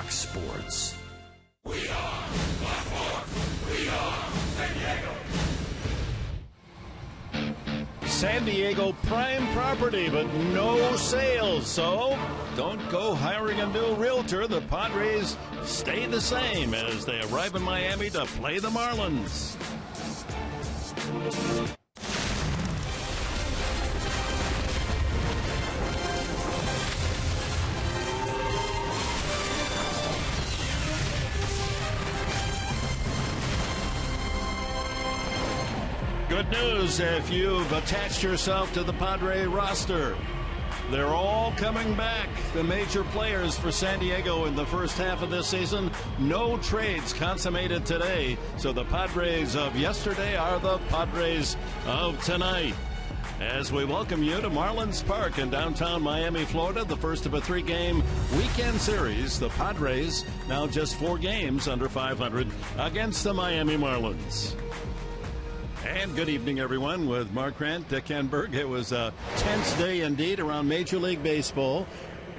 Fox Sports. We are Fox Sports. We are San Diego. San Diego prime property, but no sales. So don't go hiring a new realtor. The Padres stay the same as they arrive in Miami to play the Marlins. Good news if you've attached yourself to the Padre roster. They're all coming back, the major players for San Diego in the first half of this season. No trades consummated today, so the Padres of yesterday are the Padres of tonight. As we welcome you to Marlins Park in downtown Miami, Florida, the first of a three-game weekend series. The Padres now just 4 games under 500 against the Miami Marlins. And good evening, everyone, with Mark Grant, Dick Enberg. It was a tense day indeed around Major League Baseball.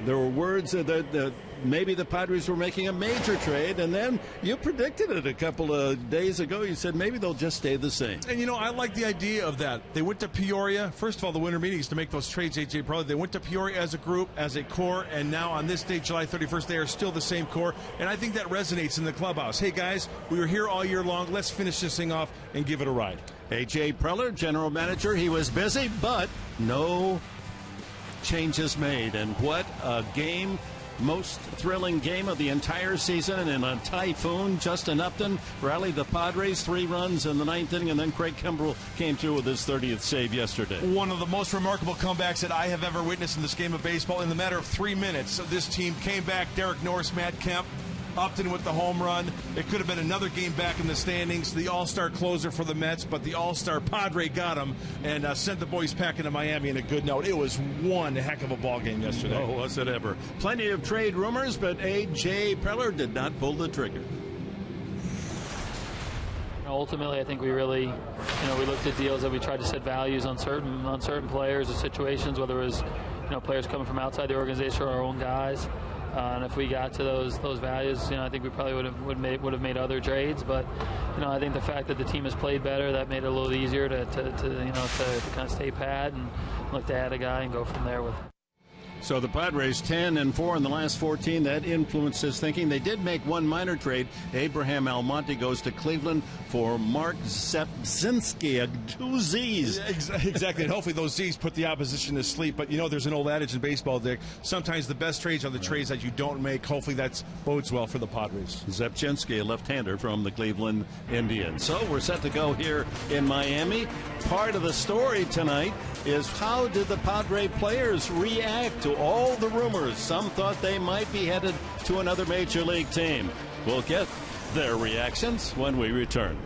There were words that maybe the Padres were making a major trade, and then you predicted it a couple of days ago. You said maybe they'll just stay the same. And, you know, I like the idea of that. They went to Peoria. First of all, the winter meetings to make those trades, A.J. Preller. They went to Peoria as a group, as a core, and now on this day, July 31st, they are still the same core. And I think that resonates in the clubhouse. Hey, guys, we were here all year long. Let's finish this thing off and give it a ride. A.J. Preller, general manager, he was busy, but no changes made. And what a game. Most thrilling game of the entire season in a typhoon. Justin Upton rallied the Padres 3 runs in the 9th inning, and then Craig Kimbrell came through with his 30th save yesterday. One of the most remarkable comebacks that I have ever witnessed in this game of baseball. In the matter of 3 minutes, this team came back. Derek Norris, Matt Kemp, Upton with the home run. It could have been another game back in the standings. The all-star closer for the Mets, but the all-star Padre got him and sent the boys packing to Miami in a good note. It was one heck of a ball game yesterday. Oh, was it ever. Plenty of trade rumors, but A.J. Preller did not pull the trigger. Ultimately, I think we really, we looked at deals that we tried to set values on certain players or situations, whether it was, players coming from outside the organization or our own guys. And if we got to those values, I think we probably would have made other trades. But I think the fact that the team has played better, that made it a little easier to kind of stay pat and look to add a guy and go from there with. So the Padres 10-4 in the last 14. That influenced his thinking. They did make one minor trade. Abraham Almonte goes to Cleveland for Mark Zepzinski, 2 Z's. Exactly, and hopefully those Z's put the opposition to sleep. But, there's an old adage in baseball, Dick. Sometimes the best trades are the trades that you don't make. Hopefully that bodes well for the Padres. Zepzinski, a left-hander from the Cleveland Indians. So we're set to go here in Miami. Part of the story tonight is how did the Padre players react to all the rumors? Some thought they might be headed to another major league team. We'll get their reactions when we return.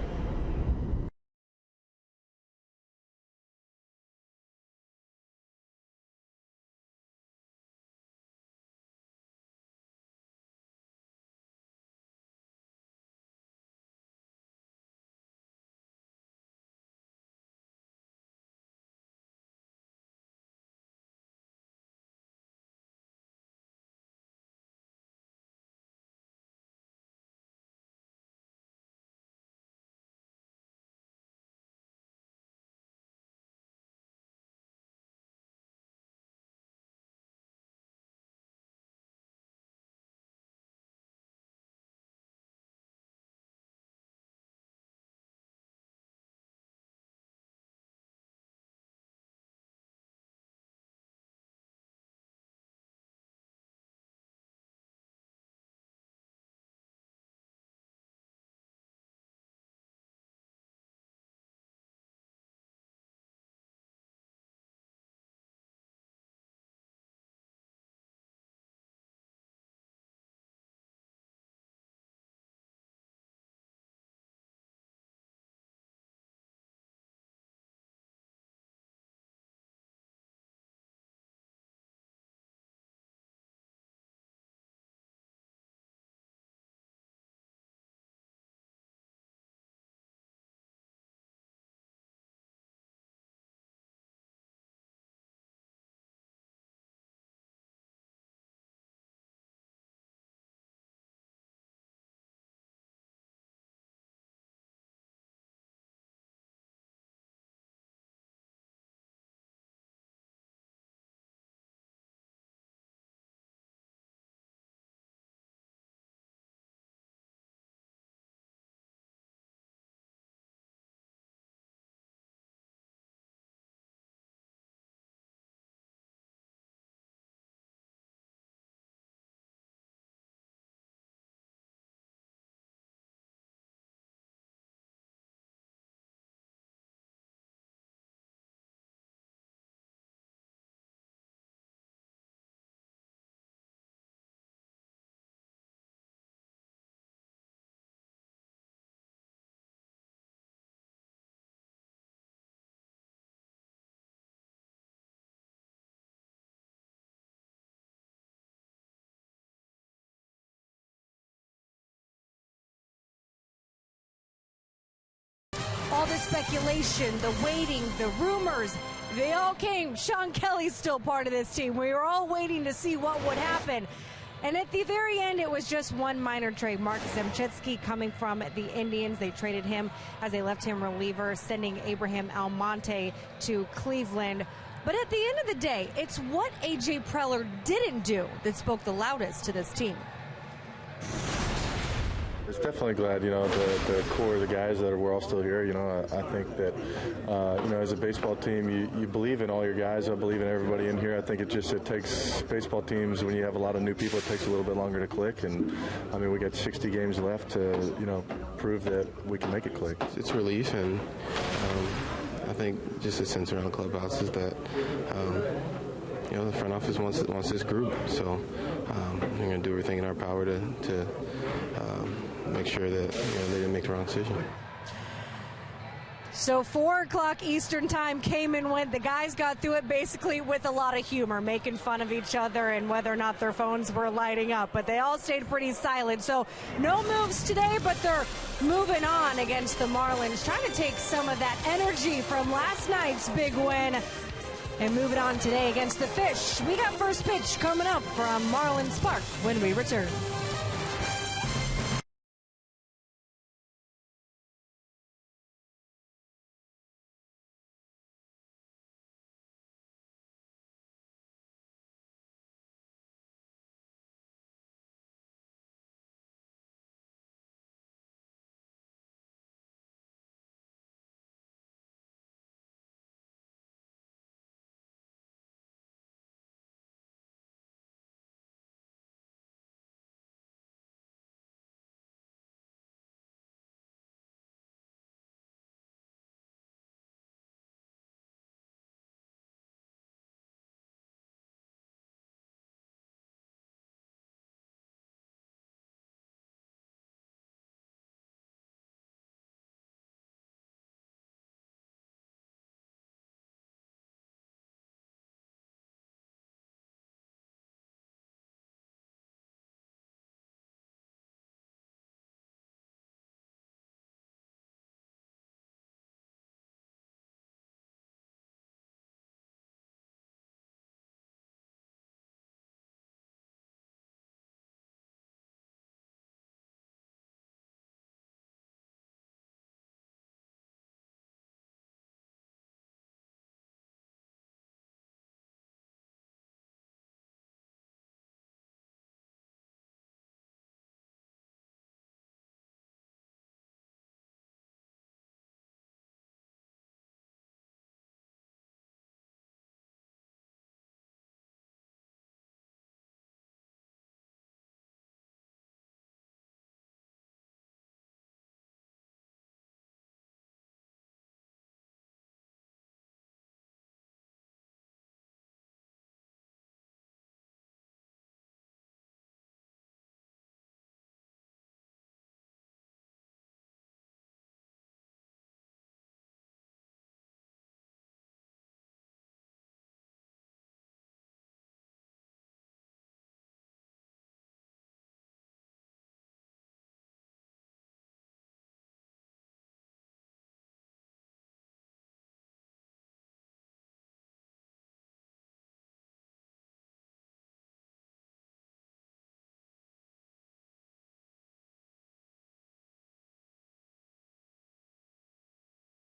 the speculation, the waiting, the rumors, they all came. Sean Kelly's still part of this team. We were all waiting to see what would happen. And at the very end, it was just one minor trade. Mark Zemchitsky coming from the Indians. They traded him as a left-hand reliever, sending Abraham Almonte to Cleveland. But at the end of the day, it's what A.J. Preller didn't do that spoke the loudest to this team. It's definitely glad, the core of the guys that we're all still here. I think that, as a baseball team, you believe in all your guys. I believe in everybody in here. I think it takes baseball teams, when you have a lot of new people, it takes a little bit longer to click. And, we got 60 games left to, prove that we can make it click. It's relief, and I think just a sense around the clubhouse is that, the front office wants this group. So we're going to do everything in our power to make sure that they didn't make the wrong decision. So 4 o'clock Eastern time came and went. The guys got through it basically with a lot of humor, making fun of each other and whether or not their phones were lighting up. But they all stayed pretty silent. So no moves today, but they're moving on against the Marlins, trying to take some of that energy from last night's big win and move it on today against the Fish. We got first pitch coming up from Marlins Park when we return.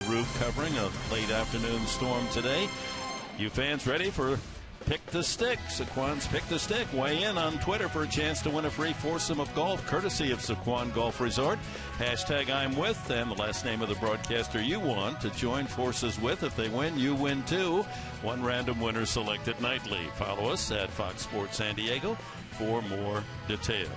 Roof covering a late afternoon storm today. You fans ready for Pick the Stick? Saquon's Pick the Stick. Weigh in on Twitter for a chance to win a free foursome of golf courtesy of Saquon Golf Resort. Hashtag I'm with and the last name of the broadcaster you want to join forces with. If they win, you win too. One random winner selected nightly. Follow us at Fox Sports San Diego for more details.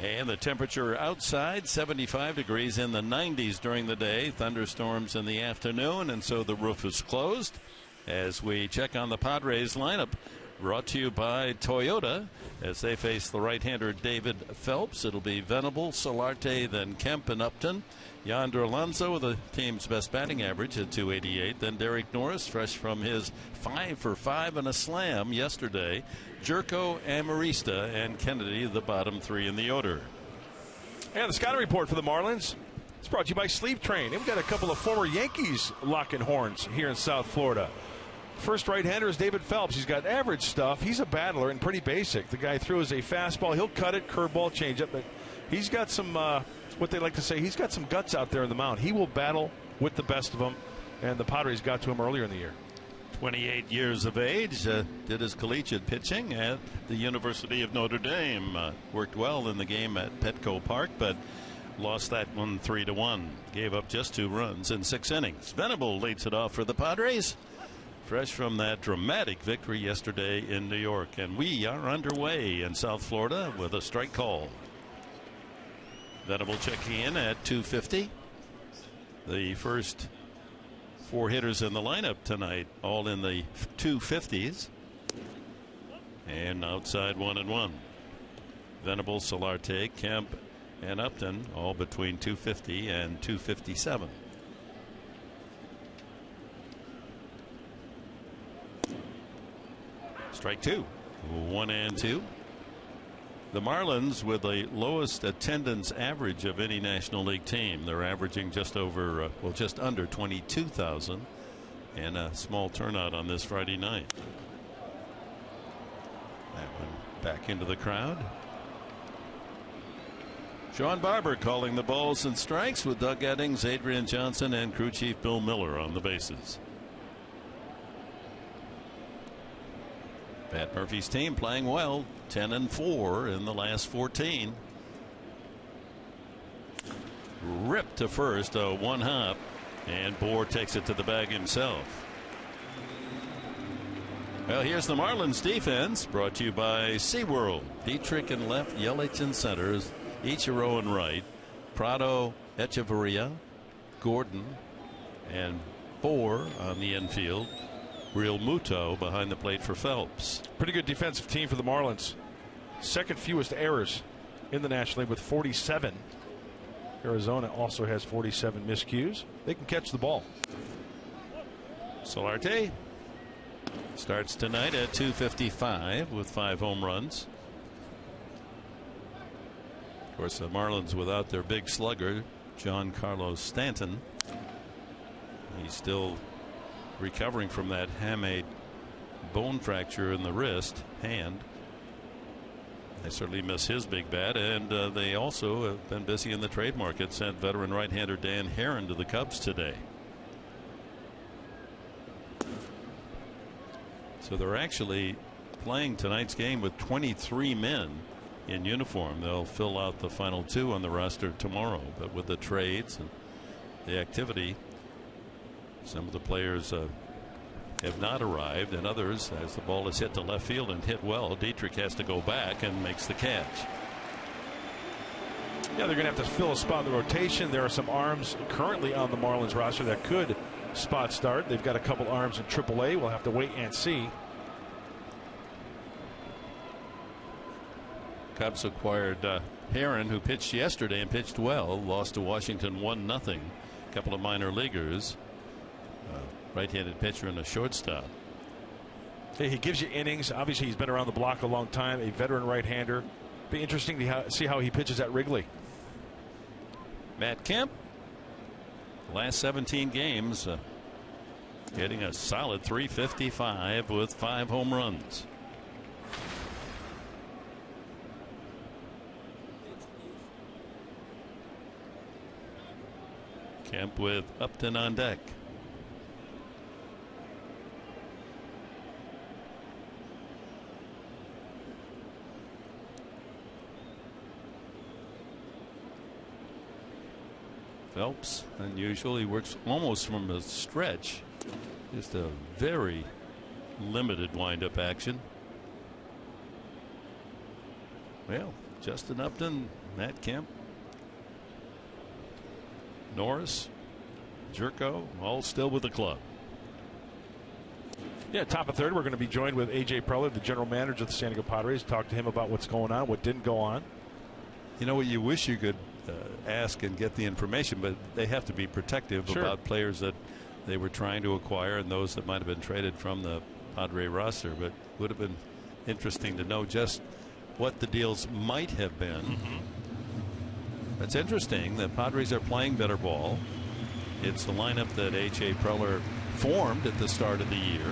And the temperature outside, 75 degrees, in the 90s during the day. Thunderstorms in the afternoon, and so the roof is closed. As we check on the Padres lineup, brought to you by Toyota, as they face the right-hander David Phelps. It'll be Venable, Solarte, then Kemp and Upton. Yonder Alonso, the team's best batting average at .288. Then Derek Norris, fresh from his 5 for 5 and a slam yesterday. Jerko, Amarista, and Kennedy, the bottom three in the order. And the scouting report for the Marlins. It's brought to you by Sleep Train. And we've got a couple of former Yankees locking horns here in South Florida. First right-hander is David Phelps. He's got average stuff. He's a battler and pretty basic. The guy throws a fastball. He'll cut it, curveball, changeup. But he's got some, what they like to say, he's got some guts out there in the mound. He will battle with the best of them. And the Padres got to him earlier in the year. 28 years of age, did his collegiate pitching at the University of Notre Dame. Worked well in the game at Petco Park, but lost that one 3-1. Gave up just 2 runs in 6 innings. Venable leads it off for the Padres, fresh from that dramatic victory yesterday in New York. And we are underway in South Florida with a strike call. Venable checking in at 250. The first 4 hitters in the lineup tonight, all in the 250s. And outside 1-1. Venable, Solarte, Kemp, and Upton, all between 250 and 257. Strike 2. 1-2. The Marlins with the lowest attendance average of any National League team. They're averaging just over, just under 22,000, and a small turnout on this Friday night. That one back into the crowd. Sean Barber calling the balls and strikes with Doug Eddings, Adrian Johnson, and crew chief Bill Miller on the bases. Pat Murphy's team playing well, 10-4 in the last 14. Ripped to first, a 1-hop, and Bohr takes it to the bag himself. Well, here's the Marlins defense, brought to you by SeaWorld. Dietrich in left, Yelich in centers, Ichiro in right, Prado, Echeverria, Gordon, and Bohr on the infield. Real Muto behind the plate for Phelps. Pretty good defensive team for the Marlins. Second fewest errors in the National League with 47. Arizona also has 47 miscues. They can catch the ball. Solarte starts tonight at 255 with 5 home runs. Of course, the Marlins without their big slugger, John Carlos Stanton. He's still recovering from that hamate bone fracture in the hand. They certainly miss his big bat, and they also have been busy in the trade market. Sent veteran right-hander Dan Herron to the Cubs today. So they're actually playing tonight's game with 23 men in uniform. They'll fill out the final 2 on the roster tomorrow, but with the trades and the activity, some of the players have not arrived, and others, as the ball is hit to left field and hit well, Dietrich has to go back and makes the catch. Yeah, they're going to have to fill a spot in the rotation. There are some arms currently on the Marlins roster that could spot start. They've got a couple arms in AAA. We'll have to wait and see. Cubs acquired Herron, who pitched yesterday and pitched well. Lost to Washington 1-0. A couple of minor leaguers. Right-handed pitcher and a shortstop. Hey, he gives you innings. Obviously, he's been around the block a long time. A veteran right-hander. Be interesting to see how he pitches at Wrigley. Matt Kemp, last 17 games, getting a solid 355 with 5 home runs. Kemp with Upton on deck. Phelps, unusual. He works almost from a stretch. Just a very limited windup action. Well, Justin Upton, Matt Kemp, Norris, Jerko, all still with the club. Yeah, top of third, we're going to be joined with A.J. Preller, the general manager of the San Diego Padres. Talk to him about what's going on, what didn't go on. You know what, you wish you could ask and get the information, but they have to be protective about players that they were trying to acquire and those that might have been traded from the Padre roster. But would have been interesting to know just what the deals might have been. That's interesting. The Padres are playing better ball. It's the lineup that A.J. Preller formed at the start of the year.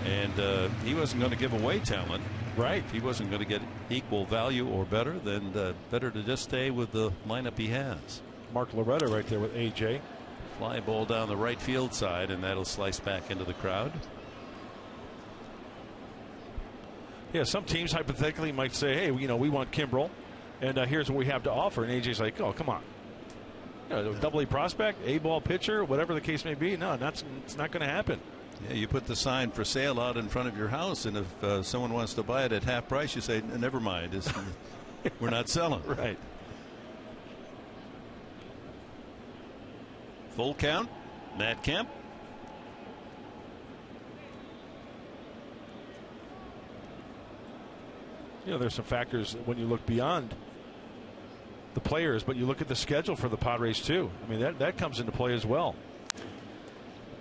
And he wasn't going to give away talent. Right. If he wasn't going to get equal value or better, then better to just stay with the lineup he has. Mark Loretta right there with A.J. Fly ball down the right field side, and that'll slice back into the crowd. Yeah, some teams hypothetically might say, hey, we want Kimbrel, and here's what we have to offer. And A.J.'s like, oh, come on. Double-A prospect, A-ball pitcher, whatever the case may be. No, it's not going to happen. Yeah, you put the sign for sale out in front of your house, and if someone wants to buy it at half price, you say, never mind. We're not selling. Right. Full count. Matt Kemp. There's some factors when you look beyond the players, but you look at the schedule for the Padres too. I mean, that comes into play as well.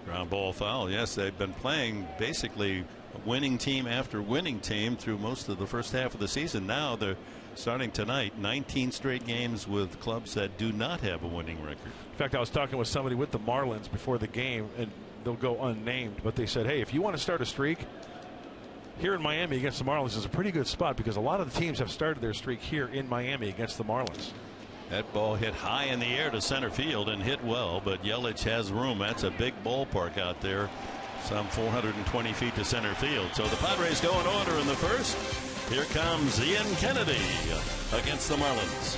Ground ball foul. Yes, they've been playing basically winning team after winning team through most of the first half of the season. Now they're starting tonight 19 straight games with clubs that do not have a winning record. In fact, I was talking with somebody with the Marlins before the game, and they'll go unnamed, but they said, hey, if you want to start a streak here in Miami against the Marlins is a pretty good spot, because a lot of the teams have started their streak here in Miami against the Marlins. That ball hit high in the air to center field and hit well, but Yelich has room. That's a big ballpark out there, some 420 feet to center field. So the Padres go in order in the first. Here comes Ian Kennedy against the Marlins.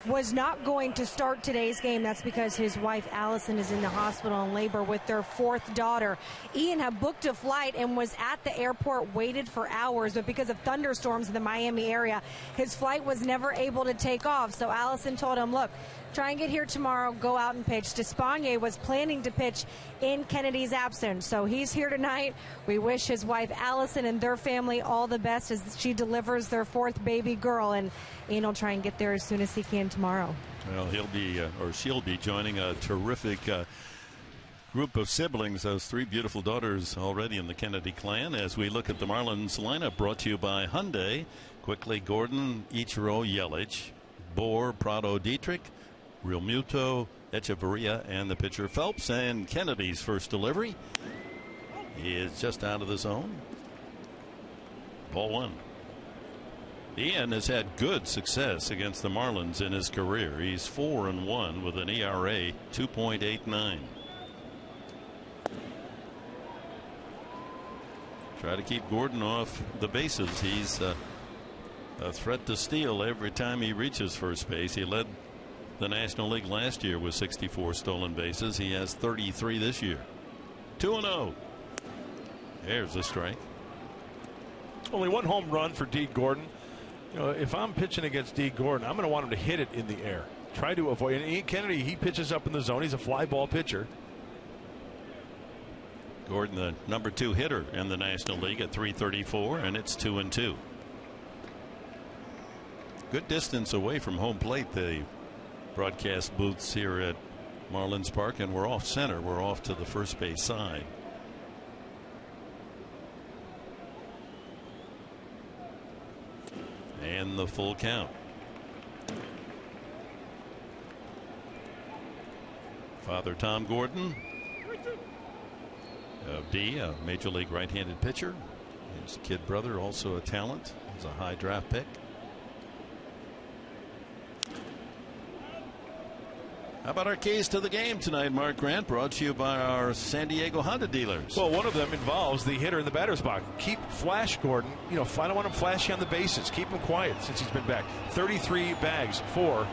Was not going to start today's game. That's because his wife Allison is in the hospital in labor with their fourth daughter. Ian had booked a flight and was at the airport, waited for hours, but because of thunderstorms in the Miami area, his flight was never able to take off. So Allison told him, look, try and get here tomorrow, go out and pitch. Despaigne was planning to pitch in Kennedy's absence, so he's here tonight. We wish his wife Allison and their family all the best as she delivers their fourth baby girl, and Ian will try and get there as soon as he can tomorrow. Well, he'll be or she'll be joining a terrific group of siblings, those three beautiful daughters already in the Kennedy clan, as we look at the Marlins lineup brought to you by Hyundai. Quickly, Gordon, Ichiro, Yelich, Bohr, Prado, Dietrich, Realmuto, Echeverria, and the pitcher Phelps. And Kennedy's first delivery is just out of the zone. Ball one. Ian has had good success against the Marlins in his career. He's 4-1 with an ERA 2.89. Try to keep Gordon off the bases. He's a threat to steal every time he reaches first base. He led the National League last year with 64 stolen bases. He has 33 this year. 2-0. There's a strike. Only one home run for D. Gordon. You know, if I'm pitching against D. Gordon, I'm going to want him to hit it in the air. Try to avoid. And Ian Kennedy, he pitches up in the zone. He's a fly ball pitcher. Gordon, the number 2 hitter in the National League at .334, and it's 2-2. Good distance away from home plate, the broadcast booths here at Marlins Park, and we're off center. We're off to the first base side. And the full count. Father Tom Gordon of D, a major league right-handed pitcher. His kid brother, also a talent. He's a high draft pick. How about our keys to the game tonight, Mark Grant? Brought to you by our San Diego Honda dealers. Well, one of them involves the hitter in the batter's box. Keep Flash Gordon. You know, I don't want him flashy on the bases. Keep him quiet since he's been back. 33 bags for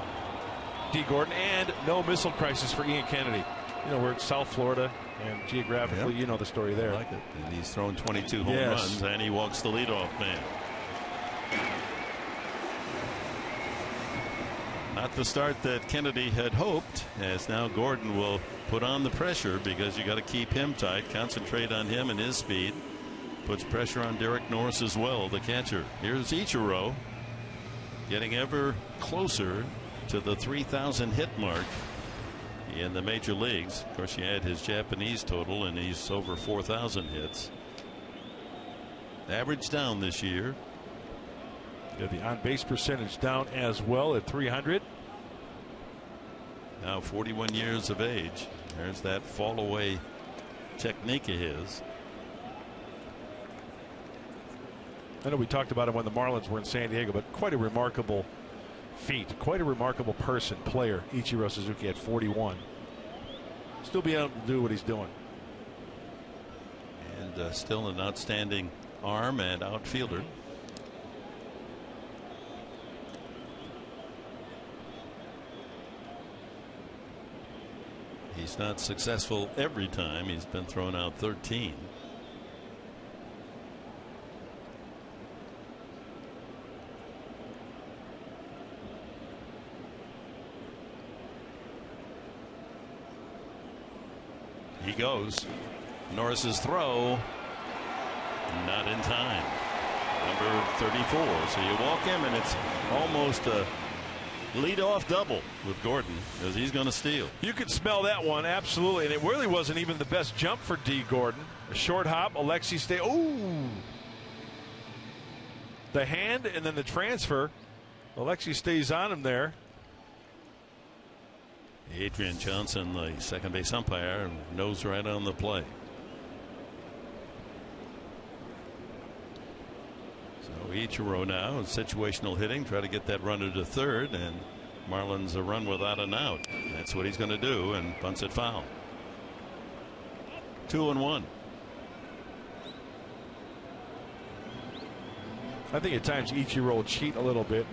D. Gordon, and no missile crisis for Ian Kennedy. You know, we're in South Florida, and geographically, you know the story there. I like it. And he's thrown 22 home runs, and he walks the leadoff man. Not the start that Kennedy had hoped, as now Gordon will put on the pressure because you got to keep him tight, concentrate on him and his speed. Puts pressure on Derek Norris as well, the catcher. Here's Ichiro getting ever closer to the 3,000 hit mark in the major leagues. Of course, he had his Japanese total, and he's over 4,000 hits. Average down this year. Yeah, the on-base percentage down as well at 300. Now 41 years of age. There's that fall away technique of his. I know we talked about him when the Marlins were in San Diego, but quite a remarkable feat. Quite a remarkable person, player, Ichiro Suzuki at 41. Still be able to do what he's doing. And still an outstanding arm and outfielder. He's not successful every time. He's been thrown out 13. He goes. Norris's throw. Not in time. Number 34. So you walk him, and it's almost a leadoff double with Gordon, as he's going to steal. You could smell that one, absolutely. And it really wasn't even the best jump for D. Gordon. A short hop. Alexi stay. Ooh. The hand and then the transfer. Alexi stays on him there. Adrian Johnson, the second base umpire, knows right on the play. So Ichiro now, situational hitting, try to get that runner to third, and Marlins a run without an out. That's what he's going to do, and bunts it foul. 2-1. I think at times Ichiro will cheat a little bit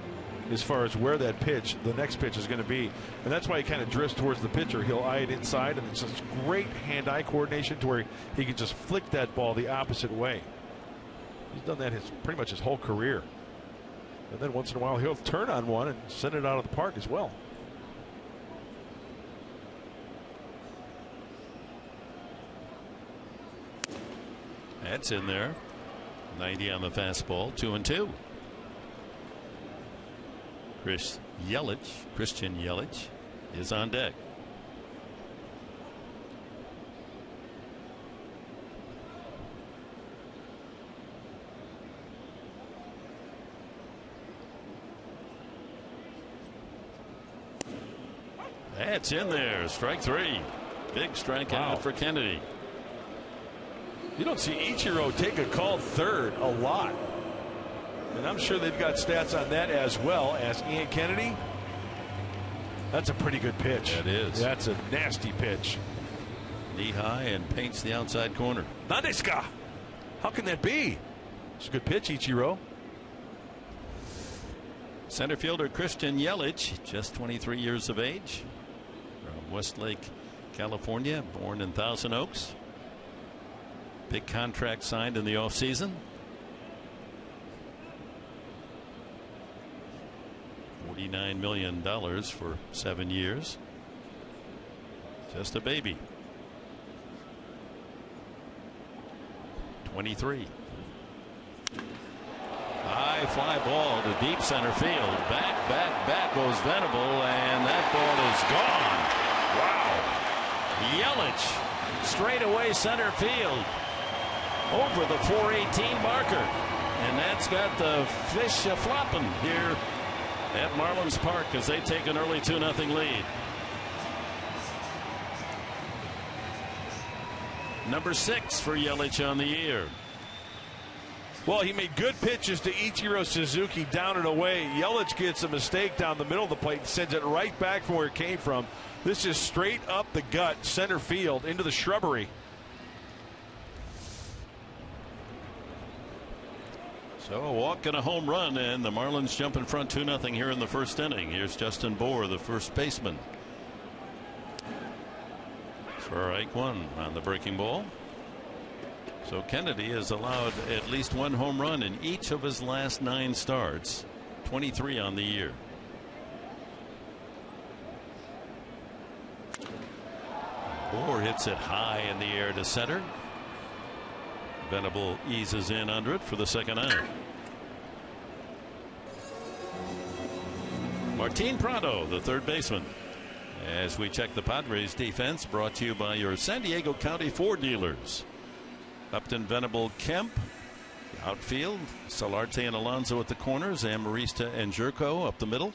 as far as where that pitch, the next pitch, is going to be. And that's why he kind of drifts towards the pitcher. He'll eye it inside, and it's just great hand-eye coordination to where he can just flick that ball the opposite way. He's done that pretty much his whole career. And then once in a while he'll turn on one and send it out of the park as well. That's in there. 90 on the fastball. 2-2. Christian Yelich is on deck. That's in there. Strike three. Big strikeout for Kennedy. You don't see Ichiro take a call third a lot. And I'm sure they've got stats on that as well as Ian Kennedy. That's a pretty good pitch. That is. That's a nasty pitch. Knee high and paints the outside corner. Nadeska. How can that be? It's a good pitch, Ichiro. Center fielder Christian Yelich, just 23 years of age, from Westlake, California, born in Thousand Oaks. Big contract signed in the offseason. $49 million for 7 years. Just a baby. 23. High fly ball to deep center field. Back goes Venable, and that ball is gone. Wow. Yelich straight away center field over the 418 marker. And that's got the fish flopping here at Marlins Park as they take an early 2-0 lead. Number 6 for Yelich on the year. Well, he made good pitches to Ichiro Suzuki down and away. Yelich gets a mistake down the middle of the plate and sends it right back from where it came from. This is straight up the gut, center field, into the shrubbery. So a walk and a home run, and the Marlins jump in front 2-0 here in the first inning. Here's Justin Bour, the first baseman. Strike one on the breaking ball. So Kennedy has allowed at least one home run in each of his last 9 starts, 23 on the year. Bour hits it high in the air to center. Venable eases in under it for the second out. Martin Prado, the third baseman. As we check the Padres defense, brought to you by your San Diego County Ford dealers. Upton, Venable, Kemp. Outfield, Solarte and Alonso at the corners. Amarista and Jerko up the middle.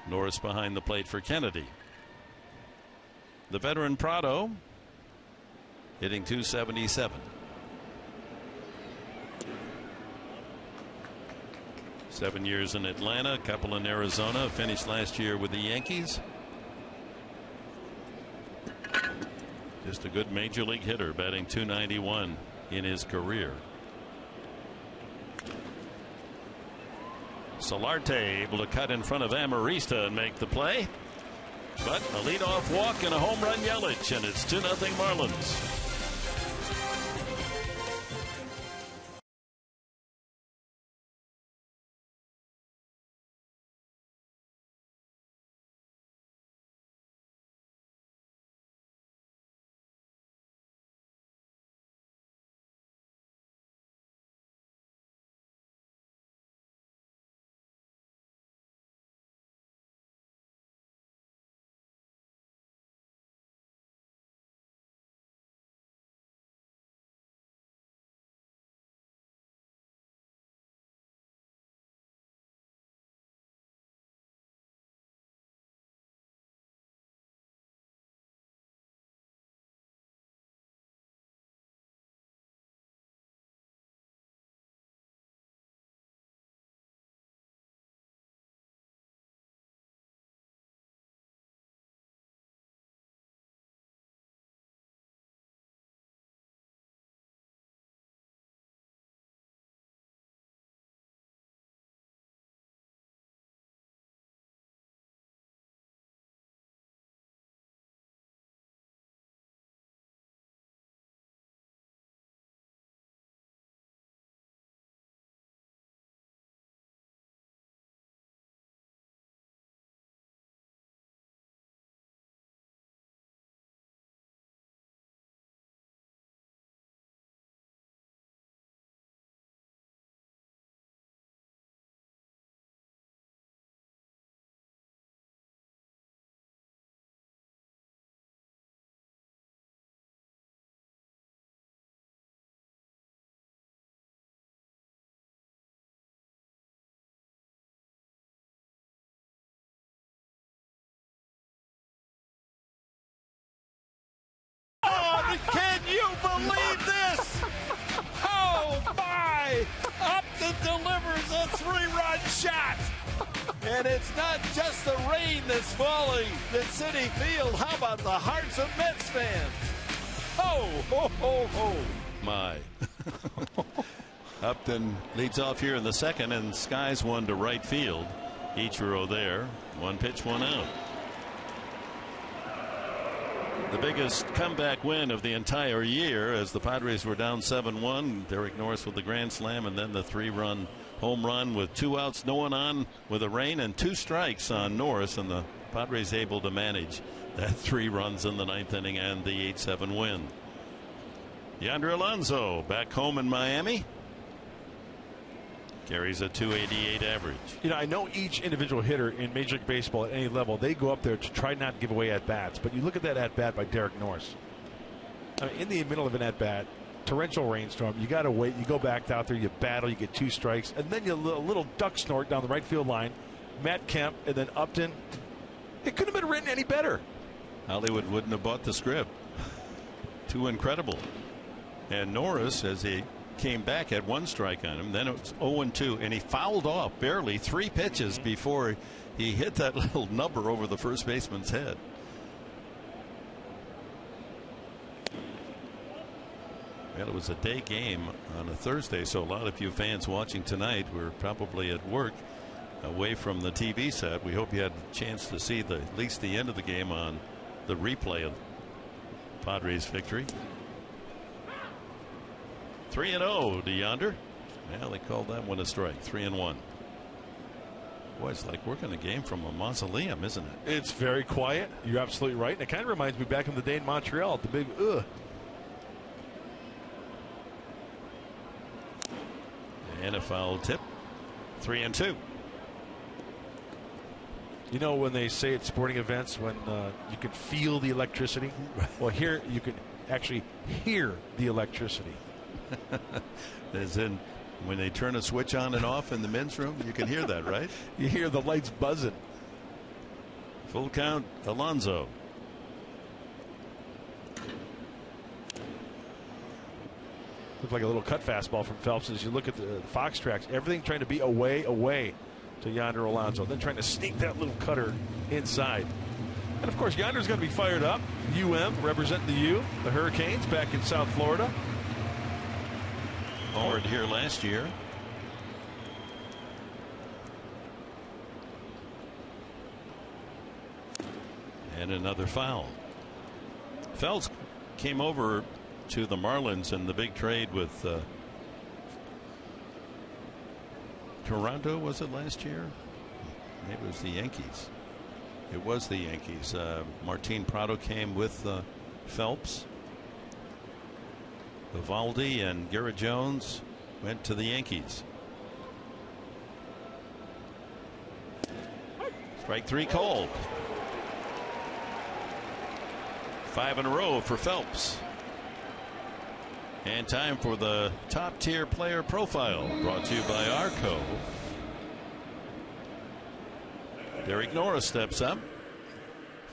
Norris behind the plate for Kennedy. The veteran Prado hitting .277. 7 years in Atlanta, a couple in Arizona, finished last year with the Yankees. Just a good major league hitter, batting .291 in his career. Solarte able to cut in front of Amarista and make the play. But a leadoff walk and a home run Yelich, and it's 2-0 Marlins. Can you believe this? Oh my! Upton delivers a 3-run shot. And it's not just the rain that's falling at Citi Field. How about the hearts of Mets fans? Ho, ho, ho, ho. My. Upton leads off here in the second and skies one to right field. Ichiro there. 1 pitch, 1 out. The biggest comeback win of the entire year as the Padres were down 7-1. Derek Norris with the grand slam, and then the 3-run home run with 2 outs, no one on with a rain and 2 strikes on Norris, and the Padres able to manage that 3 runs in the 9th inning and the 8-7 win. Yonder Alonso back home in Miami. Carries a .288 average. You know, I know each individual hitter in Major League Baseball at any level, they go up there to try not to give away at-bats. But you look at that at-bat by Derek Norris. I mean, in the middle of an at-bat, torrential rainstorm, you got to wait. You go back out there, you battle, you get 2 strikes, and then you a little duck snort down the right field line. Matt Kemp and then Upton. It couldn't have been written any better. Hollywood wouldn't have bought the script. Too incredible. And Norris, as he came back, had 1 strike on him. Then it was 0-2, and he fouled off barely 3 pitches before he hit that little number over the first baseman's head. Well, it was a day game on a Thursday, so a lot of you fans watching tonight were probably at work away from the TV set. We hope you had a chance to see at least the end of the game on the replay of Padres victory. 3-0 to Yonder. Well, they called that one a strike. 3-1. Boy, it's like working a game from a mausoleum, isn't it? It's very quiet. You're absolutely right. And it kind of reminds me back in the day in Montreal at the big And a foul tip. 3-2. You know when they say at sporting events when you can feel the electricity? Well, here you can actually hear the electricity. As in when they turn a switch on and off in the men's room, you can hear that, right? You hear the lights buzzing. Full count, Alonso. Looked like a little cut fastball from Phelps as you look at the Fox tracks. Everything trying to be away to Yonder Alonso. Then trying to sneak that little cutter inside. And of course, Yonder's going to be fired up. Representing the U, the Hurricanes back in South Florida. Homered here last year. And another foul. Phelps came over to the Marlins in the big trade with Toronto, was it last year? Maybe it was the Yankees. It was the Yankees. Martin Prado came with Phelps. Vivaldi and Garrett Jones went to the Yankees. Strike 3 called. 5 in a row for Phelps. And time for the top tier player profile, brought to you by Arco. Derek Norris steps up.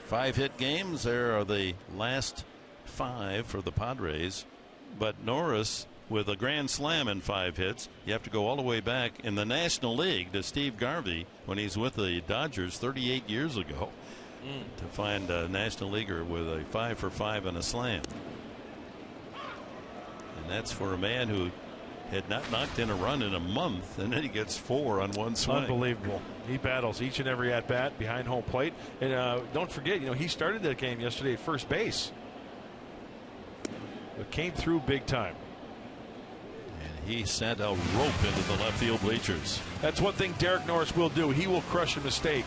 5 hit games. There are the last 5 for the Padres. But Norris with a grand slam and 5 hits. You have to go all the way back in the National League to Steve Garvey when he's with the Dodgers 38 years ago to find a National Leaguer with a 5 for 5 and a slam. And that's for a man who had not knocked in a run in a month, and then he gets 4 on one swing. Unbelievable. He battles each and every at bat behind home plate. And don't forget, he started that game yesterday at first base. It came through big time. And he sent a rope into the left field bleachers. That's one thing Derek Norris will do. He will crush a mistake.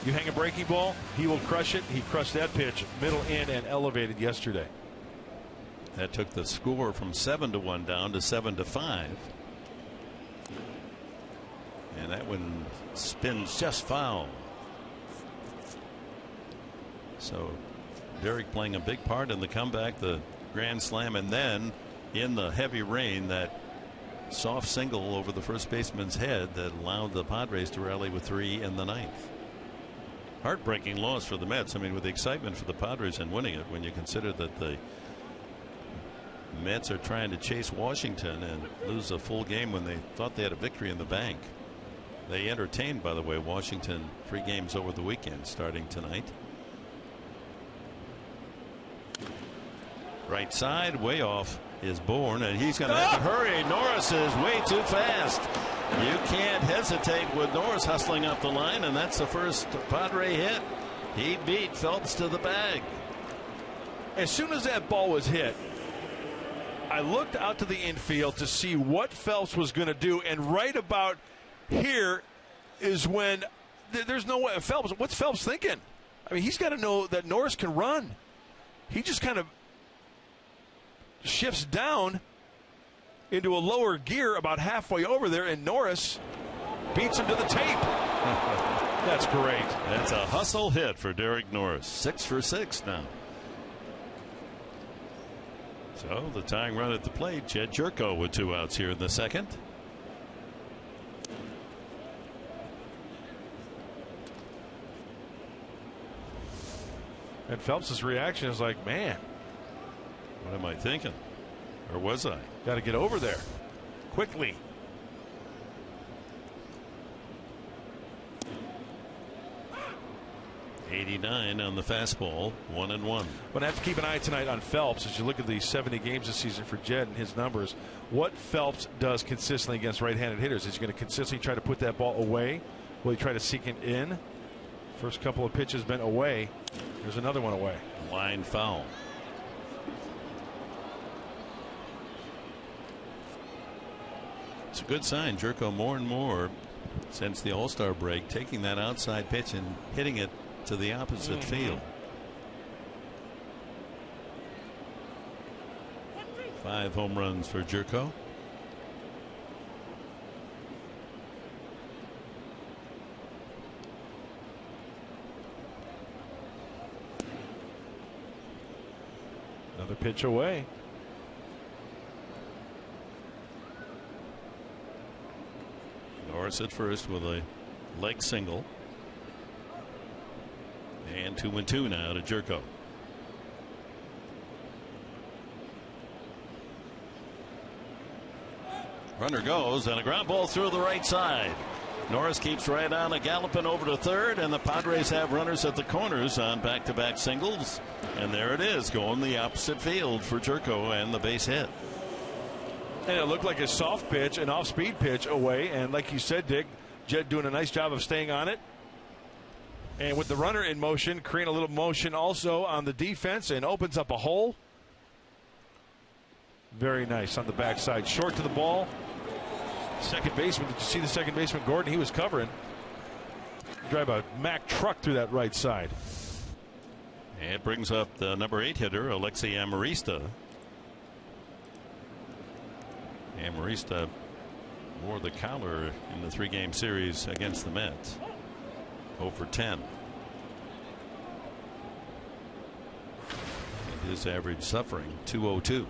You hang a breaking ball, he will crush it. He crushed that pitch middle in and elevated yesterday. That took the score from 7-1 down to 7-5. And that one spins just foul. So Derek playing a big part in the comeback, the grand slam, and then in the heavy rain, that soft single over the first baseman's head that allowed the Padres to rally with 3 in the 9th. Heartbreaking loss for the Mets. I mean, with the excitement for the Padres in winning it, when you consider that the Mets are trying to chase Washington and lose a full game when they thought they had a victory in the bank. They entertained, by the way, Washington 3 games over the weekend starting tonight. Right side, way off, is Bourne, and he's going to have to hurry. Norris is way too fast. You can't hesitate with Norris hustling up the line, and that's the first Padre hit. He beat Phelps to the bag. As soon as that ball was hit, I looked out to the infield to see what Phelps was going to do, and right about here is when there's no way. Phelps, what's Phelps thinking? I mean, he's got to know that Norris can run. He just kind of shifts down into a lower gear about halfway over there, and Norris beats him to the tape. That's great. That's a hustle hit for Derek Norris. 6 for 6 now. So the tying run at the plate, Jed Jerko with 2 outs here in the second. And Phelps' reaction is like, man, what am I thinking? Or was I? Got to get over there quickly. '89 on the fastball, 1-1. But I have to keep an eye tonight on Phelps as you look at the 70 games this season for Jed and his numbers. What Phelps does consistently against right-handed hitters. Is he going to consistently try to put that ball away? Will he try to seek it in? First couple of pitches been away. There's another one away. Line foul. It's a good sign. Jerko more and more since the All-Star break, taking that outside pitch and hitting it to the opposite field. 5 home runs for Jerko. Another pitch away. Norris at first with a leg single. And 2-2 now to Jerko. Runner goes, and a ground ball through the right side. Norris keeps right on, galloping over to third, and the Padres have runners at the corners on back-to-back singles. And there it is, going the opposite field for Jerko and the base hit. And it looked like a soft pitch, an off-speed pitch away. And like you said, Dick, Jed doing a nice job of staying on it. And with the runner in motion, creating a little motion also on the defense and opens up a hole. Very nice on the backside. Short to the ball. Second baseman. Did you see the second baseman, Gordon? He was covering. Drive a Mack truck through that right side. And it brings up the number 8 hitter, Alexei Amarista. Amarista wore the collar in the 3-game series against the Mets. 0 for 10. And his average suffering, 202.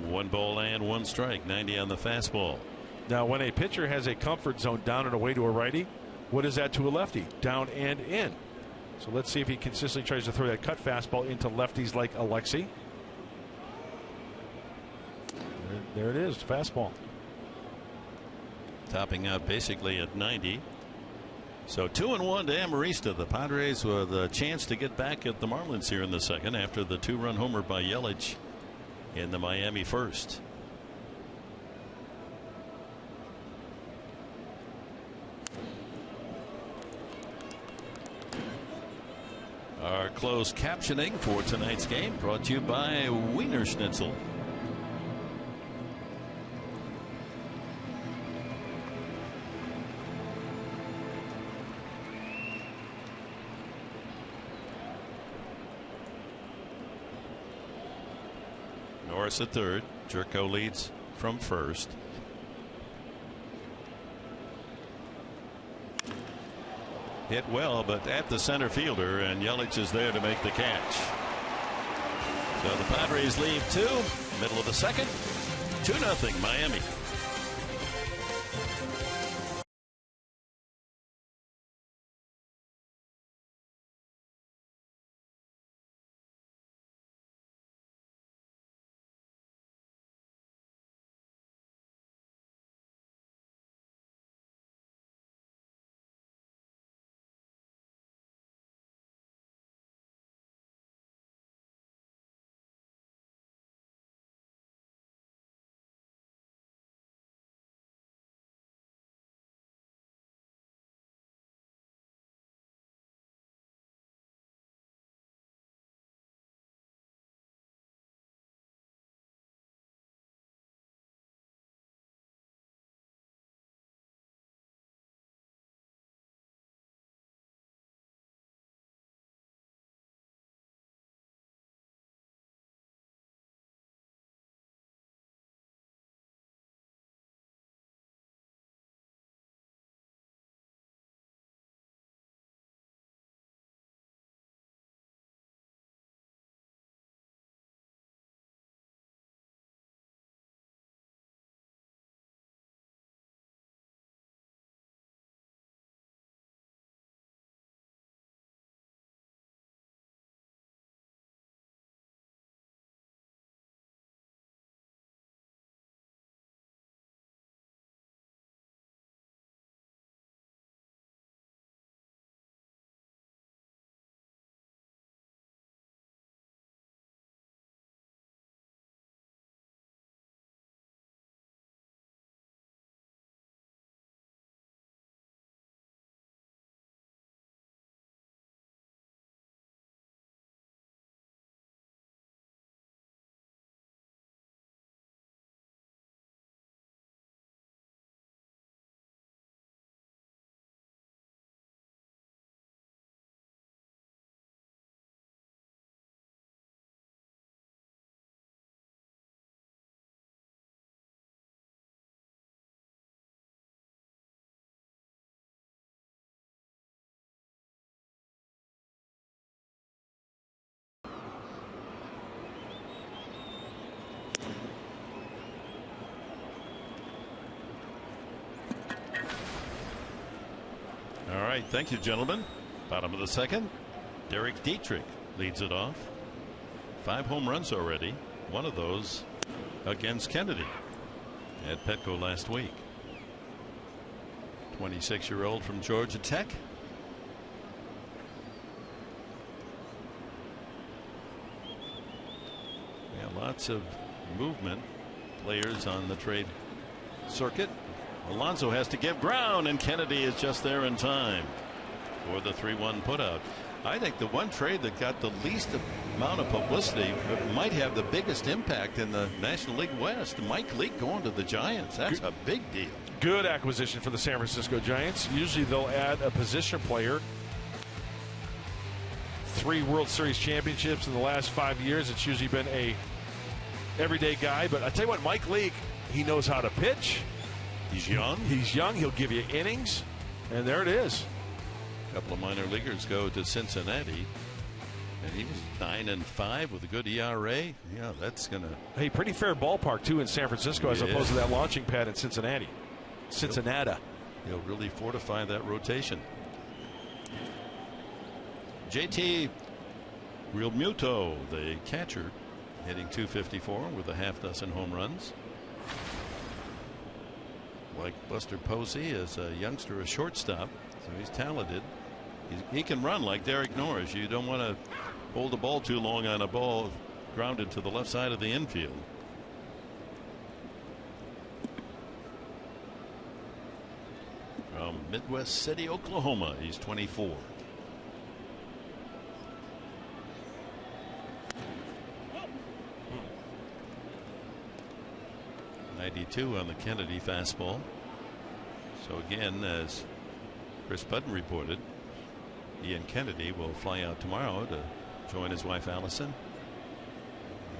One ball and 1 strike, 90 on the fastball. Now, when a pitcher has a comfort zone down and away to a righty, what is that to a lefty? Down and in. So let's see if he consistently tries to throw that cut fastball into lefties like Alexei. There it is, fastball. Topping out basically at 90. So 2-1 to Amarista. The Padres with a chance to get back at the Marlins here in the second after the 2-run homer by Yelich in the Miami first. Our closed captioning for tonight's game brought to you by Wiener Schnitzel. Norris at third. Jerko leads from first. Hit well, but at the center fielder, and Yelich is there to make the catch. So the Padres lead 2, middle of the second, 2-0 Miami. All right, thank you, gentlemen. Bottom of the second. Derek Dietrich leads it off. 5 home runs already. One of those against Kennedy at Petco last week. 26-year-old from Georgia Tech. Yeah, lots of movement. Players on the trade circuit. Alonso has to give ground, and Kennedy is just there in time for the 3-1 putout. I think the one trade that got the least amount of publicity but might have the biggest impact in the National League West. Mike Leake going to the Giants. That's a big deal. Good acquisition for the San Francisco Giants. Usually they'll add a position player. 3 World Series championships in the last 5 years. It's usually been a everyday guy. But I tell you what, Mike Leake, he knows how to pitch. He's young. He's young. He'll give you innings. And there it is. A couple of minor leaguers go to Cincinnati. And he was 9-5 with a good ERA. Yeah, that's going to. Hey, pretty fair ballpark, too, in San Francisco, as opposed to that launching pad in Cincinnati. Cincinnati. He'll really fortify that rotation. JT Realmuto, the catcher, hitting .254 with a half-dozen home runs. Like Buster Posey is a youngster, a shortstop, so he's talented. He can run like Derek Norris. You don't want to hold the ball too long on a ball grounded to the left side of the infield. From Midwest City, Oklahoma, he's 24. .92 on the Kennedy fastball. So again, as Chris Budden reported, Ian Kennedy will fly out tomorrow to join his wife Allison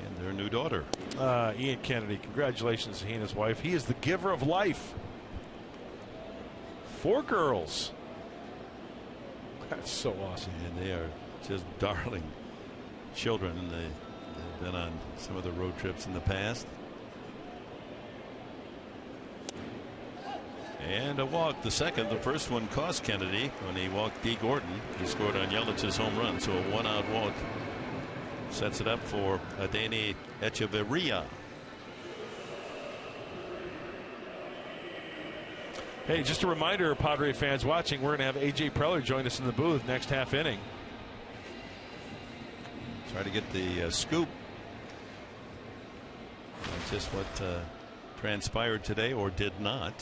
and their new daughter. Ian Kennedy, congratulations to he and his wife. He is the giver of life. 4 girls. That's so awesome. And they are just darling children, and they've been on some of the road trips in the past. And a walk, the second. The first one cost Kennedy when he walked D. Gordon. He scored on Yelich's home run, so a 1-out walk sets it up for Adeiny Echeverria. Hey, just a reminder, Padre fans watching, we're going to have A.J. Preller join us in the booth next half inning. Try to get the scoop on just what transpired today or did not.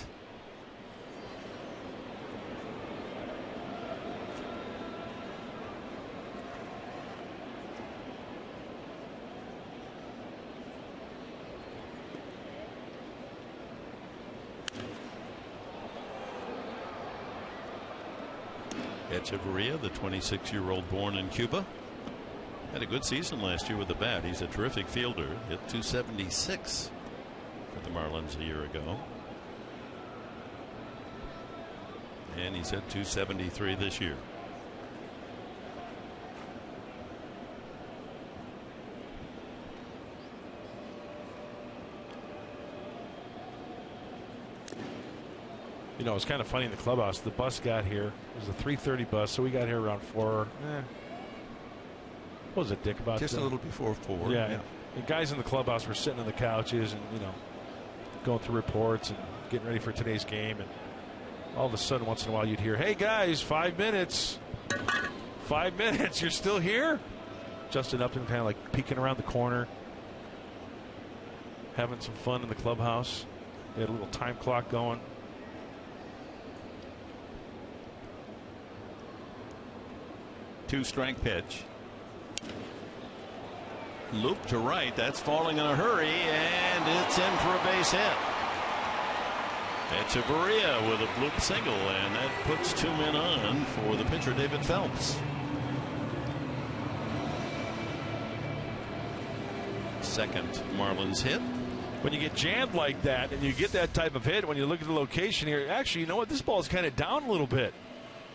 Echeverria, the 26-year-old born in Cuba, had a good season last year with the bat. He's a terrific fielder. Hit .276 for the Marlins a year ago. And he's at .273 this year. You know, it's kind of funny in the clubhouse. The bus got here. It was a 3:30 bus, so we got here around 4. What was it, Dick? About just a little before 4. Yeah. And guys in the clubhouse were sitting on the couches and, you know, going through reports and getting ready for today's game. And all of a sudden, once in a while, you'd hear, "Hey guys, 5 minutes. 5 minutes. You're still here?" Justin Upton kind of like peeking around the corner, having some fun in the clubhouse. They had a little time clock going. Two-strike pitch. Loop to right. That's falling in a hurry, and it's in for a base hit. Echeverria with a bloop single, and that puts 2 men on for the pitcher, David Phelps. Second Marlins hit. When you get jammed like that and you get that type of hit, when you look at the location here, actually, you know what? This ball is kind of down a little bit.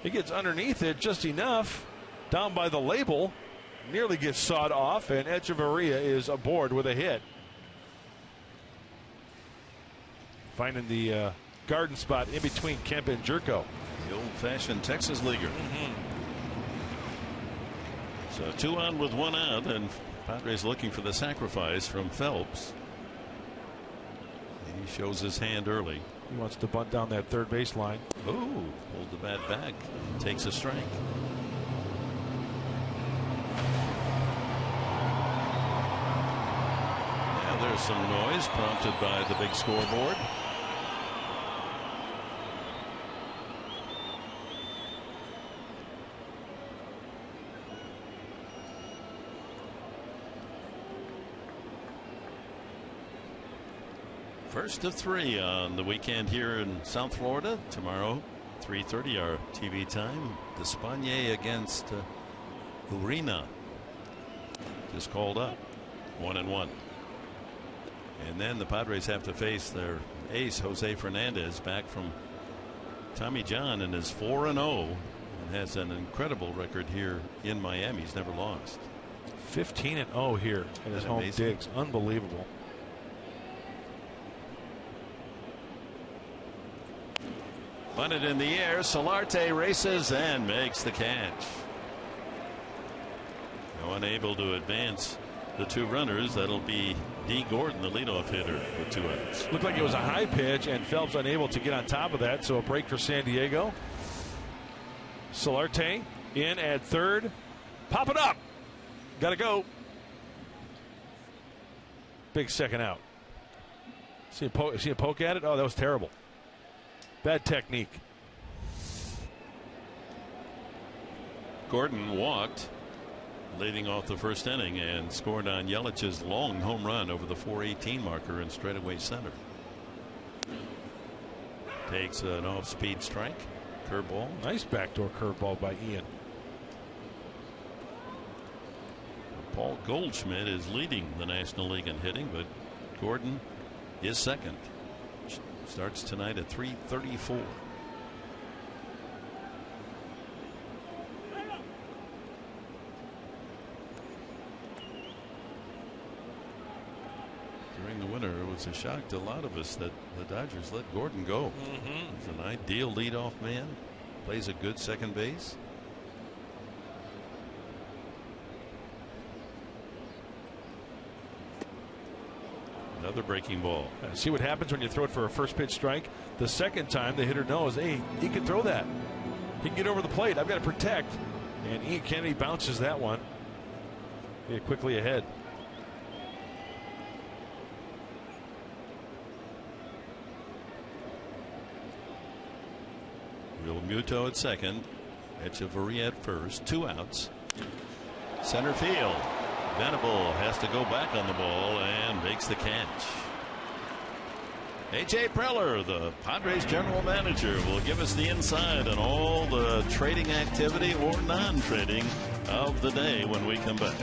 It gets underneath it just enough. Down by the label, nearly gets sawed off, and Echeverria is aboard with a hit. Finding the garden spot in between Kemp and Jerko. The old-fashioned Texas leaguer. So 2 on with 1 out, and Padres looking for the sacrifice from Phelps. He shows his hand early. He wants to bunt down that third base line. Oh, pulled the bat back. Takes a strike. Now there's some noise prompted by the big scoreboard. First of 3 on the weekend here in South Florida. Tomorrow, 3:30 our TV time. Despaigne against Urena. Just called up. 1-1. And then the Padres have to face their ace, Jose Fernandez, back from Tommy John, and is 4-0 and has an incredible record here in Miami. He's never lost. 15-0 here in his home digs. Unbelievable. Bunted in the air. Solarte races and makes the catch. Unable to advance the 2 runners. That'll be D. Gordon, the leadoff hitter, with 2 outs. Looked like it was a high pitch, and Phelps unable to get on top of that. So a break for San Diego. Solarte in at third. Pop it up. Got to go. Big second out. See a poke at it? Oh, that was terrible. Bad technique. Gordon walked leading off the first inning and scored on Yelich's long home run over the 418 marker in straightaway center. Takes an off-speed strike. Curveball. Nice backdoor curveball by Ian. Paul Goldschmidt is leading the National League in hitting, but Gordon is second. Starts tonight at 3:34. During the winter, it was a shock to a lot of us that the Dodgers let Gordon go. He's an ideal leadoff man. Plays a good second base. Another breaking ball. See what happens when you throw it for a first pitch strike. The second time the hitter knows, hey, he can throw that. He can get over the plate. I've got to protect. And Ian Kennedy bounces that one. Get quickly ahead. Real Muto at second. Echeverria at first. 2 outs. Center field. Venable has to go back on the ball and makes the catch. A.J. Preller, the Padres general manager, will give us the inside on all the trading activity or non-trading of the day when we come back.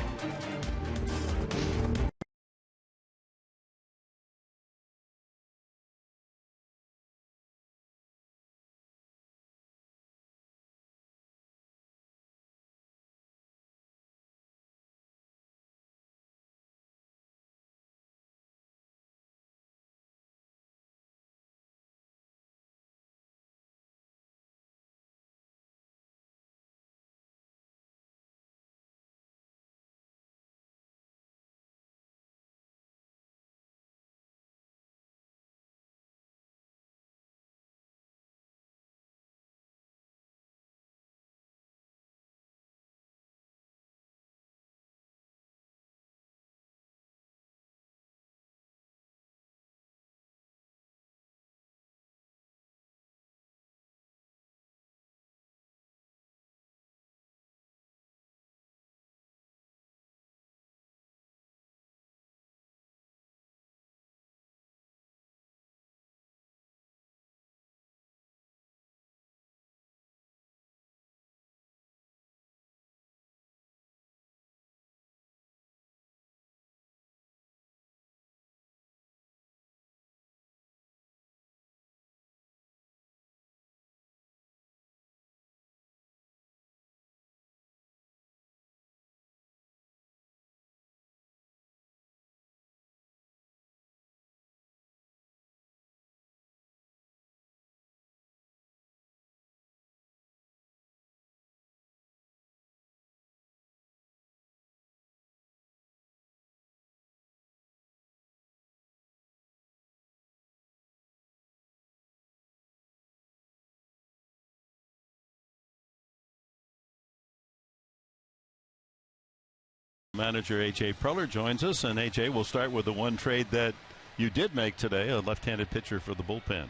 Manager A.J. Preller joins us, and A.J., we'll start with the one trade that you did make today, a left-handed pitcher for the bullpen.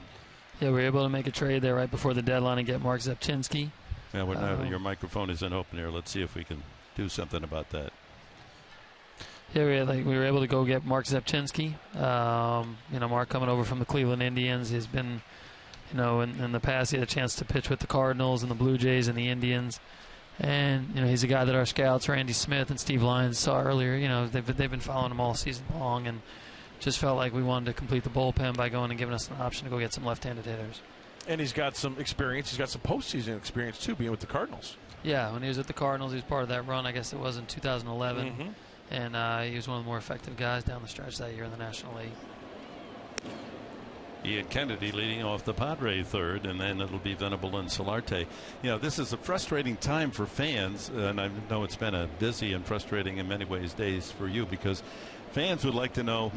Yeah, we were able to make a trade there right before the deadline and get Mark Zepchinski. Yeah, your microphone isn't open here. Let's see if we can do something about that. Yeah, we were able to go get Mark Zepchinski. Mark coming over from the Cleveland Indians. He's been, in the past he had a chance to pitch with the Cardinals and the Blue Jays and the Indians. And, he's a guy that our scouts, Randy Smith and Steve Lyons, saw earlier. They've been following him all season long, and just felt like we wanted to complete the bullpen by going and giving us an option to go get some left-handed hitters. And he's got some experience. He's got some postseason experience, too, being with the Cardinals. Yeah, when he was at the Cardinals, he was part of that run. I guess it was in 2011. Mm-hmm. And he was one of the more effective guys down the stretch that year in the National League. Ian Kennedy leading off the Padres third, and then it'll be Venable and Solarte. This is a frustrating time for fans, and I know it's been a busy and frustrating in many ways days for you, because fans would like to know,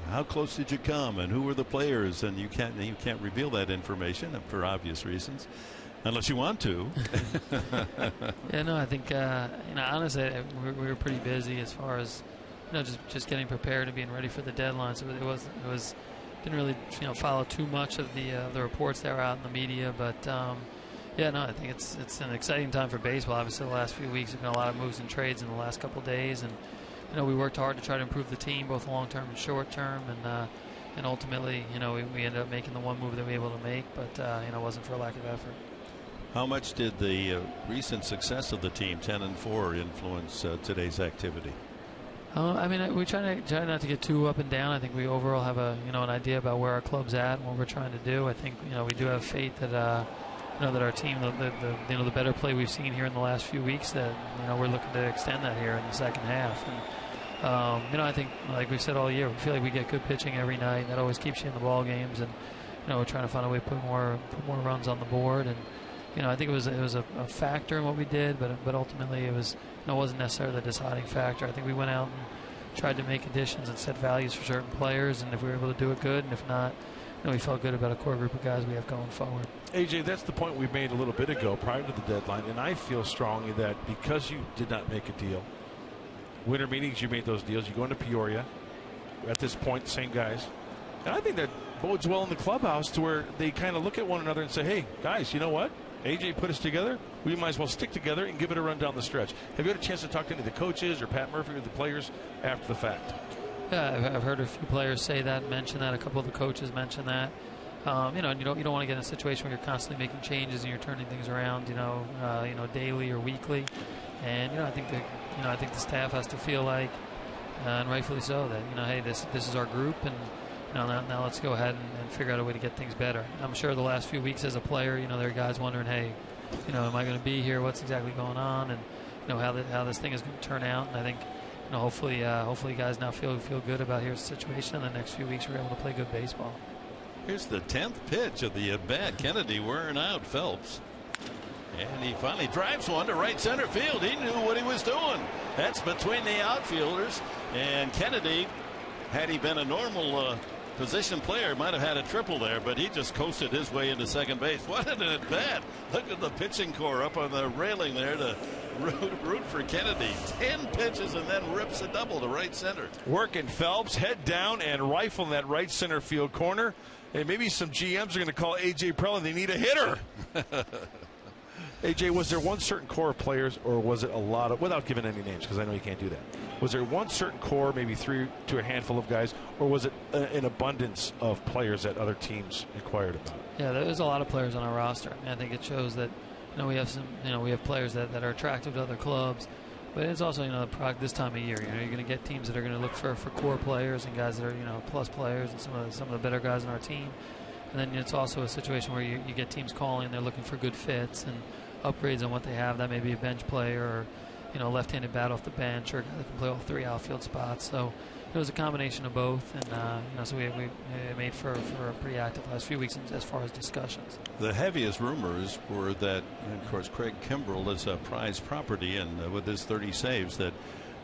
how close did you come, and who were the players, and you can't reveal that information for obvious reasons, unless you want to. Yeah, no, I think honestly, we were pretty busy as far as just getting prepared and being ready for the deadline. So it was didn't really follow too much of the reports that were out in the media, but I think it's an exciting time for baseball. Obviously, the last few weeks have been a lot of moves and trades in the last couple of days, and we worked hard to try to improve the team, both long term and short term, and ultimately, we ended up making the one move that we were able to make, but it wasn't for a lack of effort. How much did the recent success of the team, 10-4, influence today's activity? We try not to get too up and down. I think we overall have an idea about where our club's at and what we're trying to do. I think we do have faith that that our team, the better play we've seen here in the last few weeks, that we're looking to extend that here in the second half. And I think, like we said all year, we feel like we get good pitching every night. That always keeps you in the ball games, and we're trying to find a way to put more runs on the board. And I think it was a factor in what we did, but ultimately it wasn't necessarily the deciding factor. I think we went out and tried to make additions and set values for certain players, and if we were able to do it, good, and if not, we felt good about a core group of guys we have going forward. AJ, that's the point we made a little bit ago prior to the deadline, and I feel strongly that because you did not make a deal, winter meetings, you made those deals, you go into Peoria, at this point, same guys, and I think that bodes well in the clubhouse to where they kind of look at one another and say, hey, guys, you know what? AJ put us together. We might as well stick together and give it a run down the stretch. Have you had a chance to talk to any of the coaches or Pat Murphy or the players after the fact? Yeah, I've heard a few players say that, mention that. A couple of the coaches mention that. And you don't want to get in a situation where you're constantly making changes and you're turning things around, daily or weekly. And I think the staff has to feel like, and rightfully so, that hey, this is our group, and now let's go ahead and figure out a way to get things better. I'm sure the last few weeks as a player, there are guys wondering, hey, am I going to be here? What's exactly going on? And how this thing is going to turn out. And I think hopefully guys now feel good about here's the situation. In the next few weeks, we're able to play good baseball. Here's the 10th pitch of the at-bat. Kennedy wearing out Phelps. And he finally drives one to right center field. He knew what he was doing. That's between the outfielders. And Kennedy, had he been a normal position player, might have had a triple there, but he just coasted his way into second base. What an at-bat. Look at the pitching core up on the railing there to root for Kennedy. 10 pitches and then rips a double to right center. Working Phelps, head down and rifle in that right center field corner. And maybe some GMs are going to call A.J. Preller. They need a hitter. AJ, was there one certain core of players, or was it a lot of, without giving any names, because I know you can't do that, was there one certain core, maybe 3 to a handful of guys, or was it an abundance of players that other teams inquired about? Yeah, there's a lot of players on our roster. I think it shows that we have we have players that are attractive to other clubs, but it's also the product this time of year. You're going to get teams that are going to look for core players and guys that are plus players and some of the better guys on our team. And then it's also a situation where you get teams calling, they're looking for good fits and upgrades on what they have. That may be a bench player or left-handed bat off the bench, or a guy that can play all 3 outfield spots. So it was a combination of both, and so we made for a pretty active last few weeks as far as discussions. The heaviest rumors were that, of course, Craig Kimbrell is a prized property, and with his 30 saves, that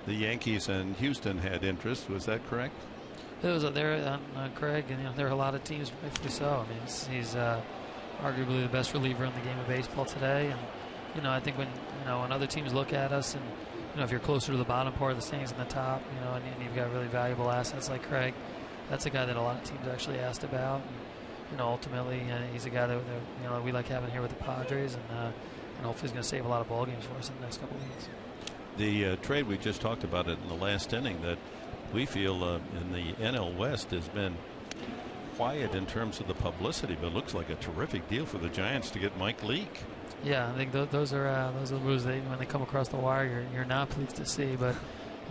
the Yankees and Houston had interest. Was that correct? It was there on Craig, and there are a lot of teams, rightfully so. I mean, he's arguably the best reliever in the game of baseball today, and I think when other teams look at us and if you're closer to the bottom part of the standings than the top, and you've got really valuable assets like Craig, that's a guy that a lot of teams actually asked about. And, ultimately, he's a guy that we like having here with the Padres, and hopefully he's going to save a lot of ball games for us in the next couple of weeks. The trade we just talked about it in the last inning that we feel in the NL West has been quiet in terms of the publicity, but it looks like a terrific deal for the Giants to get Mike Leake. Yeah, I think those are the moves that when they come across the wire, you're not pleased to see. But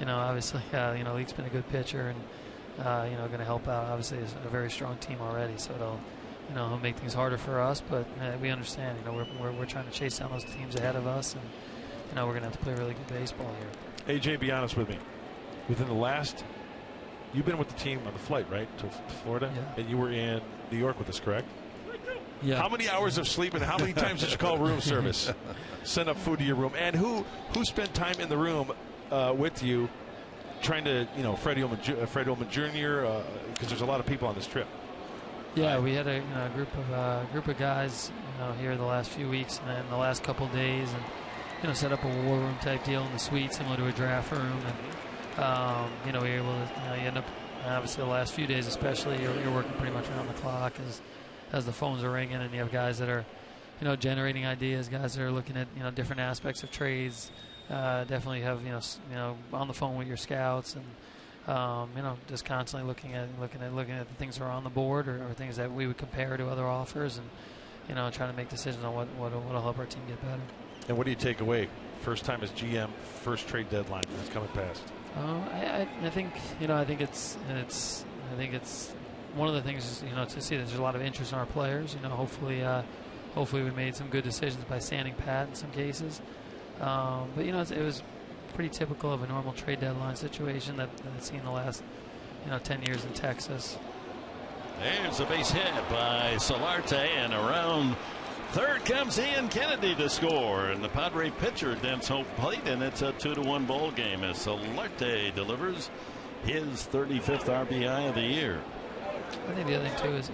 obviously, Leake's been a good pitcher, and going to help out. Obviously, it's a very strong team already, so it'll make things harder for us. But we understand. We're trying to chase down those teams ahead of us, and we're going to have to play really good baseball here. AJ, be honest with me. Within the last, you've been with the team on the flight, right, to Florida, yeah. And you were in New York with us, correct? Yeah. How many hours of sleep and how many times did you call room service? Send up food to your room, and who spent time in the room with you, trying to Fred Ullman Jr. Because there's a lot of people on this trip. Yeah, we had a group of guys here the last few weeks and then the last couple of days, and set up a war room type deal in the suite similar to a draft room, and we were able to you end up obviously the last few days especially you're working pretty much around the clock as the phones are ringing, and you have guys that are generating ideas, guys that are looking at different aspects of trades. Definitely have on the phone with your scouts, and just constantly looking at the things that are on the board or things that we would compare to other offers, and trying to make decisions on what'll help our team get better. And what do you take away? First time as GM, first trade deadline that's coming past. I think it's one of the things is to see that there's a lot of interest in our players. Hopefully we made some good decisions by standing pat in some cases. But it was pretty typical of a normal trade deadline situation that I've seen the last 10 years in Texas. There's a base hit by Solarte, and around third comes Ian Kennedy to score, and the Padre pitcher dents home plate, and it's a 2-1 ball game as Solarte delivers his 35th RBI of the year. I think the other thing too is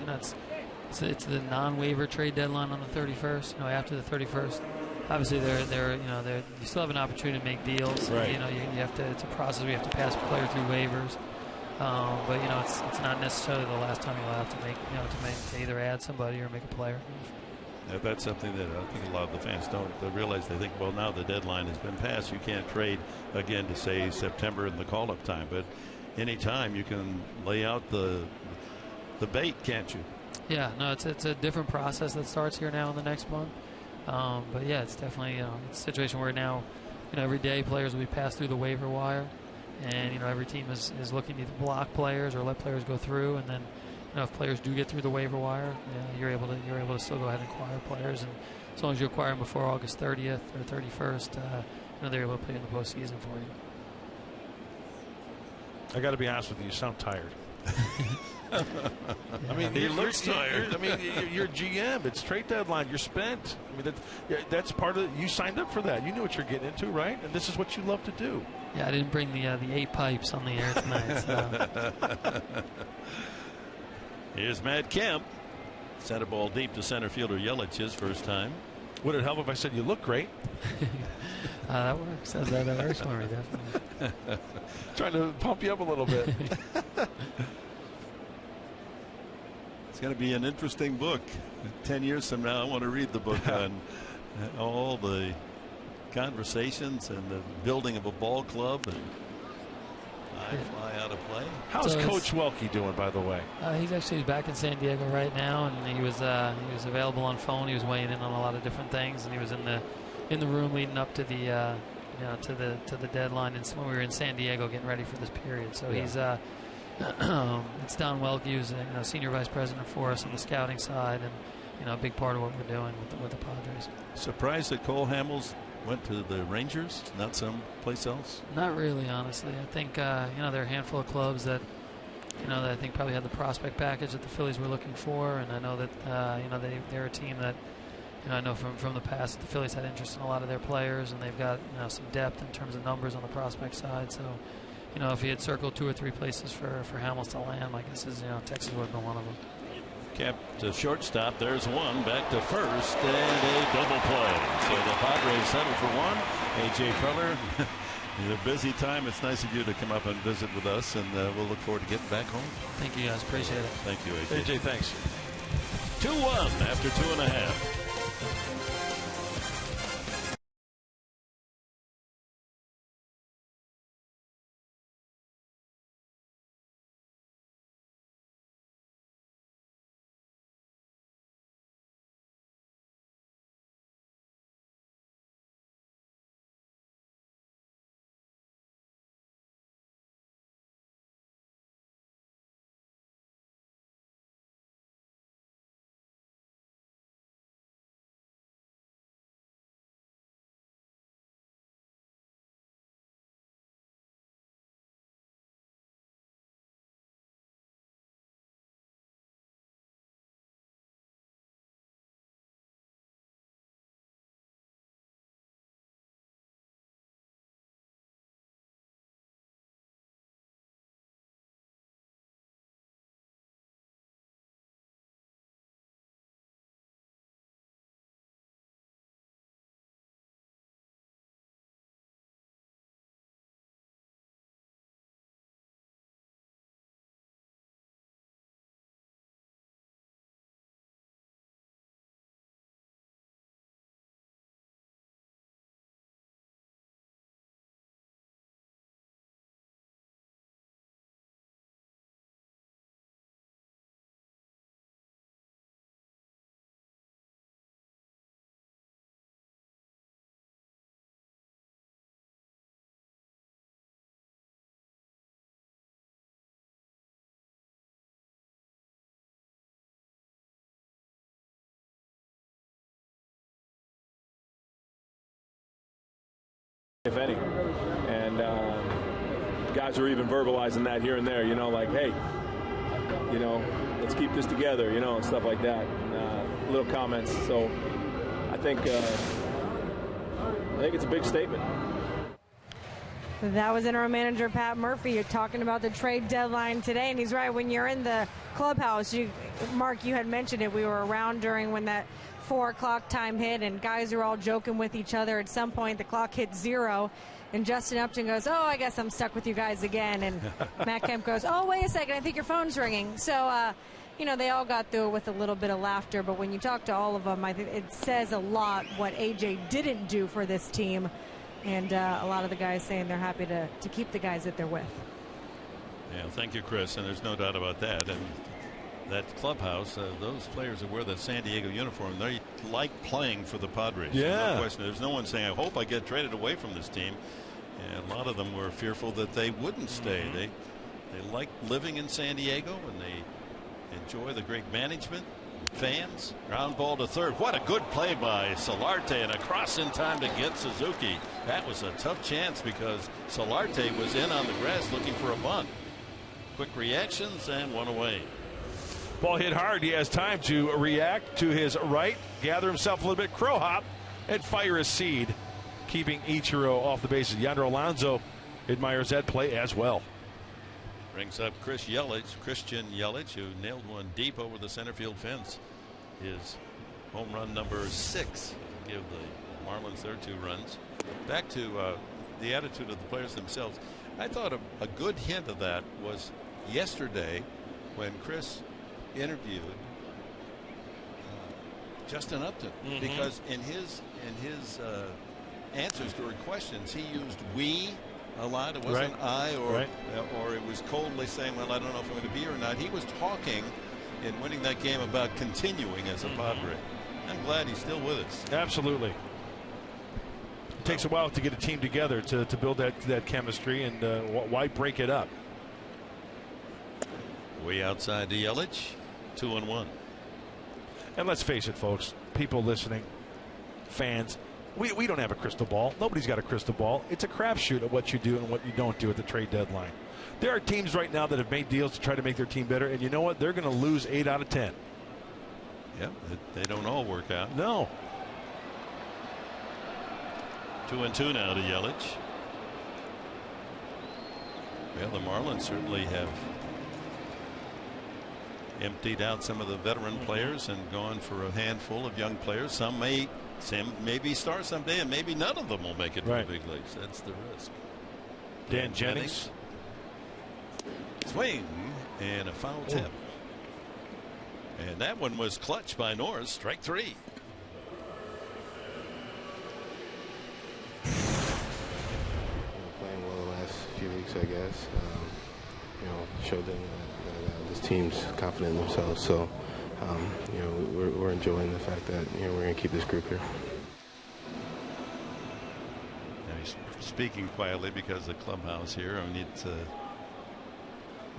it's the non-waiver trade deadline on the 31st. After the 31st, obviously you still have an opportunity to make deals. Right. You have to. It's a process where you have to pass a player through waivers. But it's not necessarily the last time you'll have to make to either add somebody or make a player. Now, that's something that I think a lot of the fans don't realize. They think, well, now the deadline has been passed. You can't trade again to say September in the call-up time. But any time you can lay out the bait, can't you? Yeah, no, it's a different process that starts here now in the next month. But yeah, it's definitely it's a situation where now every day players will be passed through the waiver wire, and every team is looking to either block players or let players go through, and then if players do get through the waiver wire, you're able to still go ahead and acquire players, and as long as you acquire them before August 30th or 31st, they're able to play in the postseason for you. I got to be honest with you sound tired. I mean, he looks tired. You're GM. It's trade deadline. You're spent. I mean, that's part of. You signed up for that. You knew what you're getting into, right? And this is what you love to do. Yeah, I didn't bring the 8 pipes on the air tonight. So. Here's Matt Kemp. Sent a ball deep to center fielder Yelich his first time. Would it help if I said you look great? That works. That works for me, definitely. Trying to pump you up a little bit. It's going to be an interesting book. 10 years from now, I want to read the book on all the conversations and the building of a ball club and fly out of play. How's Coach Welke doing, by the way? He's back in San Diego right now, and he was available on phone. He was weighing in on a lot of different things, and he was in the room leading up to the to the deadline, and when we were in San Diego getting ready for this period. So he's it's Don Welke, who's senior vice president for us on the scouting side, and a big part of what we're doing with the Padres. Surprised that Cole Hamels went to the Rangers, not someplace else? Not really, honestly. I think there are a handful of clubs that that I think probably had the prospect package that the Phillies were looking for, and I know that they're a team that I know from the past the Phillies had interest in a lot of their players, and they've got some depth in terms of numbers on the prospect side. So if he had circled 2 or 3 places for Hamels to land, my guess is Texas would have been one of them. Kept to shortstop. There's one back to first, and a double play. So the Padres settle for one. A.J. Preller In a busy time, it's nice of you to come up and visit with us, and we'll look forward to getting back home. Thank you, guys. Appreciate it. Thank you, AJ. AJ, thanks. 2-1 after 2.5. If any. And guys are even verbalizing that here and there, you know, like, hey, you know, let's keep this together, you know, and stuff like that. And, little comments. So I think it's a big statement. That was interim manager Pat Murphy. You're talking about the trade deadline today, and he's right. When you're in the clubhouse, Mark, you had mentioned it. We were around during when that 4 o'clock time hit, and guys are all joking with each other. At some point, the clock hit 0, and Justin Upton goes, "Oh, I guess I'm stuck with you guys again." And Matt Kemp goes, "Oh, wait a second, I think your phone's ringing." So, you know, they all got through it with a little bit of laughter. But when you talk to all of them, I think it says a lot what AJ didn't do for this team. And a lot of the guys saying they're happy to keep the guys that they're with. Yeah, thank you, Chris. And there's no doubt about that. And that clubhouse, those players that wear the San Diego uniform, they like playing for the Padres. Yeah. No question. There's no one saying, I hope I get traded away from this team. And a lot of them were fearful that they wouldn't stay. They like living in San Diego, and they enjoy the great management. Fans. Ground ball to third. What a good play by Solarte, and across in time to get Suzuki. That was a tough chance because Solarte was in on the grass looking for a bunt. Quick reactions and one away. Ball hit hard. He has time to react to his right, gather himself a little bit, crow hop, and fire a seed, keeping Ichiro off the bases. Yonder Alonso admires that play as well. Brings up Christian Yelich, who nailed one deep over the center field fence. His home run number 6. Give the Marlins their 2 runs. Back to the attitude of the players themselves. I thought a good hint of that was yesterday when Chris interviewed Justin Upton, because in his answers to her questions, he used "we" a lot. It wasn't "I" or it was coldly saying, well, I don't know if I'm going to be here or not. He was talking in winning that game about continuing as a Padre. I'm glad he's still with us. Absolutely. It takes a while to get a team together to build that chemistry, and why break it up? Way outside to Yelich, 2-1. And let's face it, folks, people listening, fans, we don't have a crystal ball. Nobody's got a crystal ball. It's a crapshoot of what you do and what you don't do at the trade deadline. There are teams right now that have made deals to try to make their team better, and you know what? They're going to lose 8 out of 10. Yep, they don't all work out. No. 2-2 now to Yelich. Well, the Marlins certainly have emptied out some of the veteran players and gone for a handful of young players. Some may be stars someday, and maybe none of them will make it to the big leagues. That's the risk. Dan Jennings. Swing and a foul tip. And that one was clutched by Norris. Strike 3. Playing well the last few weeks, I guess. Showed them that this team's confident in themselves. So, we're enjoying the fact that we're going to keep this group here. Now he's speaking quietly because the clubhouse here. I need to.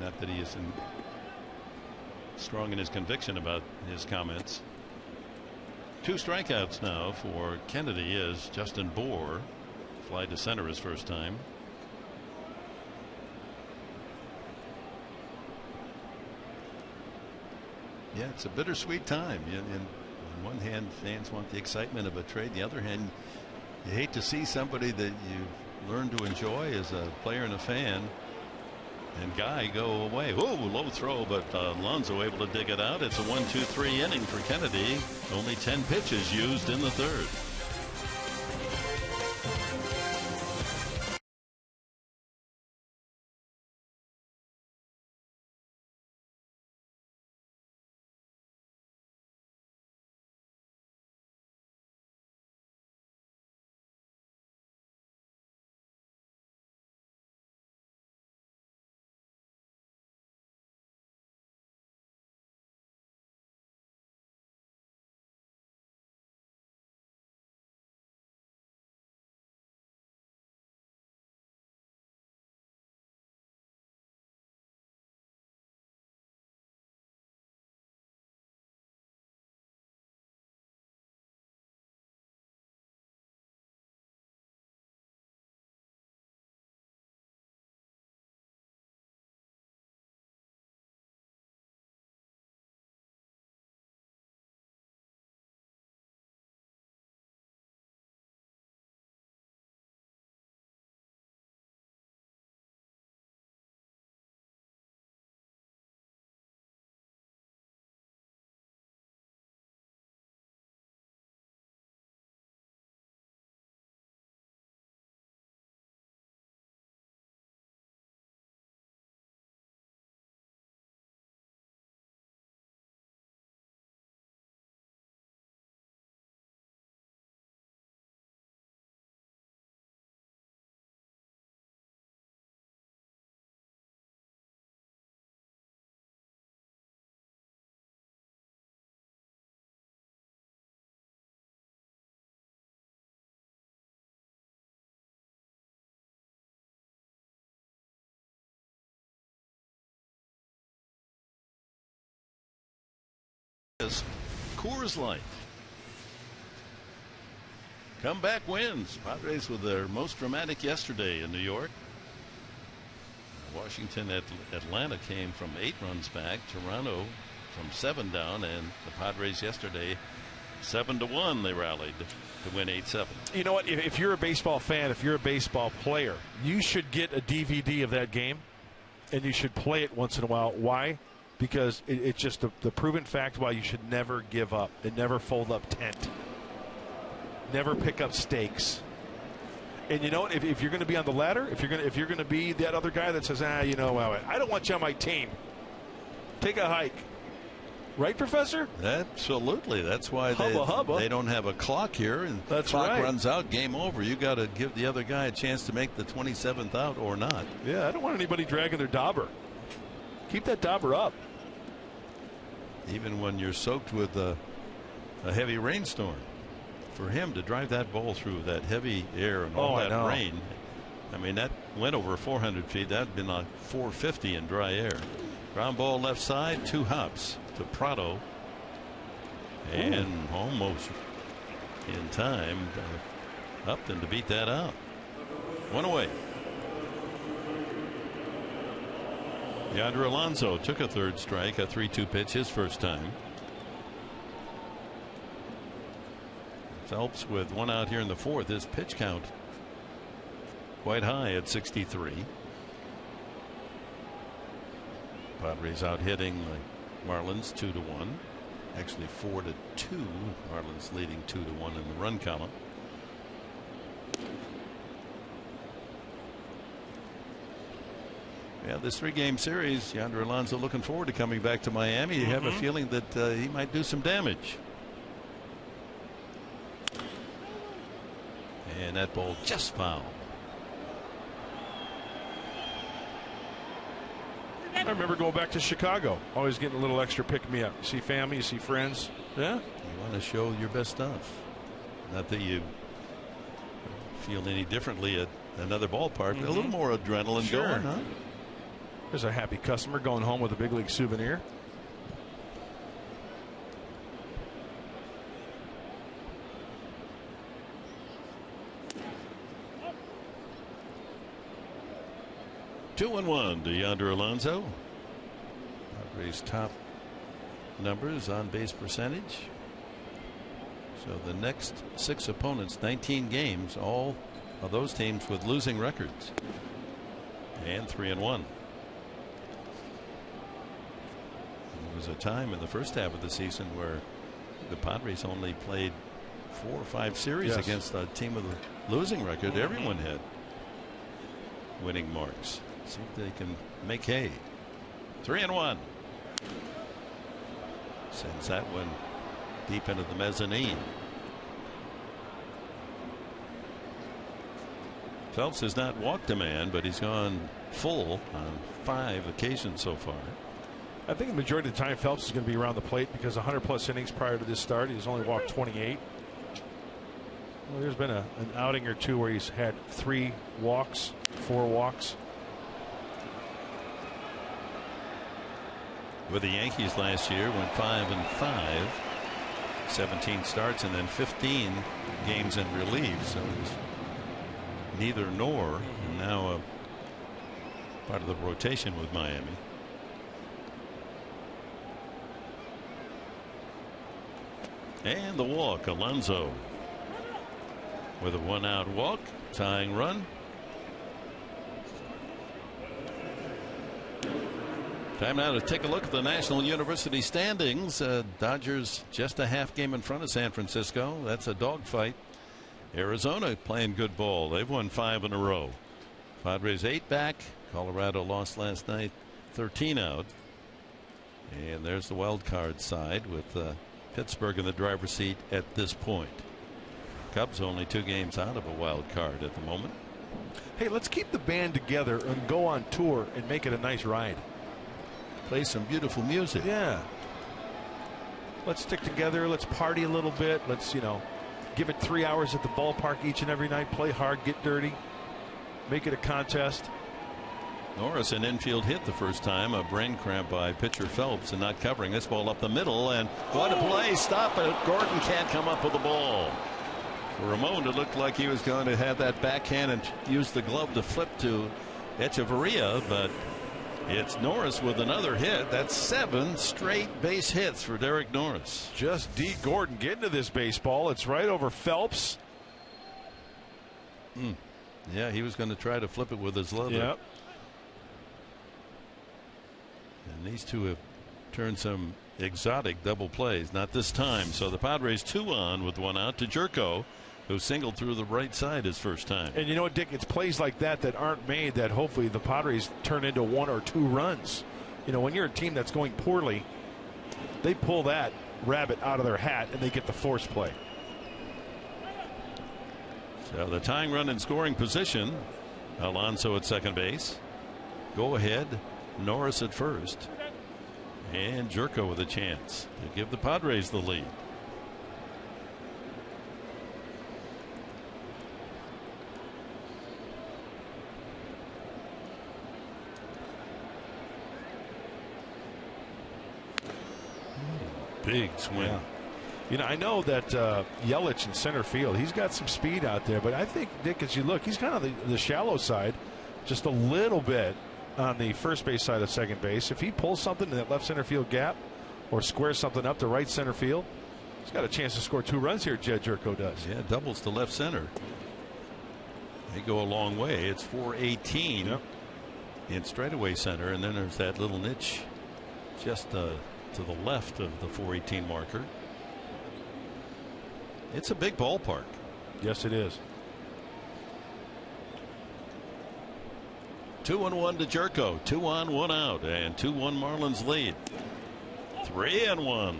Not that he isn't strong in his conviction about his comments. 2 strikeouts now for Kennedy as Justin Bour fly to center his first time. Yeah, it's a bittersweet time. On one hand, fans want the excitement of a trade. The other hand, you hate to see somebody that you learned to enjoy as a player and a fan and Guy go away. Whoa, low throw, but Alonso able to dig it out. It's a 1-2-3 inning for Kennedy. Only 10 pitches used in the third. Coors Light. Comeback wins. Padres with their most dramatic yesterday in New York. Washington at Atlanta came from 8 runs back. Toronto from 7 down, and the Padres yesterday 7-1 they rallied to win 8-7. You know what? If you're a baseball fan, if you're a baseball player, you should get a DVD of that game, and you should play it once in a while. Why? Because it's just the proven fact why you should never give up and never fold up tent. Never pick up stakes. And you know what? If you're going to be on the ladder, if you're going to be that other guy that says, I don't want you on my team, take a hike. Right, Professor? Absolutely. That's why they don't have a clock here, and the clock runs out, game over. You got to give the other guy a chance to make the 27th out or not. Yeah, I don't want anybody dragging their dauber. Keep that dauber up. Even when you're soaked with a heavy rainstorm, for him to drive that ball through that heavy air and all that rain, I mean, that went over 400 feet. That'd been like 450 in dry air. Ground ball left side, 2 hops to Prado, and almost in time Upton to beat that out. 1 away. Yonder Alonso took a 3rd strike, a 3-2 pitch, his first time. Phelps with 1 out here in the 4th. His pitch count quite high at 63. Padres out hitting the Marlins 2-1. Actually 4-2. Marlins leading 2-1 in the run column. Yeah, this 3-game series, Yonder Alonso looking forward to coming back to Miami. You have a feeling that he might do some damage. And that ball just foul. I remember going back to Chicago, always getting a little extra pick-me-up. You see family, you see friends. Yeah. You want to show your best stuff. Not that you feel any differently at another ballpark. A little more adrenaline going, huh? There's a happy customer going home with a big league souvenir. Two and one to Yonder Alonso. Padres' top numbers on base percentage. So the next 6 opponents, 19 games, all of those teams with losing records. And 3 and 1. There was a time in the first half of the season where the Padres only played 4 or 5 series against a team with a losing record. Everyone had winning marks. See if they can make hay. 3 and 1. Sends that one deep into the mezzanine. Phelps has not walked a man, but he's gone full on 5 occasions so far. I think the majority of the time Phelps is going to be around the plate because 100+ innings prior to this start. He's only walked 28. Well, there's been an outing or two where he's had 3 walks, 4 walks. With the Yankees last year, went 5 and 5, 17 starts, and then 15 games in relief. So it was neither nor. And now part of the rotation with Miami. And the walk, Alonso with a 1-out walk, tying run. Time now to take a look at the National University standings. Dodgers just a half game in front of San Francisco. That's a dogfight. Arizona playing good ball. They've won 5 in a row. Padres 8 back. Colorado lost last night, 13 out. And there's the wild card side with Pittsburgh in the driver's seat at this point. Cubs only 2 games out of a wild card at the moment. Hey, let's keep the band together and go on tour and make it a nice ride. Play some beautiful music. Yeah. Let's stick together. Let's party a little bit. Let's, give it 3 hours at the ballpark each and every night. Play hard, get dirty, make it a contest. Norris an infield hit the first time. A brain cramp by pitcher Phelps and not covering this ball up the middle. And what a play. Stop it. Gordon can't come up with the ball. For Ramon, it looked like he was going to have that backhand and use the glove to flip to Echeverria, but it's Norris with another hit. That's 7 straight base hits for Derek Norris. Just D. Gordon getting to this baseball. It's right over Phelps. Yeah, he was going to try to flip it with his leather. Yep. And these two have turned some exotic double plays. Not this time. So the Padres 2 on with 1 out to Jerko, who singled through the right side his first time. And you know what, Dick? It's plays like that that aren't made that hopefully the Padres turn into 1 or 2 runs. When you're a team that's going poorly, they pull that rabbit out of their hat and they get the force play. So the tying run in scoring position. Alonso at second base. Go ahead. Norris at first. And Jerko with a chance to give the Padres the lead. Big swing. Yeah. I know that Yelich in center field, he's got some speed out there, but I think, Dick, as you look, he's kind of the shallow side, just a little bit on the first base side of second base. If he pulls something in that left center field gap or squares something up to right center field, he's got a chance to score 2 runs here, Jed Jerko does. Yeah, doubles to left center. They go a long way. It's 418 in straightaway center, and then there's that little niche just to the left of the 418 marker. It's a big ballpark. Yes, it is. 2-1 to Jerko. 2 on, 1 out, and 2-1 Marlins lead. 3-1.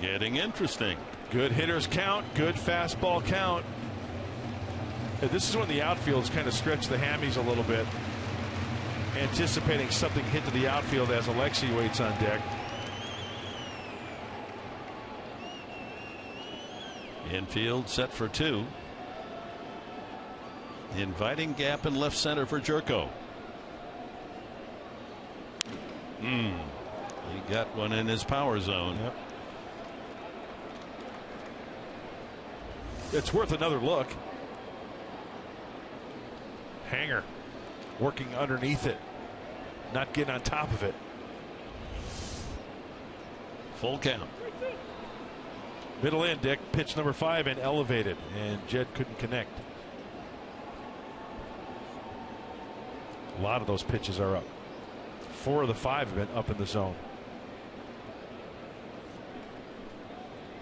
Getting interesting. Good hitters count. Good fastball count. This is when the outfield's kind of stretched the hammies a little bit, anticipating something hit to the outfield as Alexi waits on deck. Infield set for 2. Inviting gap in left center for Jerko. He got one in his power zone. Yep. It's worth another look. Hanger working underneath it, not getting on top of it. Full count. Middle in, Dick. Pitch number 5 and elevated, and Jed couldn't connect. A lot of those pitches are up. 4 of the 5 have been up in the zone.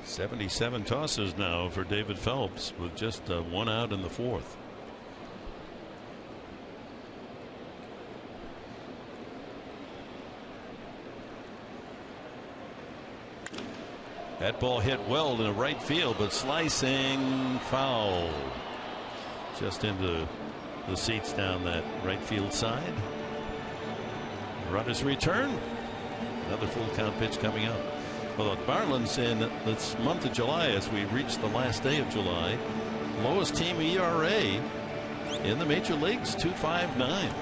77 tosses now for David Phelps, with just 1 out in the 4th. That ball hit well in the right field, but slicing foul. Just into the seats down that right field side. Runners return. Another full count pitch coming up. Well, the Marlins in this month of July, as we reach the last day of July, lowest team ERA in the major leagues, 2.59.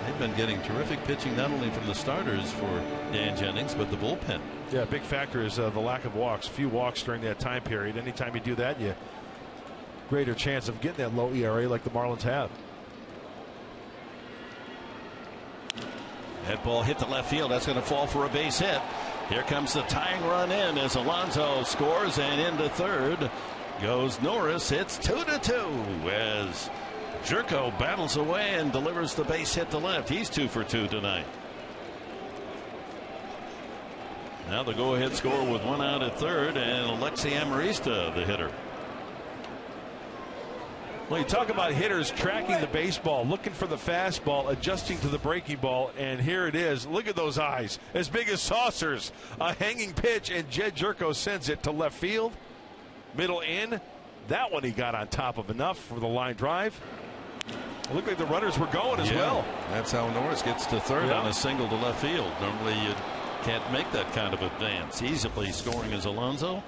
They've been getting terrific pitching, not only from the starters for Dan Jennings, but the bullpen. Yeah, a big factor is the lack of walks. Few walks during that time period. Anytime you do that, you greater chance of getting that low ERA like the Marlins have. That ball hit the left field. That's going to fall for a base hit. Here comes the tying run in as Alonso scores, and into third goes Norris. It's 2-2 as Jerko battles away and delivers the base hit to left. He's 2 for 2 tonight. Now the go-ahead score with 1 out at third, and Alexi Amarista, the hitter. Well, you talk about hitters tracking the baseball, looking for the fastball, adjusting to the breaking ball, and here it is. Look at those eyes, as big as saucers. A hanging pitch, and Jed Jerko sends it to left field. Middle in. That one he got on top of enough for the line drive. It looked like the runners were going as well. That's how Norris gets to third on a single to left field. Normally you can't make that kind of advance. Easily scoring is Alonso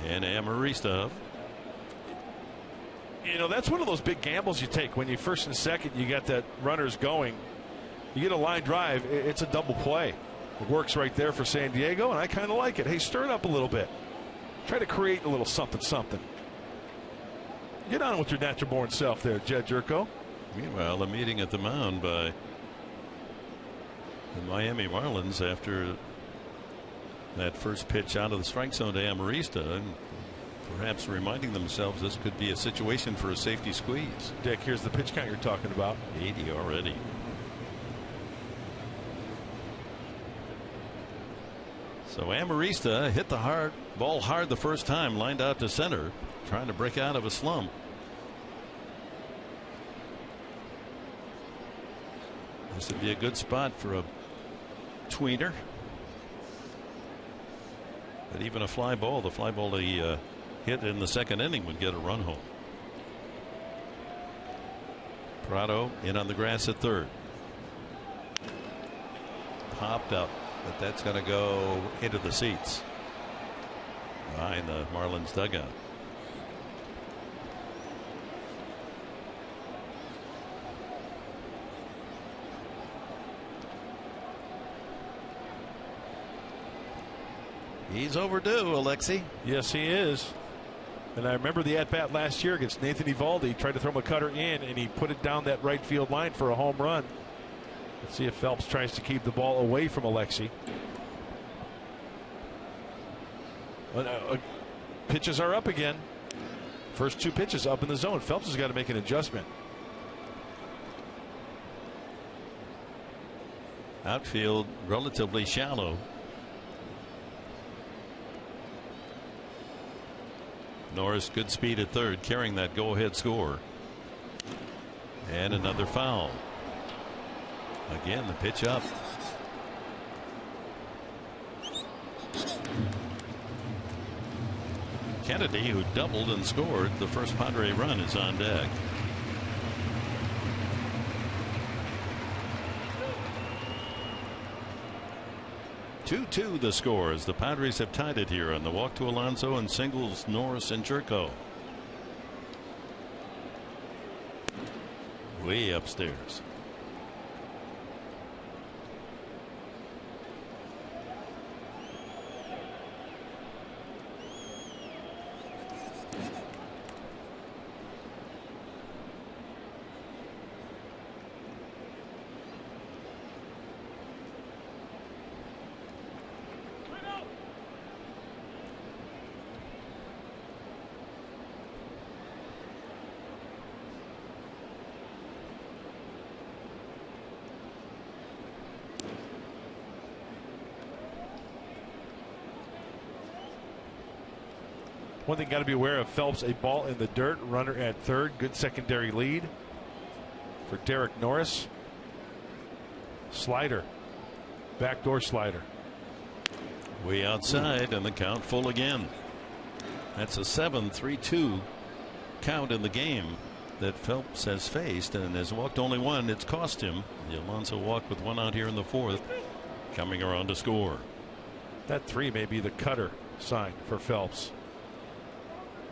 and Amarista. You know, that's one of those big gambles you take when you first and second you got that runners going. You get a line drive, it's a double play. It works right there for San Diego, and I kind of like it. Hey, stir it up a little bit. Try to create a little something, something. Get on with your natural born self there, Jed Jerko. Meanwhile, a meeting at the mound by the Miami Marlins after that first pitch out of the strike zone to Amarista, and perhaps reminding themselves this could be a situation for a safety squeeze. Dick, here's the pitch count you're talking about. 80 already. So Amarista hit the ball hard the first time, lined out to center, trying to break out of a slump. This would be a good spot for a tweener. But even a fly ball, the fly ball he hit in the second inning, would get a run home. Prado in on the grass at third. Popped up, but that's going to go into the seats behind the Marlins dugout. He's overdue, Alexi. Yes, he is. And I remember the at-bat last year against Nathan Eovaldi. He tried to throw him a cutter in, and he put it down that right field line for a home run. Let's see if Phelps tries to keep the ball away from Alexi. Pitches are up again. First 2 pitches up in the zone. Phelps has got to make an adjustment. Outfield relatively shallow. Norris, good speed at third, carrying that go-ahead score. And another foul. Again, the pitch up. Kennedy, who doubled and scored the first Padre run, is on deck. Two the score as the Padres have tied it here on the walk to Alonso and singles Norris and Jerko. Way upstairs. One thing got to be aware of, Phelps, a ball in the dirt, runner at third. Good secondary lead for Derek Norris. Slider, backdoor slider. Way outside, and the count full again. That's a 7-3-2 count in the game that Phelps has faced and has walked only one. It's cost him. The Alonso walked with one out here in the fourth, coming around to score. That 3 may be the cutter sign for Phelps.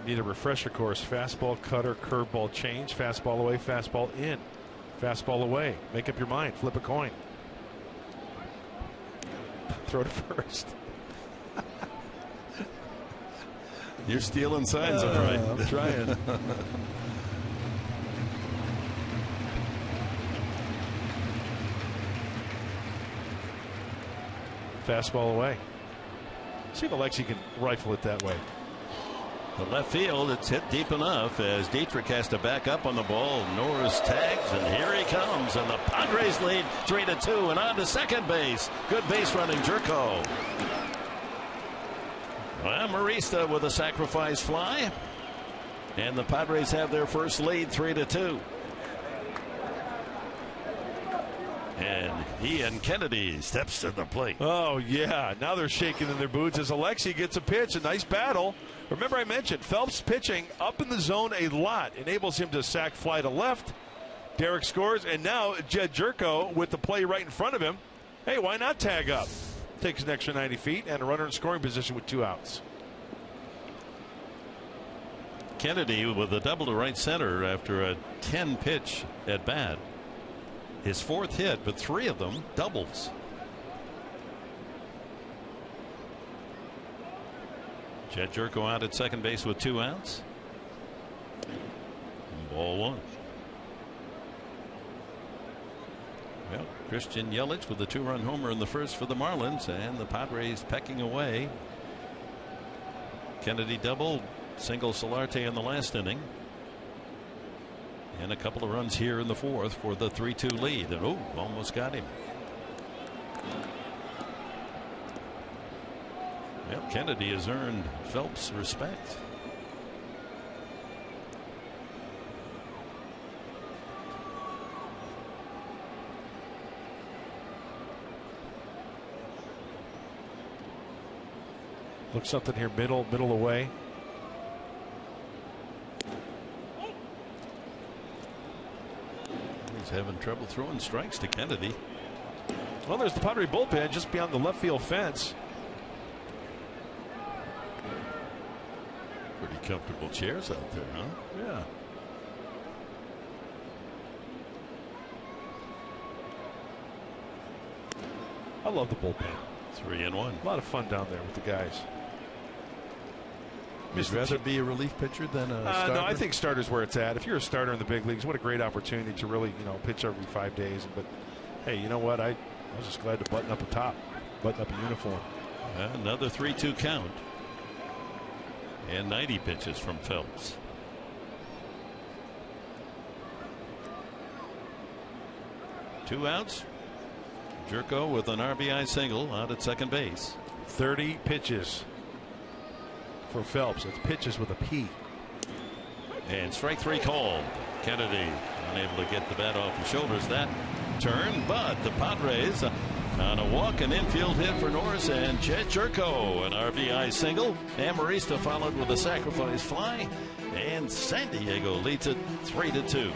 Need a refresher course. Fastball, cutter, curveball, change, fastball away, fastball in, fastball away. Make up your mind. Flip a coin. Throw to first. You're stealing signs, all right. I'm trying. Fastball away. See if Alexi can rifle it that way. The left field, it's hit deep enough as Dietrich has to back up on the ball. Norris tags, and here he comes, and the Padres lead 3-2, and on to second base. Good base running, Jerko. Well, Marista with a sacrifice fly, and the Padres have their first lead, 3-2. And Ian Kennedy steps to the plate. Oh, yeah. Now they're shaking in their boots as Alexi gets a pitch. A nice battle. Remember, I mentioned Phelps pitching up in the zone a lot. Enables him to sac fly to left. Derek scores. And now Jed Jerko with the play right in front of him. Hey, why not tag up? Takes an extra 90 feet and a runner in scoring position with 2 outs. Kennedy with a double to right center after a 10-pitch at bat. His 4th hit, but 3 of them doubles. Jed Jerko out at second base with 2 outs. Ball 1. Well, Christian Yelich with a 2-run homer in the first for the Marlins, and the Padres pecking away. Kennedy doubled, single Solarte in the last inning. And a couple of runs here in the fourth for the 3-2 lead. And oh, almost got him. Well, Kennedy has earned Phelps' respect. Looks something here, middle away. He's having trouble throwing strikes to Kennedy. Well, there's the Padre bullpen just beyond the left field fence. Pretty comfortable chairs out there, huh? Yeah. I love the bullpen. 3-1. A lot of fun down there with the guys. You'd rather be a relief pitcher than a starter? No, I think starter's where it's at. If you're a starter in the big leagues, what a great opportunity to really, pitch every 5 days. But hey, you know what? I was just glad to button up a top, button up a uniform. Another 3-2 count. And 90 pitches from Phelps. Two outs. Jerko with an RBI single out at second base. 30 pitches for Phelps. It's pitches with a P. And strike 3 called. Kennedy unable to get the bat off his shoulders. That turn, but the Padres on a walk, an infield hit for Norris, and Jed Jerko, an RBI single. Amarista followed with a sacrifice fly, and San Diego leads it 3-2.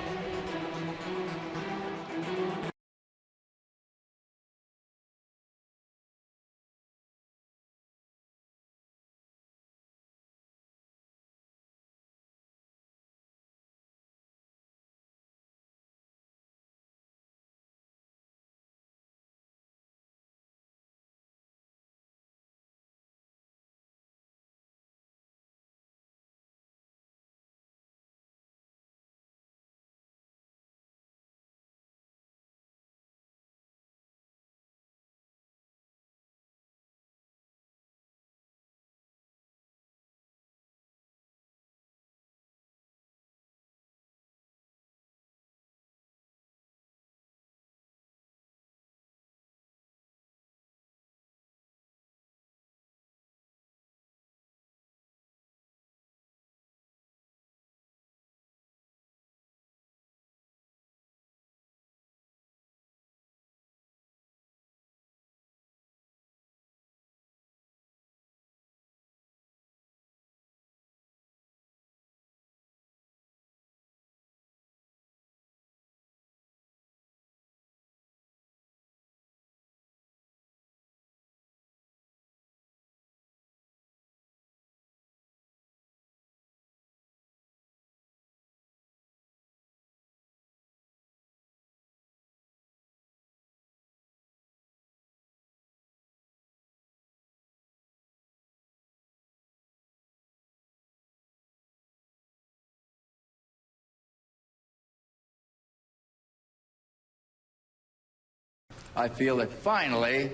I feel that finally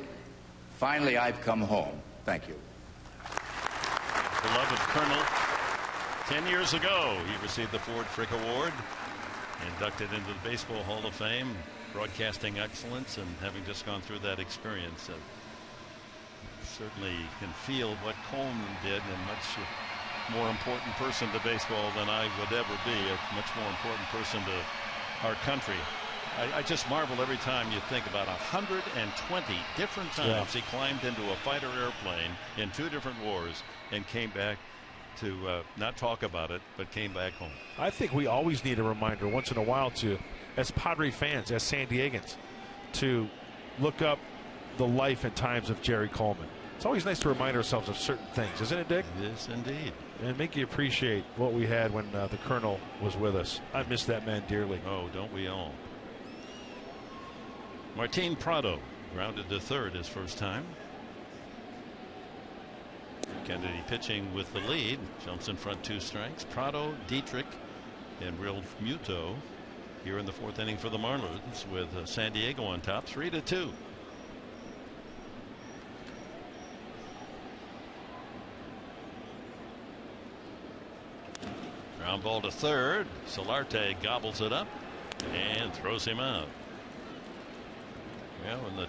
I've come home. Thank you. Beloved Colonel, 10 years ago, he received the Ford Frick Award, inducted into the Baseball Hall of Fame, broadcasting excellence, and having just gone through that experience, certainly can feel what Coleman did, and much more important person to baseball than I would ever be, a much more important person to our country. I just marvel every time you think about 120 different times he climbed into a fighter airplane in 2 different wars and came back to not talk about it, but came back home. I think we always need a reminder once in a while to, as Padre fans, as San Diegans, to look up the life and times of Jerry Coleman. It's always nice to remind ourselves of certain things, isn't it, Dick? Yes, indeed. And make you appreciate what we had when the Colonel was with us. I miss that man dearly. Oh, don't we all? Martin Prado grounded to third his first time. Kennedy pitching with the lead, jumps in front, 2 strikes. Prado, Dietrich, and Real Muto here in the 4th inning for the Marlins, with San Diego on top, 3-2. Ground ball to third. Solarte gobbles it up and throws him out. Well, when the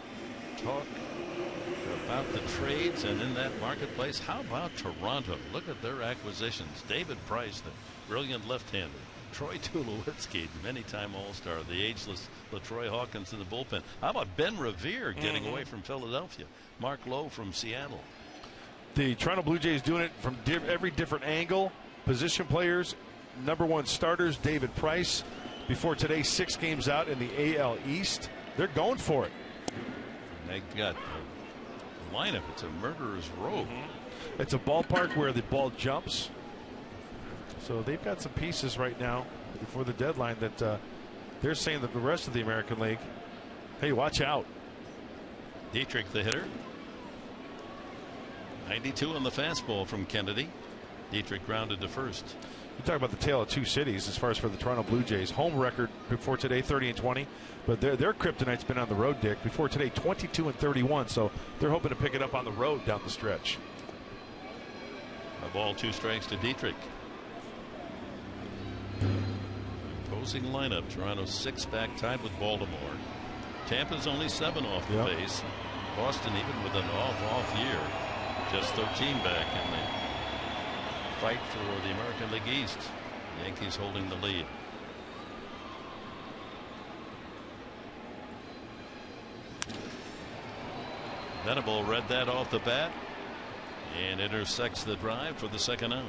talk about the trades and in that marketplace, how about Toronto? Look at their acquisitions. David Price, the brilliant left-hander. Troy Tulowitzki, many-time All-Star. The ageless LaTroy Hawkins in the bullpen. How about Ben Revere getting away from Philadelphia? Mark Lowe from Seattle. The Toronto Blue Jays doing it from every different angle. Position players, #1 starters, David Price. Before today, 6 games out in the AL East. They're going for it. They've got a lineup. It's a murderer's row. It's a ballpark where the ball jumps. So they've got some pieces right now before the deadline that they're saying that the rest of the American League, hey, watch out. Dietrich, the hitter. 92 on the fastball from Kennedy. Dietrich grounded to first. You talk about the tale of 2 cities as far as for the Toronto Blue Jays. Home record before today, 30-20. But their kryptonite's been on the road, Dick. Before today, 22-31. So they're hoping to pick it up on the road down the stretch. A ball, 2 strikes to Dietrich. Opposing lineup. Toronto's 6 back, tied with Baltimore. Tampa's only 7 off the base. Boston, even with an off year, just 13 back in the fight for the American League East. Yankees holding the lead. Venable read that off the bat and intersects the drive for the second out.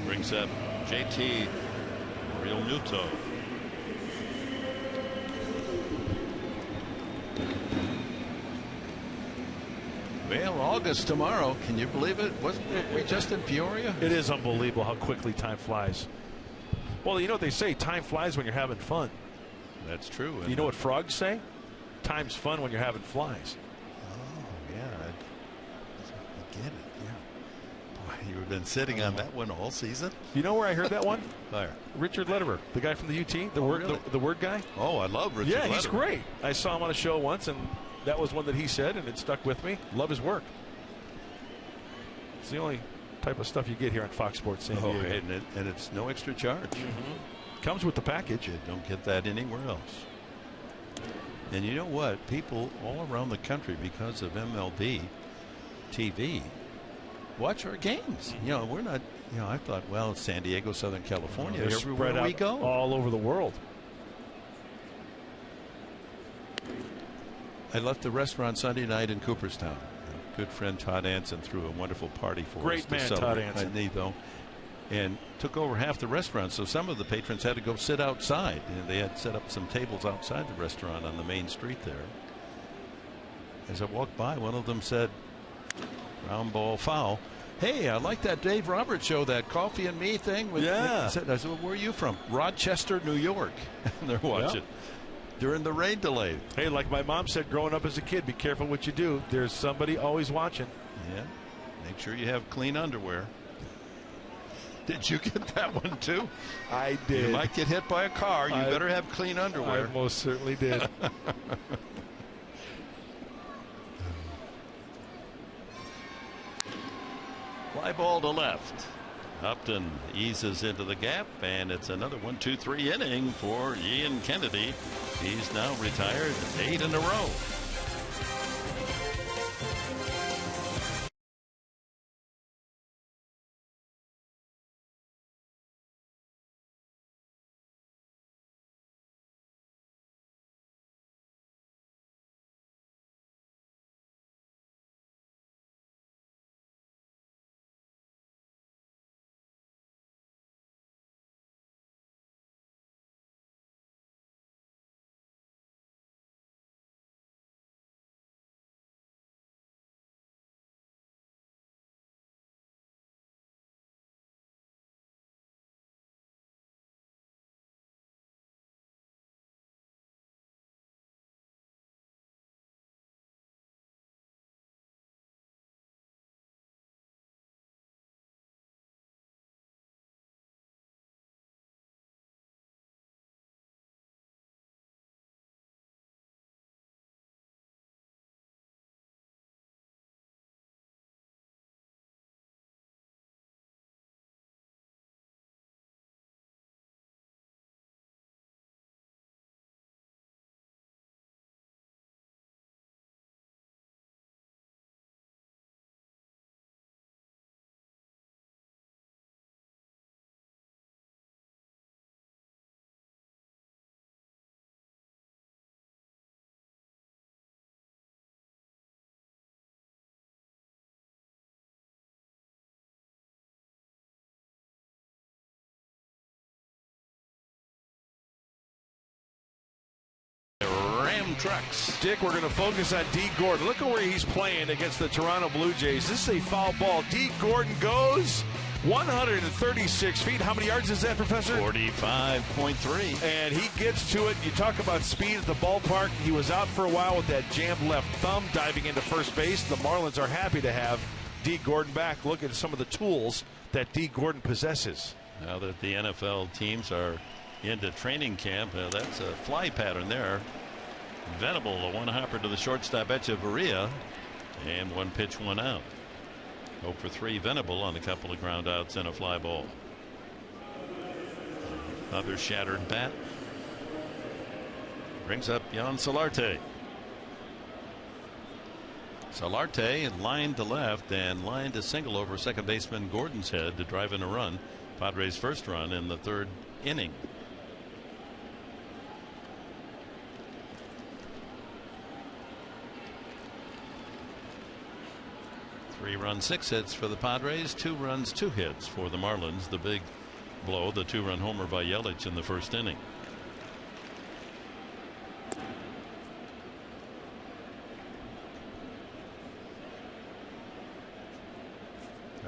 Brings up JT Realmuto. Well, August tomorrow. Can you believe it? Wasn't we just in Peoria? It is unbelievable how quickly time flies. Well, you know what they say, time flies when you're having fun. That's true. You know what frogs say? Time's fun when you're having flies. Oh, yeah. I get it. Yeah. Boy, you've been sitting on that one all season. You know where I heard that one? Where? Richard Lederer, the guy from the UT, the word guy. Oh, I love Richard Lederer. Yeah, he's great. I saw him on a show once, and that was one that he said, and it stuck with me. Love his work. It's the only type of stuff you get here on Fox Sports San Diego. And it's no extra charge. Comes with the package. You don't get that anywhere else. And you know what? People all around the country, because of MLB TV, watch our games. You know, we're not, you know, I thought, well, San Diego, Southern California, They're everywhere spread we out go. all over the world. I left the restaurant Sunday night in Cooperstown. Good friend Todd Anson threw a wonderful party for us. Great man, Todd Anson. And took over half the restaurant, so some of the patrons had to go sit outside. And they had set up some tables outside the restaurant on the main street there. As I walked by, one of them said, "Ground ball foul." Hey, I like that Dave Roberts show, that Coffee and Me thing. Yeah. I said, well, where are you from? Rochester, New York. And they're watching during the rain delay. Hey, like my mom said growing up as a kid, be careful what you do. There's somebody always watching. Yeah. Make sure you have clean underwear. Did you get that one too? I did. You might get hit by a car. You better have clean underwear. I most certainly did. Fly ball to left. Upton eases into the gap, and it's another 1-2-3 inning for Ian Kennedy. He's now retired 8 in a row. Ram trucks. Dick, we're going to focus on Dee Gordon. Look at where he's playing against the Toronto Blue Jays. This is a foul ball. Dee Gordon goes 136 feet. How many yards is that, Professor? 45.3. And he gets to it. You talk about speed at the ballpark. He was out for a while with that jammed left thumb, diving into first base. The Marlins are happy to have Dee Gordon back. Look at some of the tools that Dee Gordon possesses. Now that the NFL teams are into training camp, that's a fly pattern there. Venable, a one hopper to the shortstop Echeverria, and 1 pitch, 1 out. 0 for 3 Venable on a couple of ground outs and a fly ball. Another shattered bat. Brings up Jan Solarte. Solarte lined to left and lined a single over second baseman Gordon's head to drive in a run. Padres' first run in the 3rd inning. 3 runs, 6 hits for the Padres, 2 runs, 2 hits for the Marlins. The big blow, the 2-run homer by Yelich in the first inning.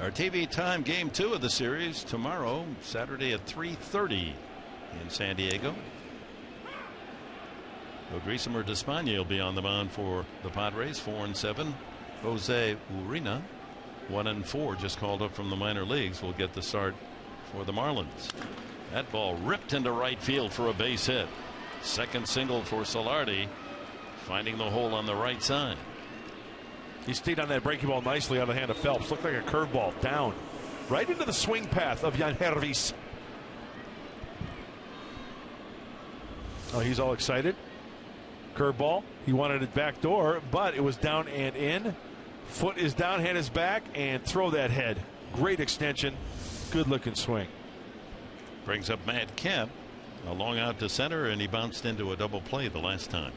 Our TV time, game 2 of the series tomorrow, Saturday at 3:30 in San Diego. Odrisamer Despaigne will be on the mound for the Padres, 4-7. Jose Urena, 1-4, just called up from the minor leagues, will get the start for the Marlins. That ball ripped into right field for a base hit. Second single for Solardi, finding the hole on the right side. He stayed on that breaking ball nicely out of the hand of Phelps. Looked like a curveball down right into the swing path of Jan Hervis. Oh, he's all excited. Curveball. He wanted it back door, but it was down and in. Foot is down, hand is back, and throw that head. Great extension. Good looking swing. Brings up Matt Kemp. A long out to center, and he bounced into a double play the last time.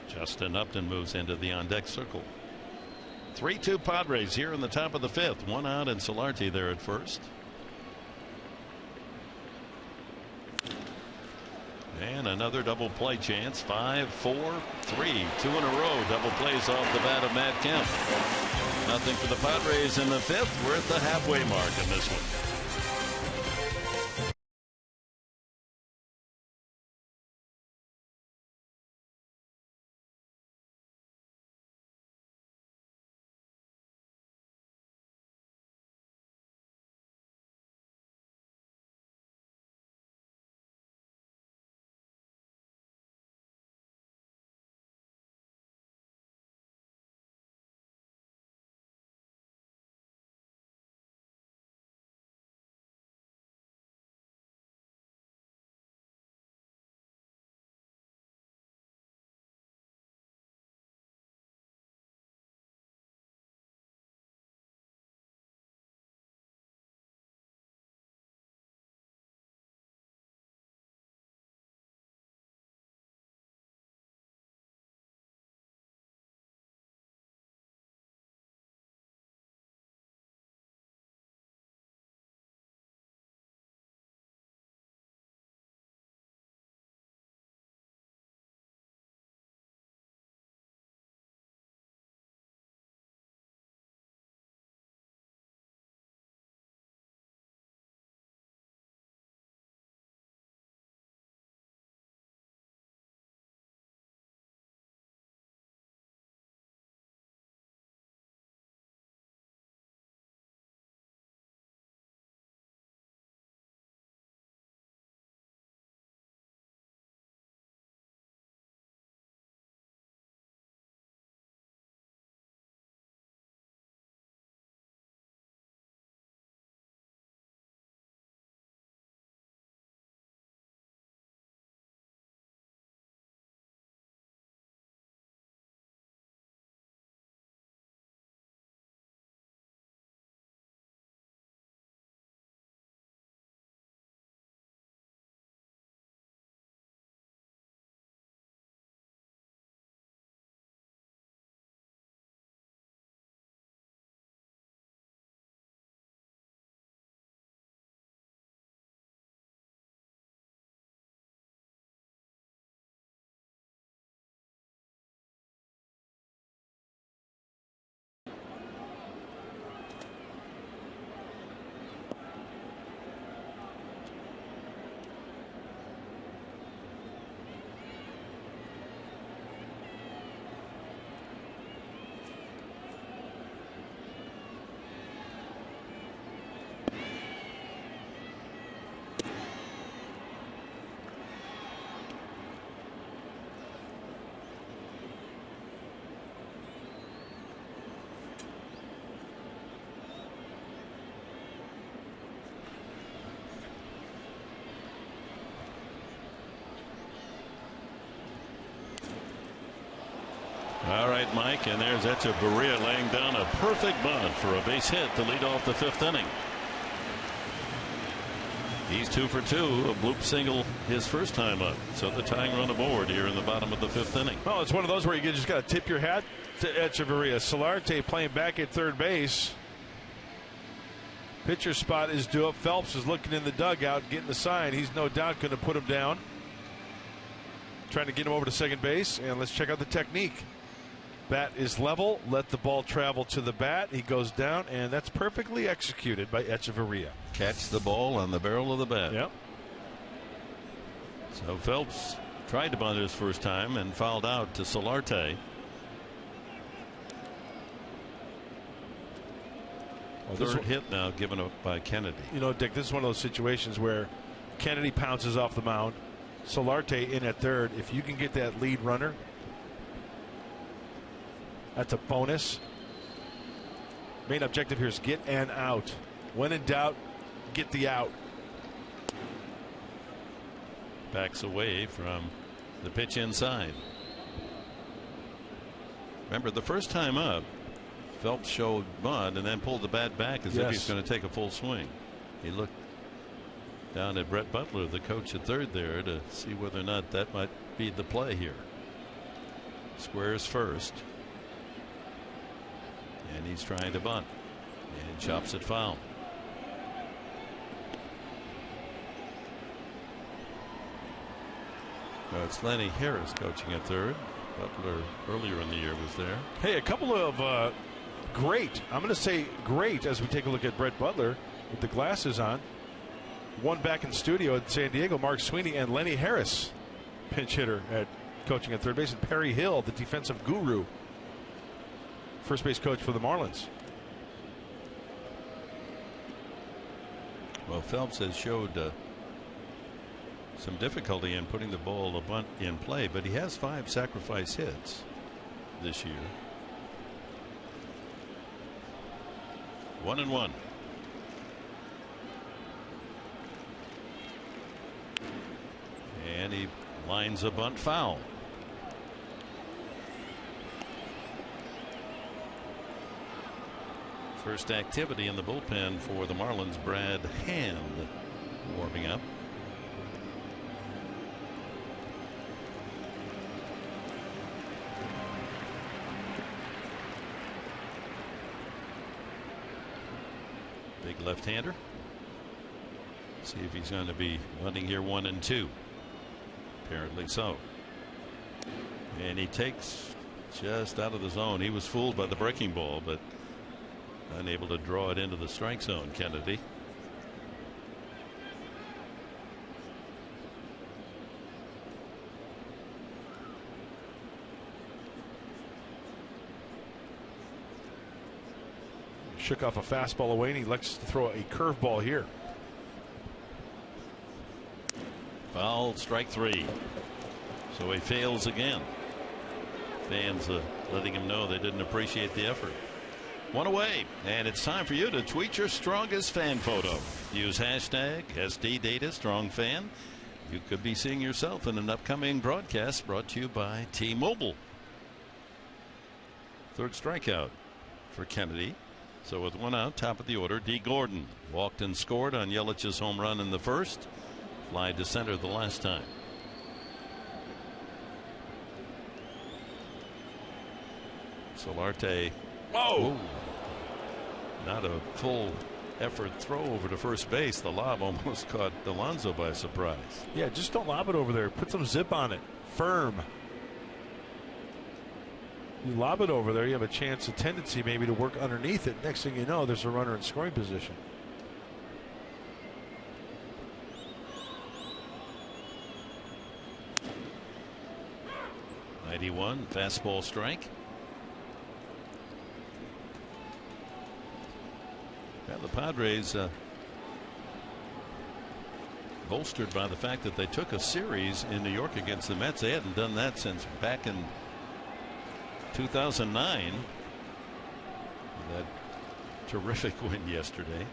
Justin Upton moves into the on deck circle. 3-2 Padres here in the top of the 5th. 1 out and Solardi there at first. And another double play chance. 5, 4, 3. 2 in a row. Double plays off the bat of Matt Kemp. Nothing for the Padres in the 5th. We're at the halfway mark in this one. All right, Mike, and there's Echeverria laying down a perfect bunt for a base hit to lead off the 5th inning. He's 2 for 2, a bloop single his first time up. So the tying run aboard here in the bottom of the 5th inning. Well, it's one of those where you just got to tip your hat to Echeverria. Solarte playing back at third base. Pitcher spot is due up. Phelps is looking in the dugout, getting the sign. He's no doubt going to put him down. Trying to get him over to second base. And let's check out the technique. Bat is level. Let the ball travel to the bat. He goes down, and that's perfectly executed by Echeverria. Catch the ball on the barrel of the bat. Yep. So Phelps tried to bunt his first time and fouled out to Solarte. Third hit now given up by Kennedy. You know, Dick, this is one of those situations where Kennedy pounces off the mound. Solarte in at third. If you can get that lead runner, that's a bonus. Main objective here is get an out. When in doubt, get the out. Backs away from the pitch inside. Remember, the first time up, Phelps showed bunt and then pulled the bat back as if he was going to take a full swing. He looked down at Brett Butler, the coach at third there, to see whether or not that might be the play here. Squares first. And he's trying to bunt. And chops it foul. It's Lenny Harris coaching at third. Butler earlier in the year was there. Hey, a couple of great, I'm going to say great, as we take a look at Brett Butler with the glasses on. One back in studio at San Diego, Mark Sweeney and Lenny Harris, pinch hitter at coaching at third base, and Perry Hill, the defensive guru, first base coach for the Marlins. Well, Phelps has showed some difficulty in putting the ball a bunt in play, but he has 5 sacrifice hits this year. 1-1. And he lines a bunt foul. First activity in the bullpen for the Marlins. Brad Hand warming up. Big left-hander. See if he's going to be bunting here 1-2. Apparently so. And he takes just out of the zone. He was fooled by the breaking ball, but unable to draw it into the strike zone. Kennedy. Shook off a fastball away, and he likes to throw a curveball here. Foul, strike 3. So he fails again. Fans letting him know they didn't appreciate the effort. One away, and it's time for you to tweet your strongest fan photo. Use hashtag SDDataStrongFan. You could be seeing yourself in an upcoming broadcast brought to you by T-Mobile. Third strikeout for Kennedy. So with 1 out, top of the order, D. Gordon walked and scored on Yelich's home run in the first. Fly to center the last time. Solarte. Whoa! Not a full effort throw over to first base. The lob almost caught Alonso by surprise. Yeah, just don't lob it over there. Put some zip on it. Firm. You lob it over there, you have a chance, a tendency maybe to work underneath it. Next thing you know, there's a runner in scoring position. '91 fastball strike. And the Padres bolstered by the fact that they took a series in New York against the Mets. They hadn't done that since back in 2009. That terrific win yesterday.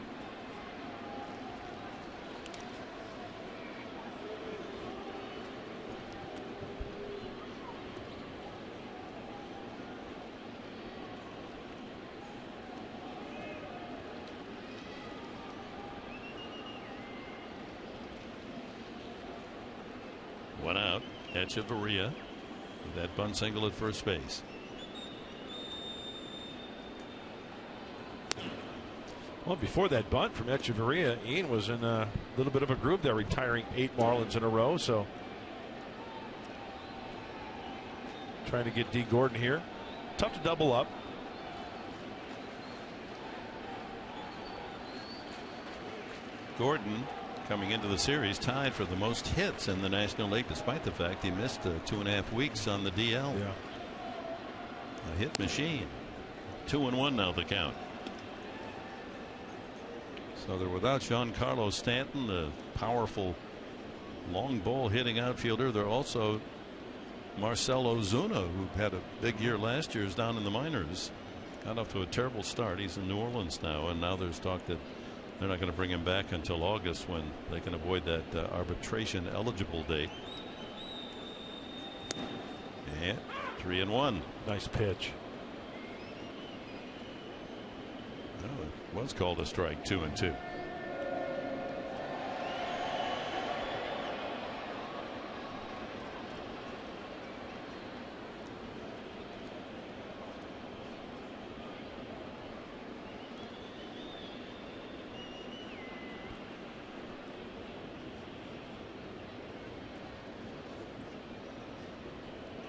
One out. Echeverria with that bunt single at first base. Well, before that bunt from Echeverria, Ian was in a little bit of a groove there, retiring 8 Marlins in a row. So trying to get D. Gordon here. Tough to double up. Gordon coming into the series tied for the most hits in the National League, despite the fact he missed 2.5 weeks on the DL. Yeah. A hit machine. 2-1 now the count. So they're without Giancarlo Stanton, a powerful long ball hitting outfielder. They're also Marcell Ozuna, who had a big year last year, is down in the minors. Got off to a terrible start. He's in New Orleans now, and now there's talk that they're not going to bring him back until August, when they can avoid that arbitration eligible date. And 3-1. Nice pitch. Oh, it was called a strike. 2-2.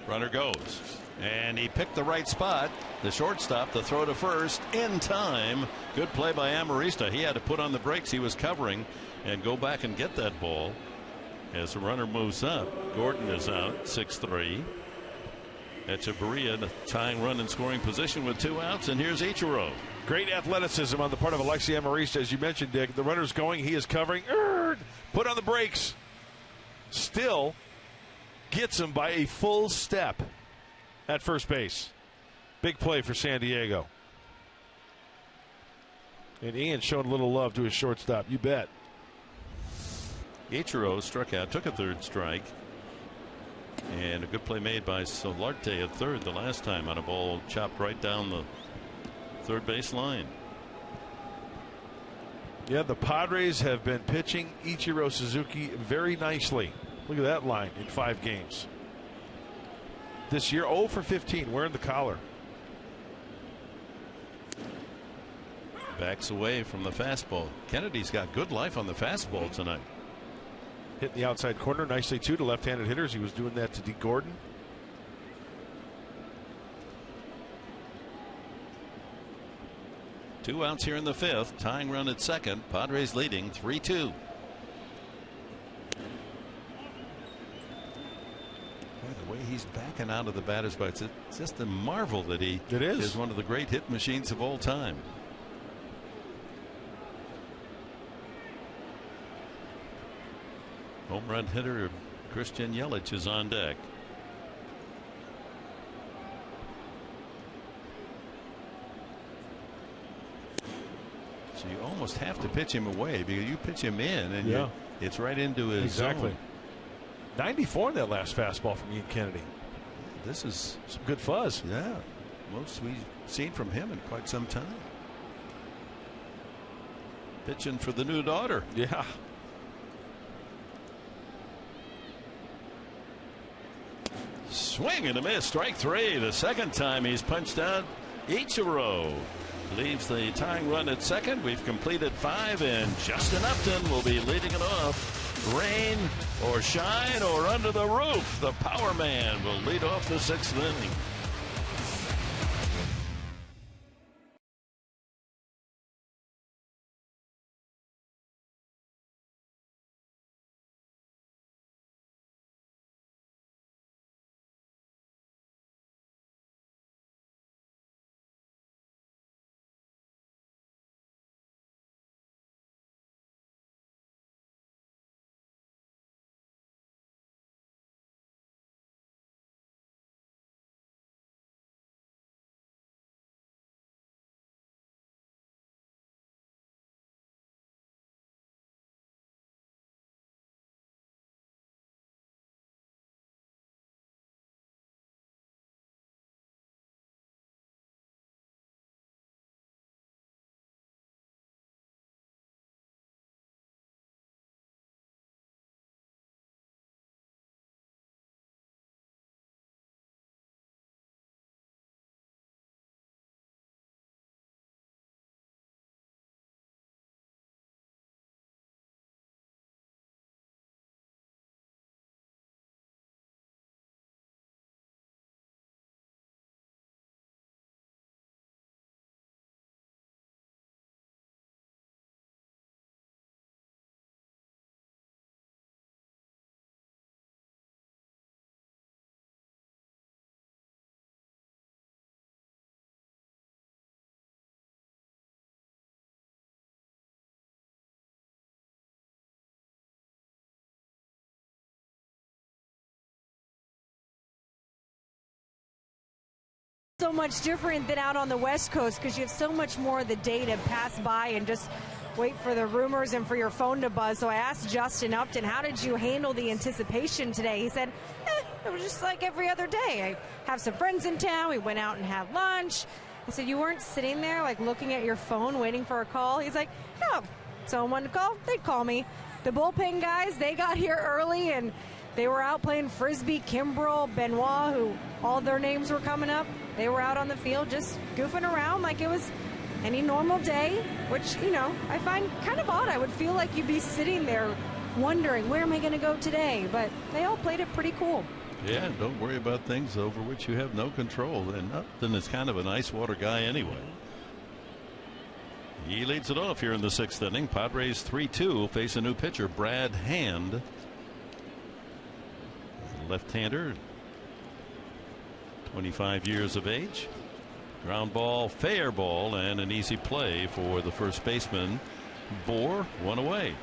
Runner goes, and he picked the right spot. The shortstop, the throw to first in time. Good play by Amarista. He had to put on the brakes he was covering and go back and get that ball. As the runner moves up, Gordon is out, 6-3. Echeverria in a tying run in scoring position with 2 outs, and here's Ichiro. Great athleticism on the part of Alexi Amarista, as you mentioned, Dick. The runner's going, he is covering. Put on the brakes. Still gets him by a full step at first base. Big play for San Diego. And Ian showed a little love to his shortstop. You bet. Ichiro struck out, took a 3rd strike. And a good play made by Solarte at 3rd the last time on a ball chopped right down the 3rd base line. Yeah, the Padres have been pitching Ichiro Suzuki very nicely. Look at that line in 5 games. This year, 0 for 15, wearing the collar. Backs away from the fastball. Kennedy's got good life on the fastball tonight. Hit the outside corner nicely, too, to left-handed hitters. He was doing that to D. Gordon. Two outs here in the 5th. Tying run at second. Padres leading 3-2. The way he's backing out of the batter's box, it's just a marvel that he is one of the great hit machines of all time. Home run hitter Christian Yelich is on deck. So you almost have to pitch him away, because you pitch him in and it's right into his zone. 94 in that last fastball from Ian Kennedy. This is some good fuzz. Yeah, most we've seen from him in quite some time. Pitching for the new daughter. Yeah. Swing and a miss. Strike 3. The second time he's punched out. Ichiro leaves the tying run at second. We've completed 5, and Justin Upton will be leading it off. Rain or shine or under the roof, the power man will lead off the 6th inning. So much different than out on the West Coast because you have so much more of the day to pass by and just wait for the rumors and for your phone to buzz. So I asked Justin Upton, how did you handle the anticipation today? He said, it was just like every other day. I have some friends in town. We went out and had lunch. I said, you weren't sitting there like looking at your phone waiting for a call? He's like, no. Someone wanted to call, they'd call me. The bullpen guys, they got here early and they were out playing Frisbee. Kimbrel, Benoit, who all their names were coming up, they were out on the field just goofing around like it was any normal day, which, you know, I find kind of odd. I would feel like you'd be sitting there wondering, where am I going to go today? But they all played it pretty cool. Yeah, don't worry about things over which you have no control. And Upton is kind of an ice water guy anyway. He leads it off here in the 6th inning. Padres 3-2 face a new pitcher, Brad Hand. Left-hander, 25 years of age. Ground ball, fair ball, and an easy play for the first baseman. Bohr, one away.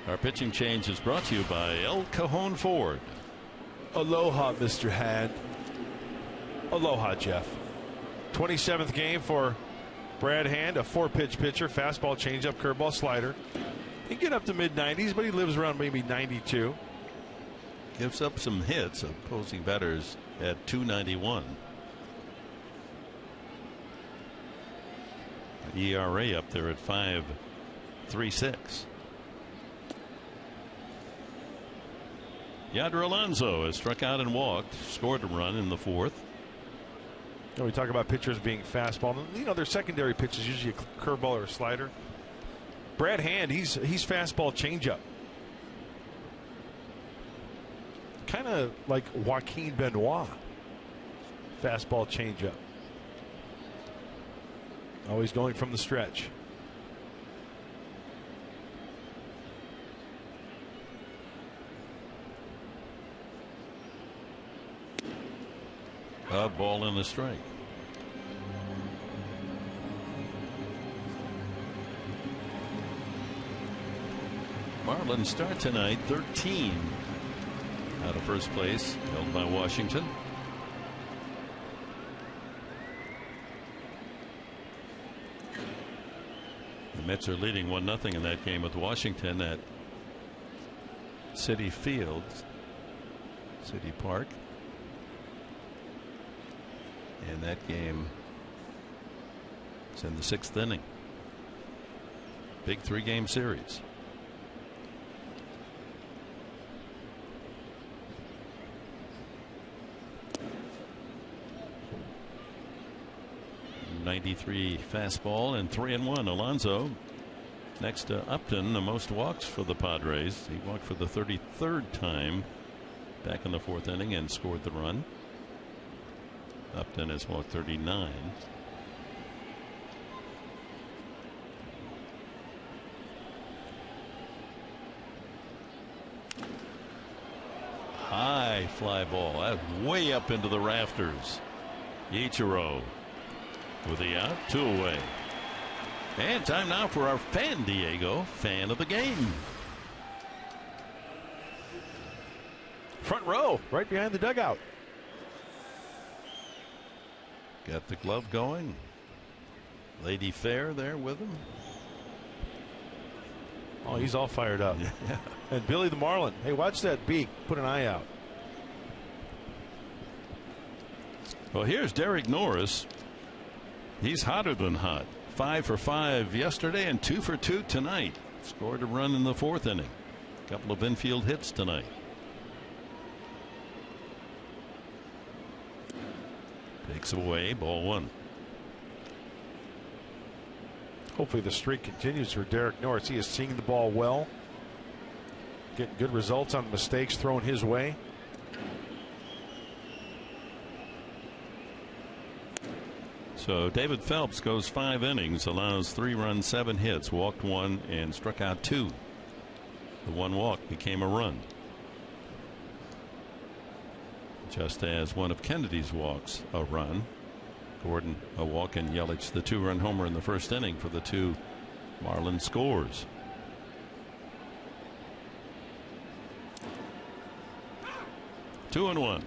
Our pitching change is brought to you by El Cajon Ford. Aloha, Mr. Hand. Aloha, Jeff. 27th game for Brad Hand, a 4-pitch pitcher, fastball, changeup, curveball, slider. He can get up to mid-90s, but he lives around maybe 92. Gives up some hits. Opposing batters at 291. ERA up there at 5.36. Yadro Alonso has struck out and walked, scored a run in the 4th. You know, we talk about pitchers being fastball. You know, their secondary pitch is usually a curveball or a slider. Brad Hand, he's fastball, changeup. Kind of like Joaquin Benoit. Fastball, changeup. Always going from the stretch. A ball and a strike. Marlins start tonight 13 out of first place, held by Washington. The Mets are leading 1-0 in that game with Washington at Citi Field, City Park. And that game is in the 6th inning. Big 3-game series. .93 fastball and 3-1. Alonso next to Upton, the most walks for the Padres. He walked for the 33rd time back in the 4th inning and scored the run. Upton has walked 39. High fly ball. That's way up into the rafters. Ichiro with the out, 2 away. And time now for our fan Diego fan of the game. Front row, right behind the dugout. Got the glove going. Lady Fair there with him. Oh, he's all fired up. Yeah. And Billy the Marlin. Hey, watch that beak. Put an eye out. Well, here's Derek Norris. He's hotter than hot. 5 for 5 yesterday and 2 for 2 tonight. Scored a run in the 4th inning. A couple of infield hits tonight. Takes away, ball 1. Hopefully the streak continues for Derek Norris. He is seeing the ball well, getting good results on mistakes thrown his way. So David Phelps goes 5 innings, allows 3 runs, 7 hits, walked 1 and struck out 2. The 1 walk became a run, just as one of Kennedy's walks a run. Gordon a walk and Yelich the 2-run homer in the 1st inning for the 2 Marlins scores. Two and 1.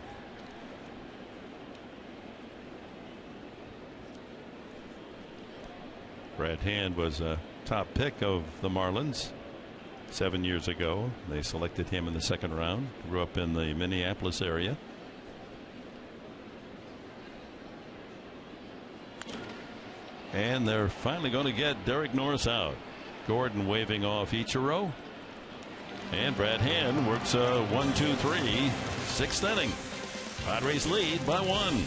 Brad Hand was a top pick of the Marlins 7 years ago. They selected him in the second round. Grew up in the Minneapolis area. And they're finally going to get Derek Norris out. Gordon waving off Ichiro. And Brad Hand works a 1-2-3, sixth inning. Padres lead by 1.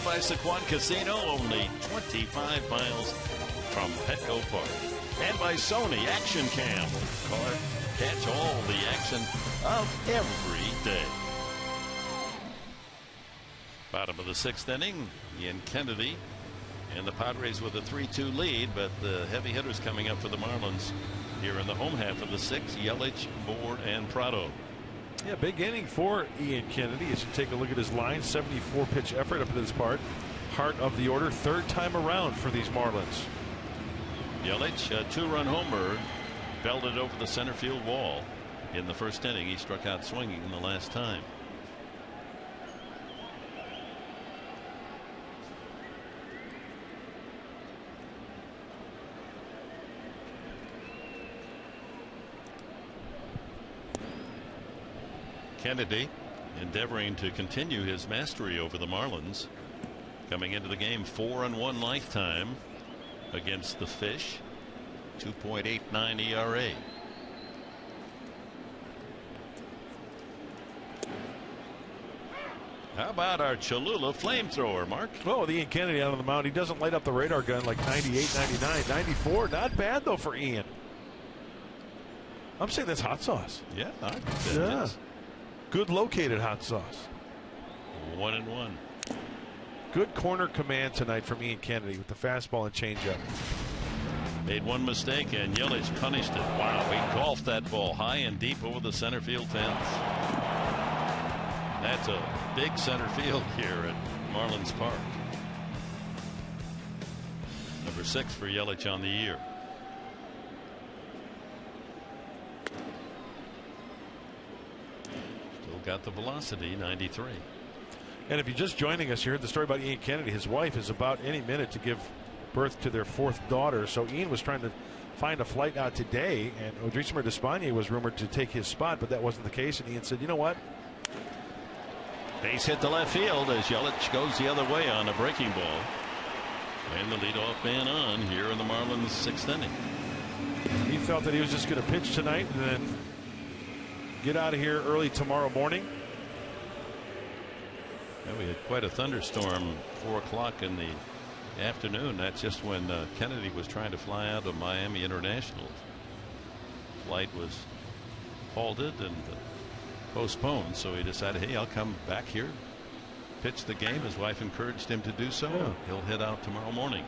By Saquon Casino, only 25 miles from Petco Park. And by Sony Action Cam. Catch all the action of every day. Bottom of the sixth inning, Ian Kennedy and the Padres with a 3-2 lead, but the heavy hitters coming up for the Marlins here in the home half of the sixth: Yelich, Board, and Prado. Yeah, big inning for Ian Kennedy. As you take a look at his line, 74 pitch effort up to this part. Heart of the order, third time around for these Marlins. Yelich, a 2-run homer, belted over the center field wall in the first inning. He struck out swinging the last time. Kennedy endeavoring to continue his mastery over the Marlins. Coming into the game, 4-1 lifetime against the Fish. 2.89 ERA. How about our Cholula flamethrower, Mark? Oh, the Ian Kennedy out on the mound. He doesn't light up the radar gun like 98, 99, 94. Not bad, though, for Ian. I'm saying that's hot sauce. Yeah, yeah. Good located hot sauce. 1-1. Good corner command tonight from Ian Kennedy with the fastball and changeup. Made one mistake and Yelich punished it. Wow, he golfed that ball high and deep over the center field fence. That's a big center field here at Marlins Park. Number 6 for Yelich on the year. Still got the velocity, 93. And if you're just joining us, you heard the story about Ian Kennedy. His wife is about any minute to give birth to their 4th daughter. So Ian was trying to find a flight out today, and Odrisamer Despaigne was rumored to take his spot, but that wasn't the case. And Ian said, you know what? Base hit to left field as Yelich goes the other way on a breaking ball. And the leadoff man on here in the Marlins 6th inning. He felt that he was just going to pitch tonight and then get out of here early tomorrow morning. Yeah, we had quite a thunderstorm 4 o'clock in the afternoon. That's just when Kennedy was trying to fly out of Miami International. Flight was halted and postponed, so he decided, hey, I'll come back here, pitch the game. His wife encouraged him to do so. Yeah. He'll head out tomorrow morning.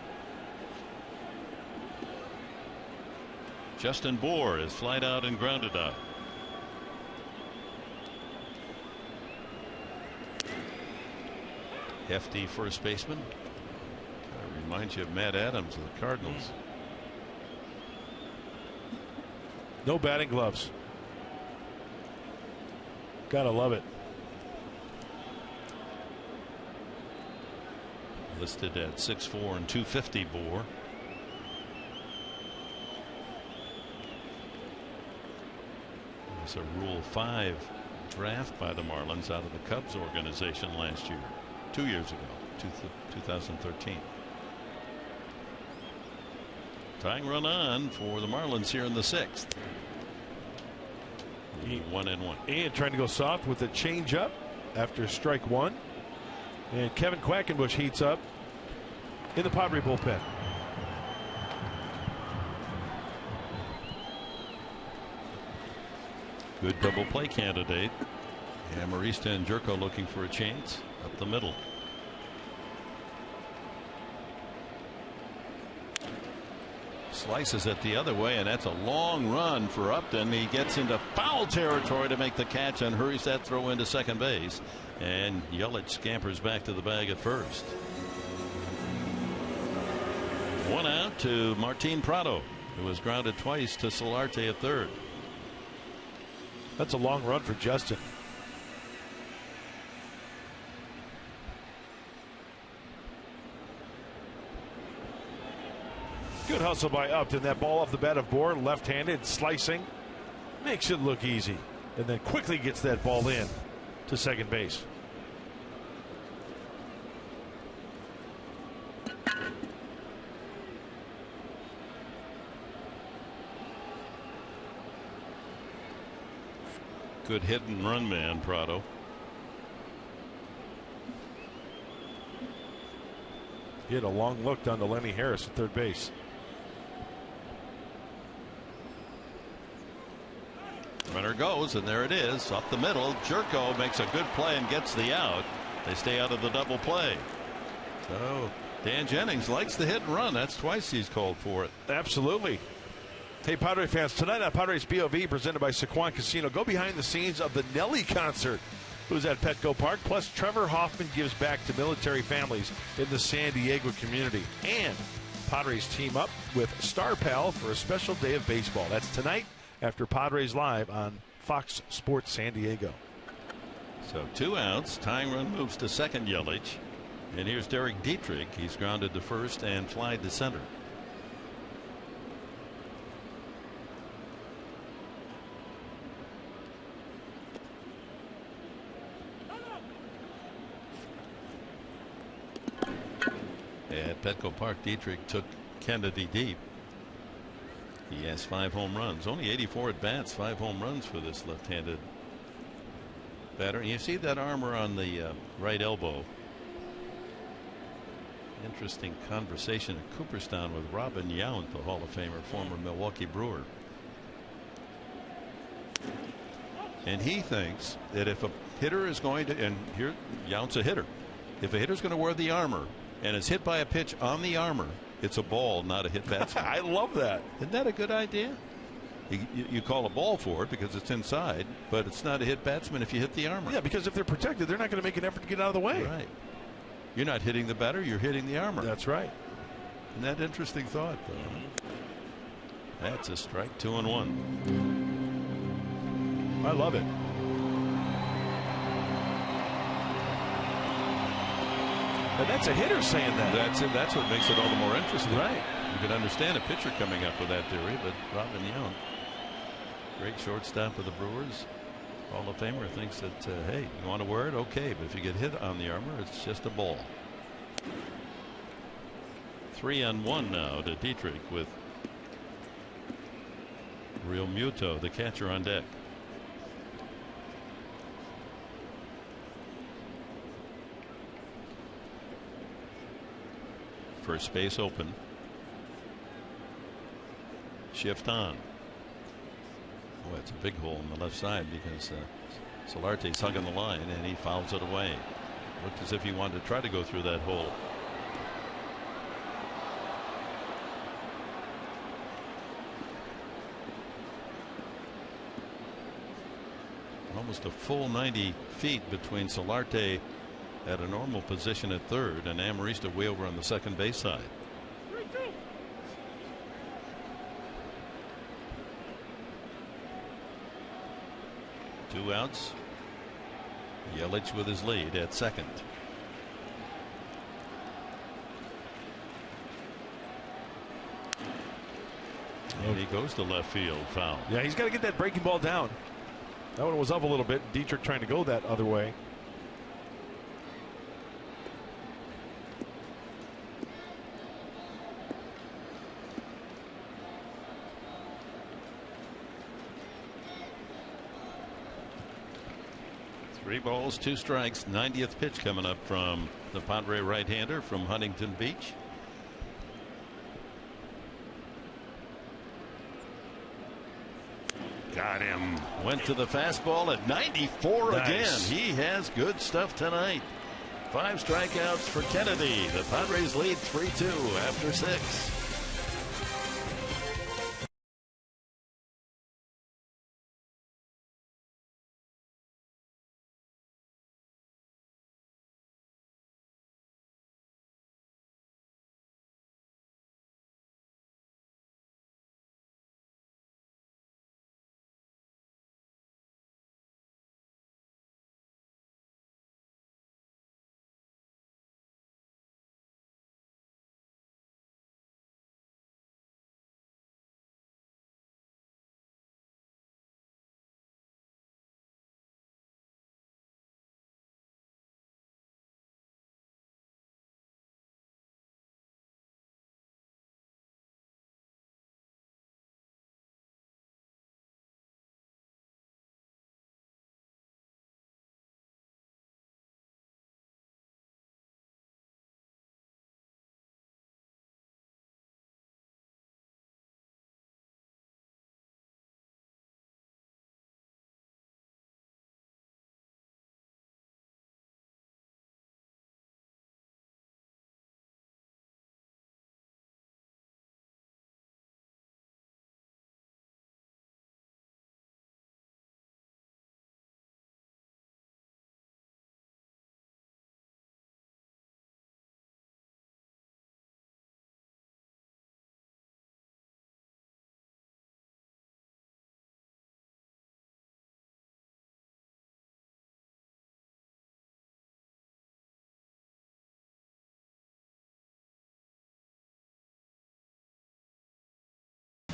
Justin Bour is flied out and grounded out. Hefty first baseman. Kind of reminds you of Matt Adams of the Cardinals. No batting gloves. Gotta love it. Listed at 6'4" and 250, Bour. It was a Rule 5 draft by the Marlins out of the Cubs organization last year, 2 years ago, 2013. Tying run on for the Marlins here in the 6th. 1-1. And trying to go soft with a changeup after strike one. And Kevin Quackenbush heats up in the Padre bullpen. Good double play candidate. Amarista and Jerko looking for a chance up the middle. Slices it the other way, and that's a long run for Upton. He gets into foul territory to make the catch and hurries that throw into second base. And Yelich scampers back to the bag at first. One out to Martin Prado, who was grounded twice to Solarte at third. That's a long run for Justin. Good hustle by Upton. That ball off the bat of Bour, left-handed, slicing, makes it look easy, and then quickly gets that ball in to second base. Good hit and run man, Prado. He had a long look down to Lenny Harris at third base. Runner goes, and there it is up the middle. Jerko makes a good play and gets the out. They stay out of the double play. So Dan Jennings likes the hit and run. That's twice he's called for it. Absolutely. Hey, Padre fans, tonight on Padres BOV presented by Sequan Casino, go behind the scenes of the Nelly concert, who's at Petco Park. Plus, Trevor Hoffman gives back to military families in the San Diego community. And Padres team up with Star Pal for a special day of baseball. That's tonight after Padres Live on Fox Sports San Diego. So 2 outs. Tying run moves to second, Yelich. And here's Derek Dietrich. He's grounded to first and flied to center. At Petco Park, Dietrich took Kennedy deep. He has 5 home runs, only 84 at bats, 5 home runs for this left-handed batter. And you see that armor on the right elbow. Interesting conversation at Cooperstown with Robin Yount, the Hall of Famer, former Milwaukee Brewer. And he thinks that if a hitter is going to, and here Yount's a hitter, if a hitter's going to wear the armor and is hit by a pitch on the armor, it's a ball, not a hit batsman. I love that. Isn't that a good idea? You call a ball for it because it's inside, but it's not a hit batsman if you hit the armor. Yeah, because if they're protected, they're not going to make an effort to get out of the way. Right. You're not hitting the batter, you're hitting the armor. That's right. Isn't that interesting thought, though? That's a strike, 2-1. I love it. And that's a hitter saying that. That's it. That's what makes it all the more interesting. Right. You can understand a pitcher coming up with that theory, but Robin Yount, great shortstop of the Brewers, Hall of Famer, thinks that, hey, you want to wear it? Okay, but if you get hit on the armor, it's just a ball. 3-1 now to Dietrich with Real Muto, the catcher, on deck. First base open. Shift on. Oh, it's a big hole on the left side because Solarte's hugging the line, and he fouls it away. Looked as if he wanted to try to go through that hole. Almost a full 90 feet between Solarte at a normal position at third and Amarista way over on the second base side. Two outs. Yelich with his lead at second. And he goes to left field, foul. Yeah, he's got to get that breaking ball down. That one was up a little bit. Dietrich trying to go that other way. Three balls, two strikes. 90th pitch coming up from the Padre right-hander from Huntington Beach. Got him. Went to the fastball at 94 Nice. again. He has good stuff tonight. 5 strikeouts for Kennedy. The Padres lead 3-2 after 6.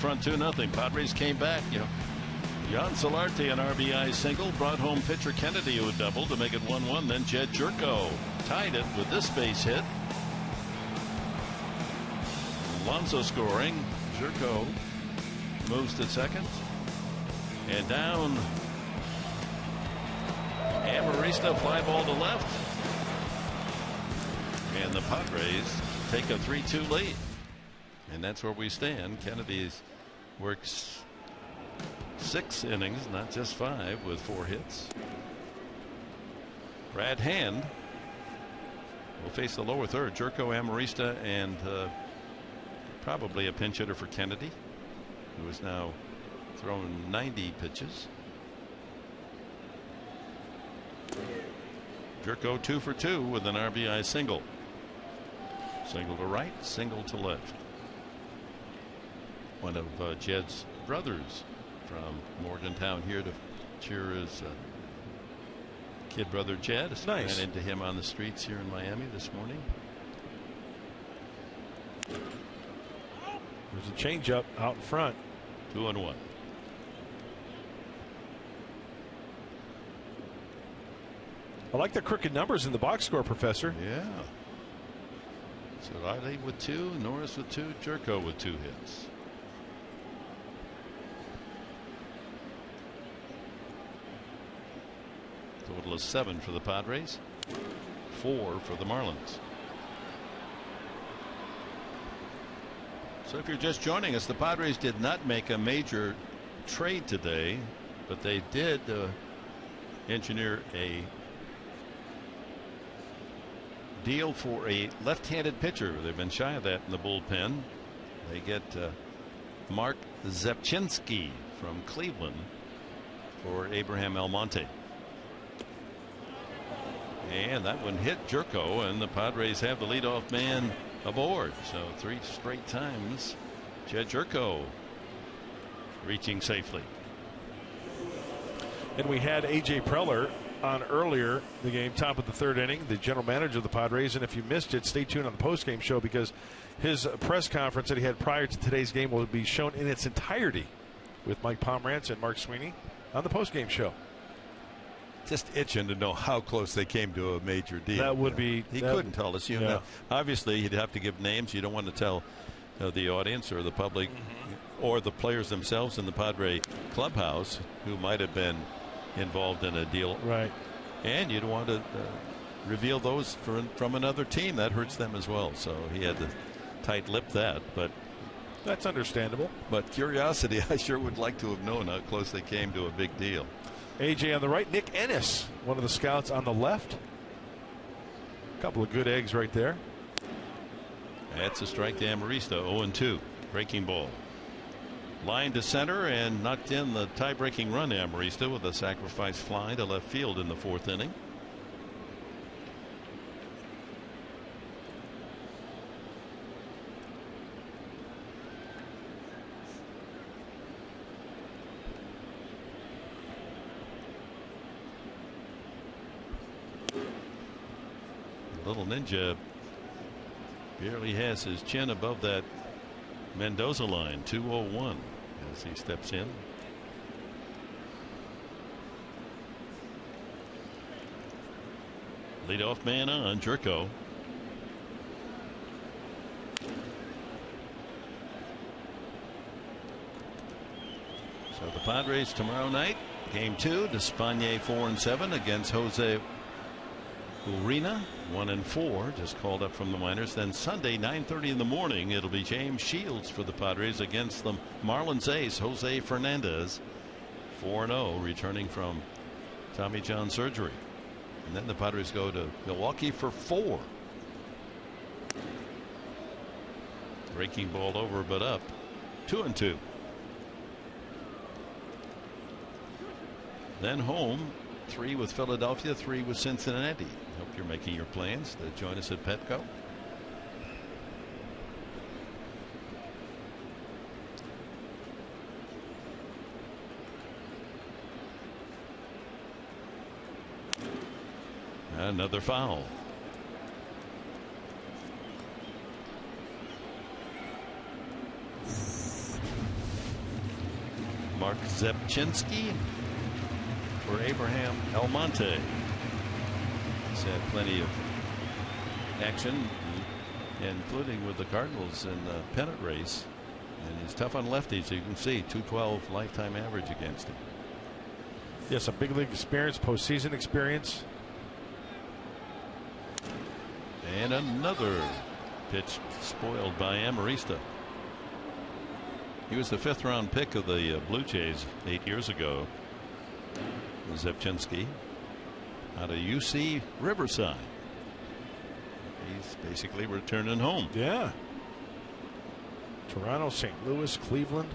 Front 2-0. Padres came back. Jan Solarte, an RBI single, brought home pitcher Kennedy, who doubled to make it 1-1. Then Jed Jerko tied it with this base hit. Alonso scoring. Jerko moves to second. And down. Amarista, fly ball to left. And the Padres take a 3-2 lead. And that's where we stand. Kennedy's works 6 innings, not just 5, with 4 hits. Brad Hand will face the lower third. Jerko, Amarista, and probably a pinch hitter for Kennedy, who has now thrown 90 pitches. Jerko 2 for 2 with an RBI single. Single to right, single to left. One of Jed's brothers from Morgantown here to cheer his kid brother Jed. Nice. Ran into him on the streets here in Miami this morning. There's a changeup out in front. 2-1. I like the crooked numbers in the box score, Professor. Yeah. So Riley with 2, Norris with 2, Jerko with 2 hits. Total of 7 for the Padres, 4 for the Marlins. So if you're just joining us, the Padres did not make a major trade today, but they did engineer a deal for a left-handed pitcher. They've been shy of that in the bullpen. They get Mark Zepchinski from Cleveland for Abraham Almonte. And that one hit Jerko, and the Padres have the leadoff man aboard. So 3 straight times Jed Jerko reaching safely. And we had A.J. Preller on earlier the game, top of the 3rd inning, the general manager of the Padres. And if you missed it, stay tuned on the postgame show, because his press conference that he had prior to today's game will be shown in its entirety with Mike Pomerantz and Mark Sweeney on the postgame show. Just itching to know how close they came to a major deal. That would be. He couldn't tell us. You know, obviously, he'd have to give names. You don't want to tell the audience or the public or the players themselves in the Padre clubhouse who might have been involved in a deal. Right. And you don't want to reveal those from another team. That hurts them as well. So he had to tight-lip that. But that's understandable. But curiosity, I sure would like to have known how close they came to a big deal. AJ on the right, Nick Ennis, one of the scouts on the left. A couple of good eggs right there. That's a strike to Amarista. 0-2. Breaking ball. Line to center and knocked in the tie-breaking run to Amarista with a sacrifice fly to left field in the 4th inning. Little Ninja barely has his chin above that Mendoza line. 2-0-1 as he steps in. Leadoff man on, Jerko. So the Padres tomorrow night, game 2, Despaigne 4-7 against Jose Urena 1-4, just called up from the minors. Then Sunday 9:30 in the morning, it'll be James Shields for the Padres against the Marlins ace Jose Fernandez, 4-0, returning from Tommy John surgery. And then the Padres go to Milwaukee for 4. Breaking ball over but up, 2-2. Then home, 3 with Philadelphia, 3 with Cincinnati. Hope you're making your plans to join us at Petco. Another foul. Mark Zepchinski for Abraham Almonte. He's had plenty of action, including with the Cardinals in the pennant race, and he's tough on lefties. You can see 212 lifetime average against him. Yes, a big league experience, postseason experience. And another pitch spoiled by Amarista. He was the 5th round pick of the Blue Jays 8 years ago. Zepchinski out of UC Riverside. He's basically returning home. Yeah. Toronto, St. Louis, Cleveland.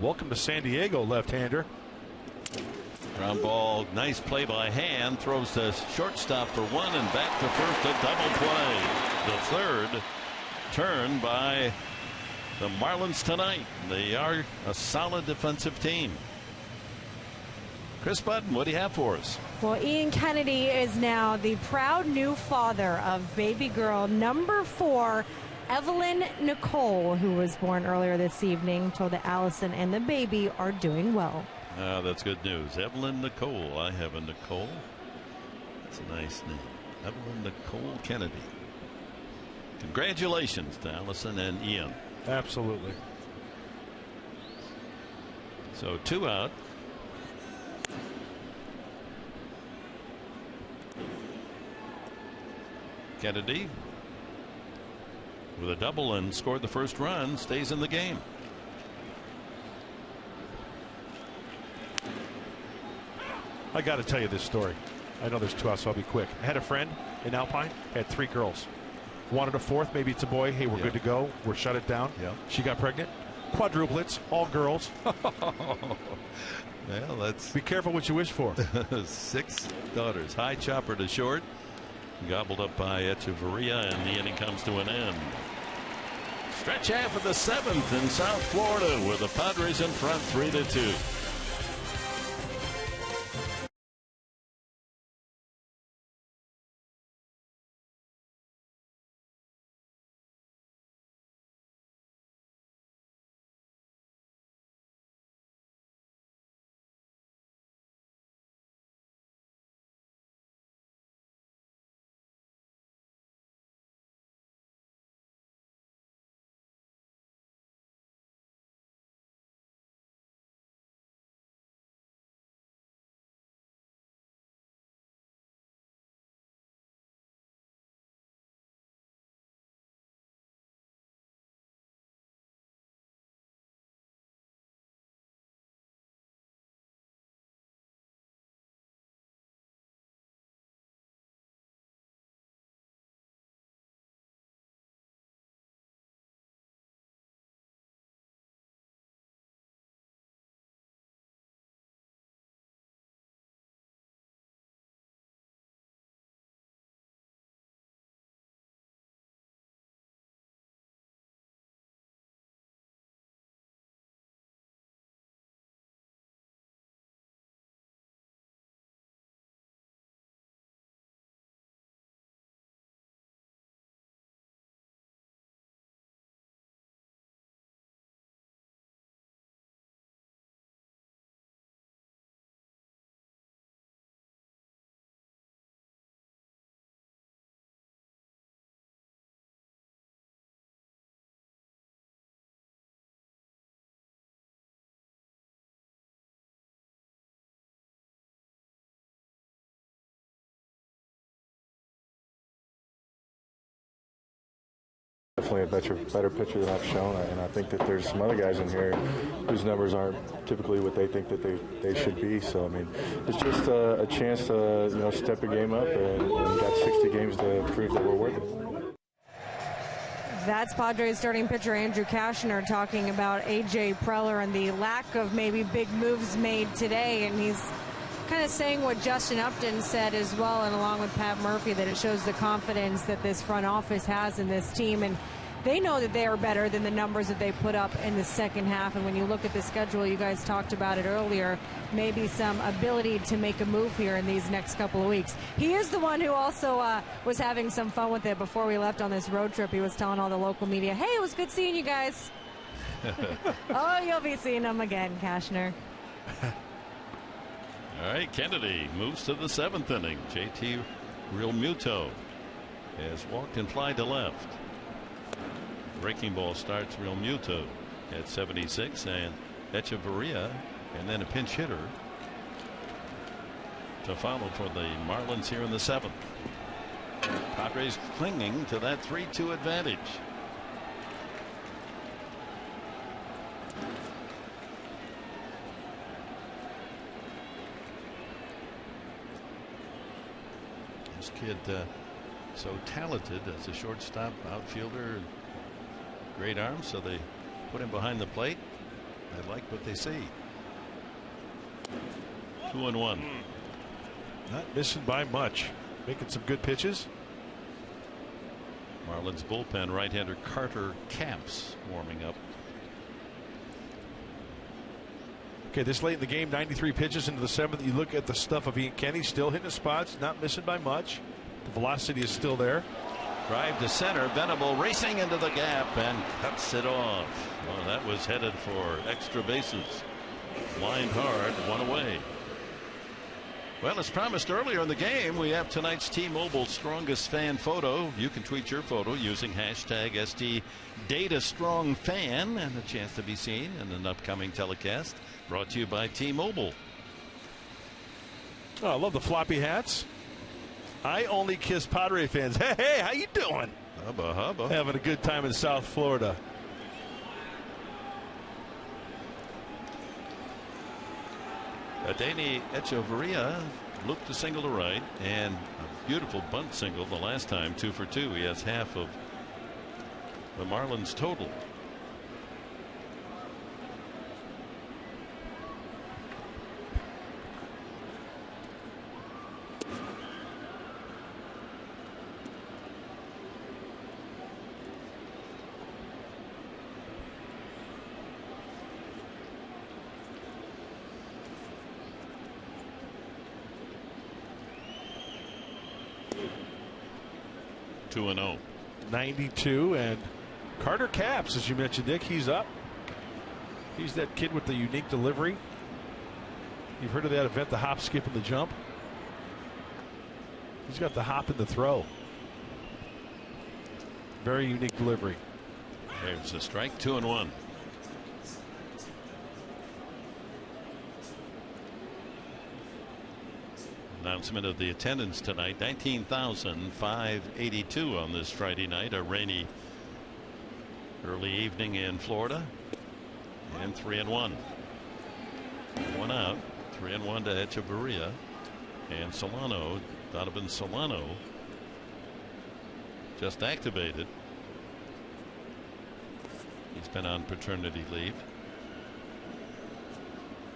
Welcome to San Diego, left-hander. Ground ball, nice play by Hand, throws to shortstop for 1 and back to first, a double play. The 3rd turn by the Marlins tonight. They are a solid defensive team. Chris Button, what do you have for us? Well, Ian Kennedy is now the proud new father of baby girl number 4, Evelyn Nicole, who was born earlier this evening. Told that Allison and the baby are doing well. That's good news. Evelyn Nicole. I have a Nicole. That's a nice name. Evelyn Nicole Kennedy. Congratulations to Allison and Ian. Absolutely. So 2 out. Kennedy with a double and scored the first run, stays in the game. I got to tell you this story. I know there's 2 out, so I'll be quick. I had a friend in Alpine, had 3 girls. Wanted a 4th, maybe it's a boy. Hey, we're good to go. We're shut it down. Yeah. She got pregnant. Quadruplets, all girls. Well, let's be careful what you wish for. 6 daughters. High chopper to short. Gobbled up by Echeverria, and the inning comes to an end. Stretch half of the 7th in South Florida with the Padres in front 3-2. Definitely a better pitcher than I've shown, and I think that there's some other guys in here whose numbers aren't typically what they think that they should be. So I mean, it's just a chance to step your game up, and you got 60 games to prove that we're worth it. That's Padres starting pitcher Andrew Cashner talking about A.J. Preller and the lack of maybe big moves made today, and he's kind of saying what Justin Upton said as well, and along with Pat Murphy, that it shows the confidence that this front office has in this team, and they know that they are better than the numbers that they put up in the second half. And when you look at the schedule, you guys talked about it earlier, maybe some ability to make a move here in these next couple of weeks. He is the one who also was having some fun with it before we left on this road trip. He was telling all the local media, hey, it was good seeing you guys. Oh, you'll be seeing them again, Cashner. All right, Kennedy moves to the 7th inning. JT Realmuto has walked and fly to left. Breaking ball starts Realmuto at 76, and Echeverria, and then a pinch hitter to follow for the Marlins here in the 7th. Padres clinging to that 3-2 advantage. This kid so talented as a shortstop, outfielder, great arms, so they put him behind the plate. I like what they see. 2-1. Not missing by much, making some good pitches. Marlins bullpen right-hander Carter Camps warming up. Okay, this late in the game, 93 pitches into the 7th. You look at the stuff of Ian Kenny, still hitting the spots, not missing by much. The velocity is still there. Drive to center. Venable racing into the gap and cuts it off. Well, that was headed for extra bases. Lined hard, one away. Well, as promised earlier in the game, we have tonight's T-Mobile strongest fan photo. You can tweet your photo using hashtag SDDataStrongFan, and a chance to be seen in an upcoming telecast. Brought to you by T-Mobile. Oh, I love the floppy hats. I only kiss Padre fans. Hey, how you doing? Hubba, hubba. Having a good time in South Florida. Adeiny Echeverria looked to single to right, and a beautiful bunt single the last time, 2 for 2. He has half of the Marlins total. Two and 0. 92, and Carter Capps, as you mentioned, Dick, he's up. He's that kid with the unique delivery. You've heard of that event, the hop, skip, and the jump. He's got the hop and the throw. Very unique delivery. There's a strike. 2 and 1. Announcement of the attendance tonight, 19,582 on this Friday night. A rainy early evening in Florida. And 3 and 1. 1 out. 3 and 1 to Echeverria. And Solano, Donovan Solano, just activated. He's been on paternity leave.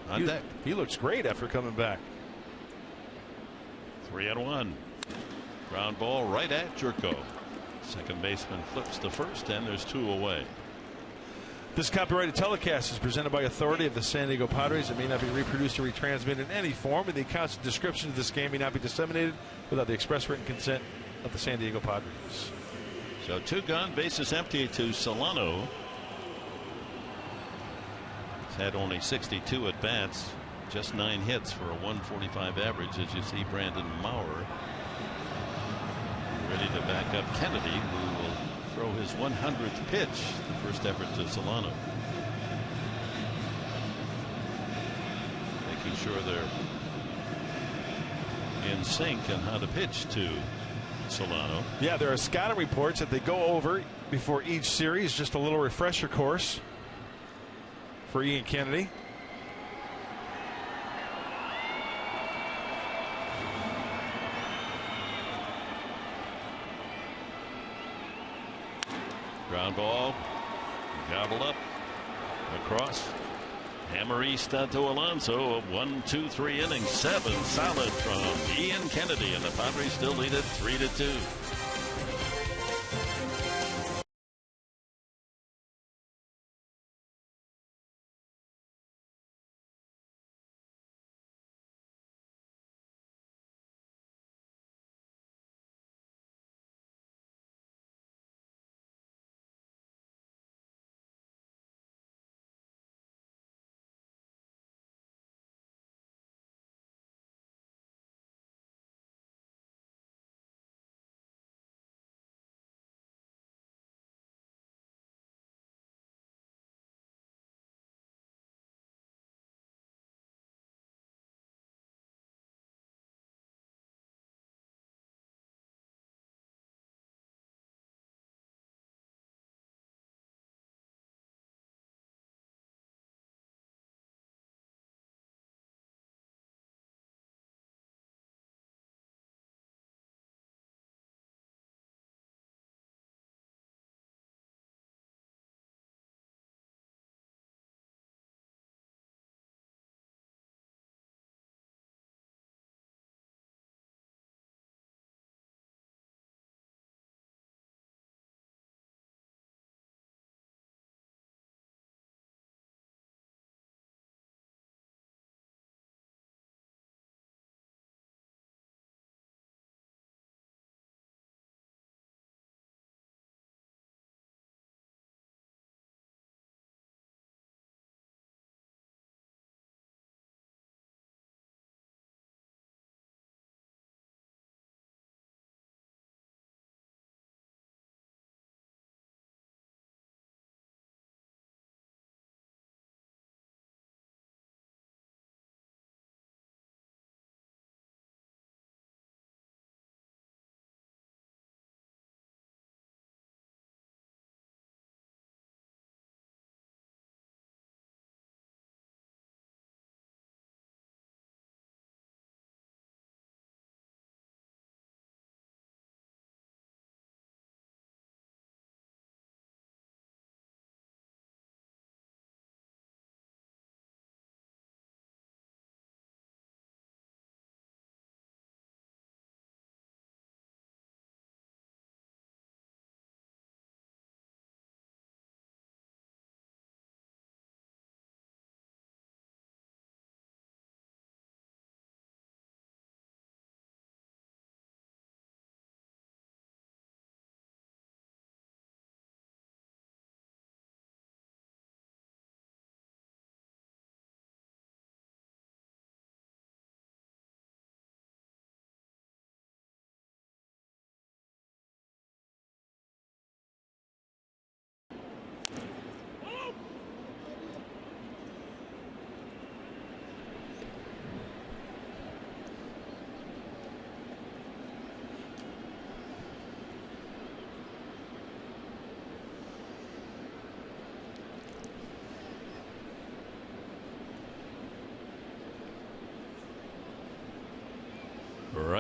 On deck. He looks great after coming back. 3 and 1. Ground ball right at Jerko. Second baseman flips to first, and there's 2 away. This copyrighted telecast is presented by authority of the San Diego Padres. It may not be reproduced or retransmitted in any form, and the accounts and descriptions of this game may not be disseminated without the express written consent of the San Diego Padres. So 2 gone, bases empty to Solano. He's had only 62 at bats, just 9 hits for a 145 average. As you see, Brandon Maurer ready to back up Kennedy, who will throw his 100th pitch, the first effort to Solano. Making sure they're in sync on how to pitch to Solano. Yeah, there are scouting reports that they go over before each series, just a little refresher course for Ian Kennedy. Ground ball, gobbled up, across, hammer east to Alonso. 1, 2, 3 innings, 7 solid from Ian Kennedy, and the Padres still lead it 3-2.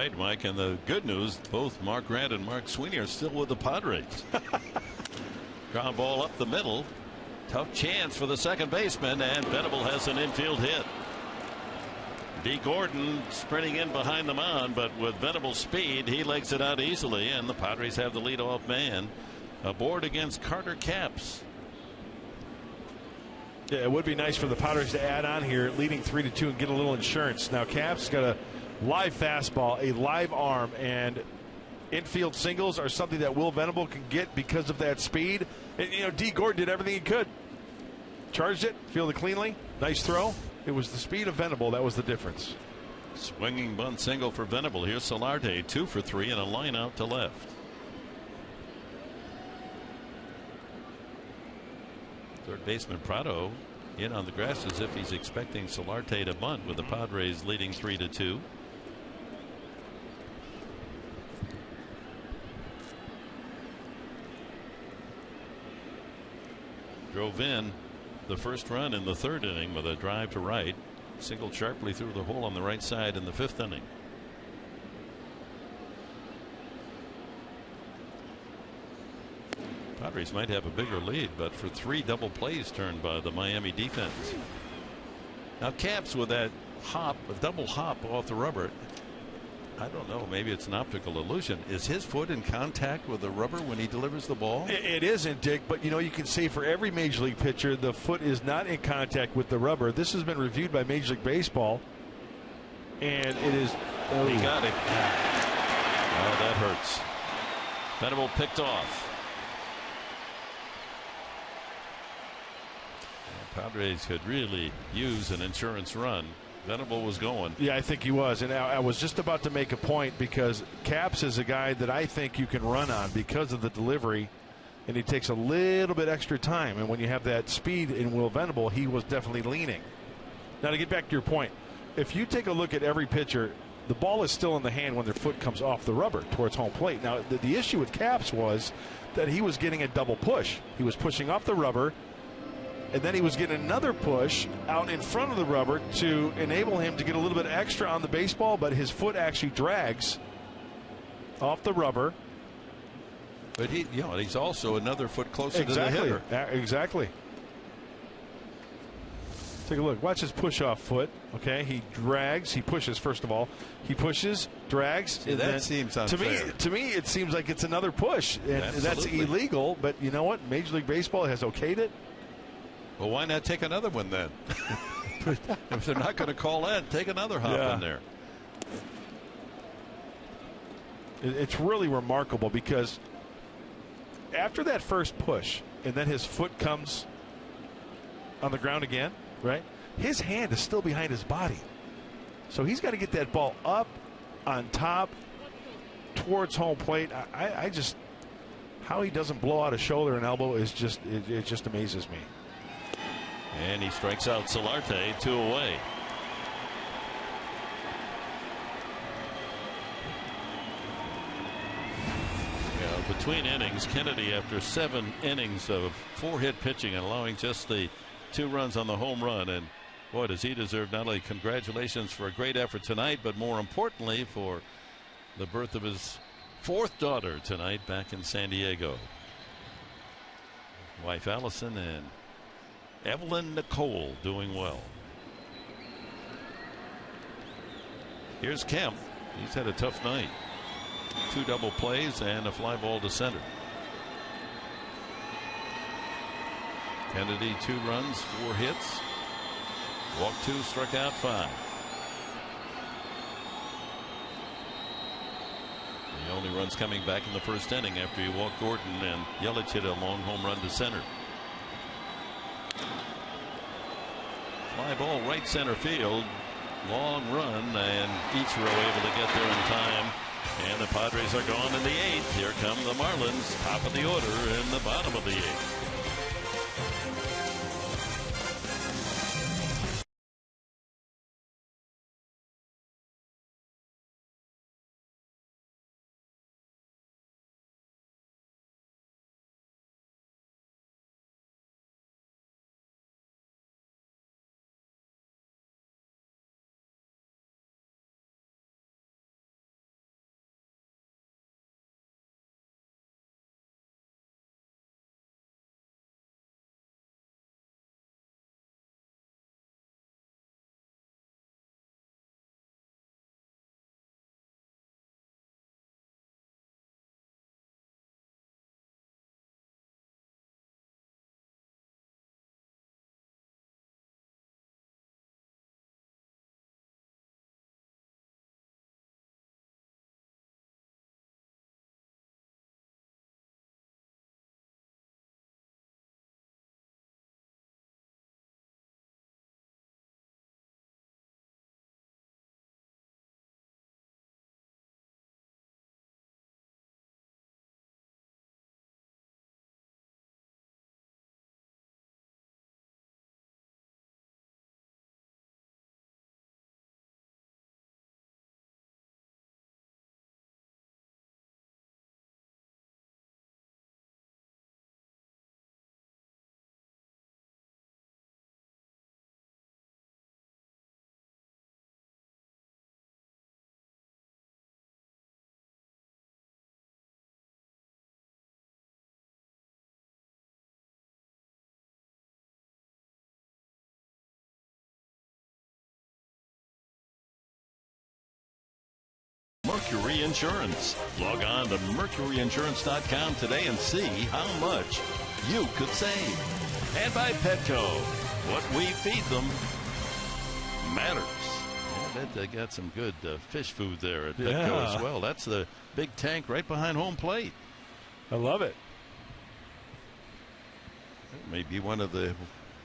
right, Mike. And the good news, both Mark Grant and Mark Sweeney are still with the Padres. Ground ball up the middle. Tough chance for the second baseman, and Venable has an infield hit. D. Gordon sprinting in behind the mound, but with Venable's speed, he legs it out easily, and the Padres have the leadoff man aboard against Carter Capps. Yeah, it would be nice for the Padres to add on here, leading 3-2, and get a little insurance. Now, Capps got a live fastball, a live arm, and infield singles are something that Will Venable can get because of that speed. And, you know, D. Gordon did everything he could. Charged it, fielded cleanly, nice throw. It was the speed of Venable that was the difference. Swinging bunt single for Venable. Here's Solarte, 2 for 3, and a line out to left. Third baseman Prado in on the grass as if he's expecting Solarte to bunt, with the Padres leading 3-2. Drove in the first run in the third inning with a drive to right. Singled sharply through the hole on the right side in the fifth inning. Padres might have a bigger lead, but for 3 double plays turned by the Miami defense. Now Capps with that hop, a double hop off the rubber. I don't know, maybe it's an optical illusion. Is his foot in contact with the rubber when he delivers the ball? It isn't, Dick, but you know, you can say for every Major League pitcher, the foot is not in contact with the rubber. This has been reviewed by Major League Baseball, and it is. Oh. He got it. Oh, that hurts. Venable picked off. The Padres could really use an insurance run. Venable was going. Yeah, I think he was. And I was just about to make a point, because Capps is a guy that I think you can run on because of the delivery, and he takes a little bit extra time. And when you have that speed in Will Venable, he was definitely leaning. Now, to get back to your point, if you take a look at every pitcher, the ball is still in the hand when their foot comes off the rubber towards home plate. Now, the issue with Capps was that he was getting a double push. He was pushing off the rubber, and then he was getting another push out in front of the rubber to enable him to get a little bit extra on the baseball, but his foot actually drags off the rubber. But he's also another foot closer to the hitter. Exactly. Take a look. Watch his push-off foot. Okay, he drags. He pushes. First of all, he pushes, drags. See, that seems unfair. To me, it seems like it's another push, and that's illegal. But you know what? Major League Baseball has okayed it. Well, why not take another one then? If they're not going to call that, take another hop in there. It's really remarkable, because after that first push, and then his foot comes on the ground again, right? His hand is still behind his body. So he's got to get that ball up on top towards home plate. I just, how he doesn't blow out a shoulder and elbow is just, it just amazes me. And he strikes out Solarte, 2 away. Between innings, Kennedy, after 7 innings of 4-hit pitching and allowing just the 2 runs on the home run, and boy, does he deserve not only congratulations for a great effort tonight, but more importantly for the birth of his 4th daughter tonight back in San Diego. Wife Allison and Evelyn Nicole doing well. Here's Kemp. He's had a tough night. 2 double plays and a fly ball to center. Kennedy, 2 runs, 4 hits. Walked 2, struck out 5. The only runs coming back in the first inning after he walked Gordon, and Yelich hit a long home run to center. Fly ball right center field. Long run, and Ichiro able to get there in time. And the Padres are gone in the 8th. Here come the Marlins, top of the order in the bottom of the 8th. Mercury Insurance. Log on to mercuryinsurance.com today and see how much you could save. And by Petco. What we feed them matters. I bet they got some good fish food there at Petco as well. That's the big tank right behind home plate. I love it. It may be one of the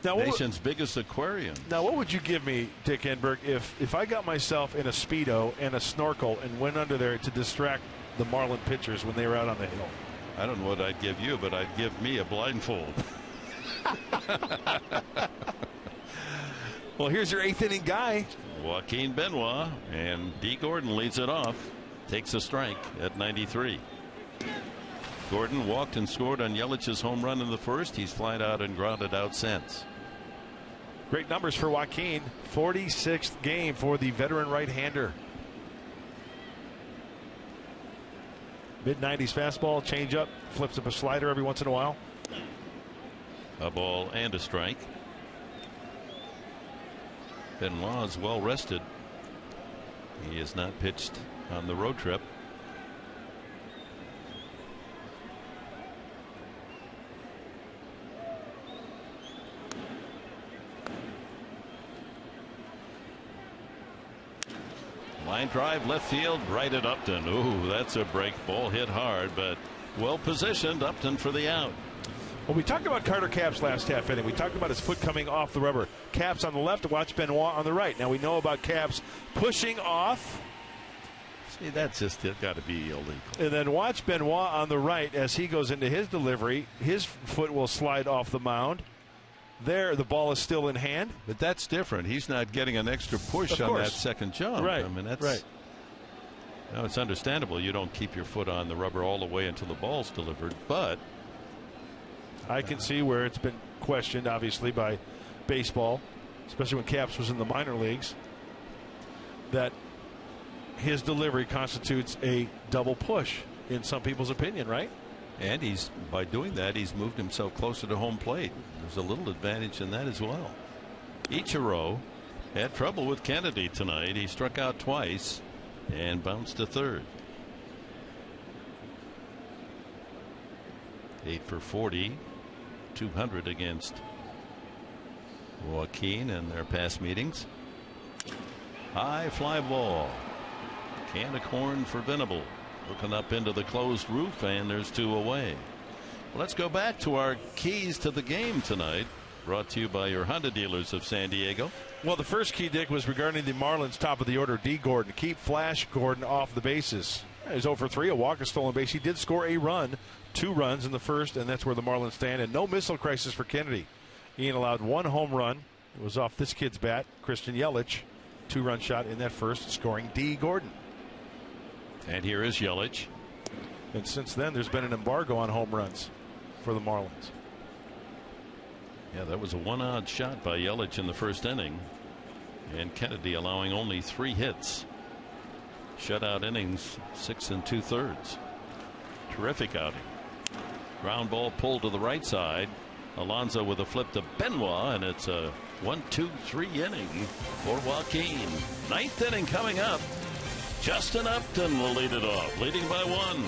nation's biggest aquariums. Now, what would you give me, Dick Enberg, if I got myself in a Speedo and a snorkel and went under there to distract the Marlin pitchers when they were out on the hill? I don't know what I'd give you, but I'd give me a blindfold. Well, here's your 8th inning guy. Joaquin Benoit, and D. Gordon leads it off. Takes a strike at 93. Gordon walked and scored on Yelich's home run in the first. He's flied out and grounded out since. Great numbers for Joaquin. 46th game for the veteran right-hander. Mid-90s fastball, changeup, flips up a slider every once in a while. A ball and a strike. Benoit is well rested. He has not pitched on the road trip. Line drive left field, right at Upton. Ooh, that's a break. Ball hit hard, but well positioned. Upton for the out. Well, we talked about Carter Capps last half inning. We talked about his foot coming off the rubber. Capps on the left, watch Benoit on the right. Now we know about Capps pushing off. See, that's just got to be illegal. And then watch Benoit on the right as he goes into his delivery. His foot will slide off the mound. There, the ball is still in hand. But that's different. He's not getting an extra push on that second jump. Right. I mean, that's right. Now, it's understandable you don't keep your foot on the rubber all the way until the ball's delivered, but I can see where it's been questioned, obviously, by baseball, especially when Capps was in the minor leagues, that his delivery constitutes a double push in some people's opinion, right? And by doing that, he's moved himself closer to home plate. There's a little advantage in that as well. Ichiro had trouble with Kennedy tonight. He struck out twice and bounced to third. 8 for 40, 200 against Joaquin in their past meetings. High fly ball. Can of corn for Venable. Looking up into the closed roof, and there's 2 away. Well, let's go back to our keys to the game tonight. Brought to you by your Honda dealers of San Diego. Well, the first key, Dick, was regarding the Marlins' top of the order, D. Gordon. Keep Flash Gordon off the bases. He's 0 for 3, a walk, a stolen base. He did score a run, 2 runs in the first, and that's where the Marlins stand. And no missile crisis for Kennedy. Ian allowed 1 home run. It was off this kid's bat, Christian Yelich. 2-run shot in that first, scoring D. Gordon. And here is Yelich. And since then, there's been an embargo on home runs for the Marlins. Yeah, that was a 1-odd shot by Yelich in the first inning. And Kennedy allowing only 3 hits. Shutout innings, 6 2/3. Terrific outing. Ground ball pulled to the right side. Alonso with a flip to Benoit, and it's a 1-2-3 inning for Joaquin. 9th inning coming up. Justin Upton will lead it off, leading by 1.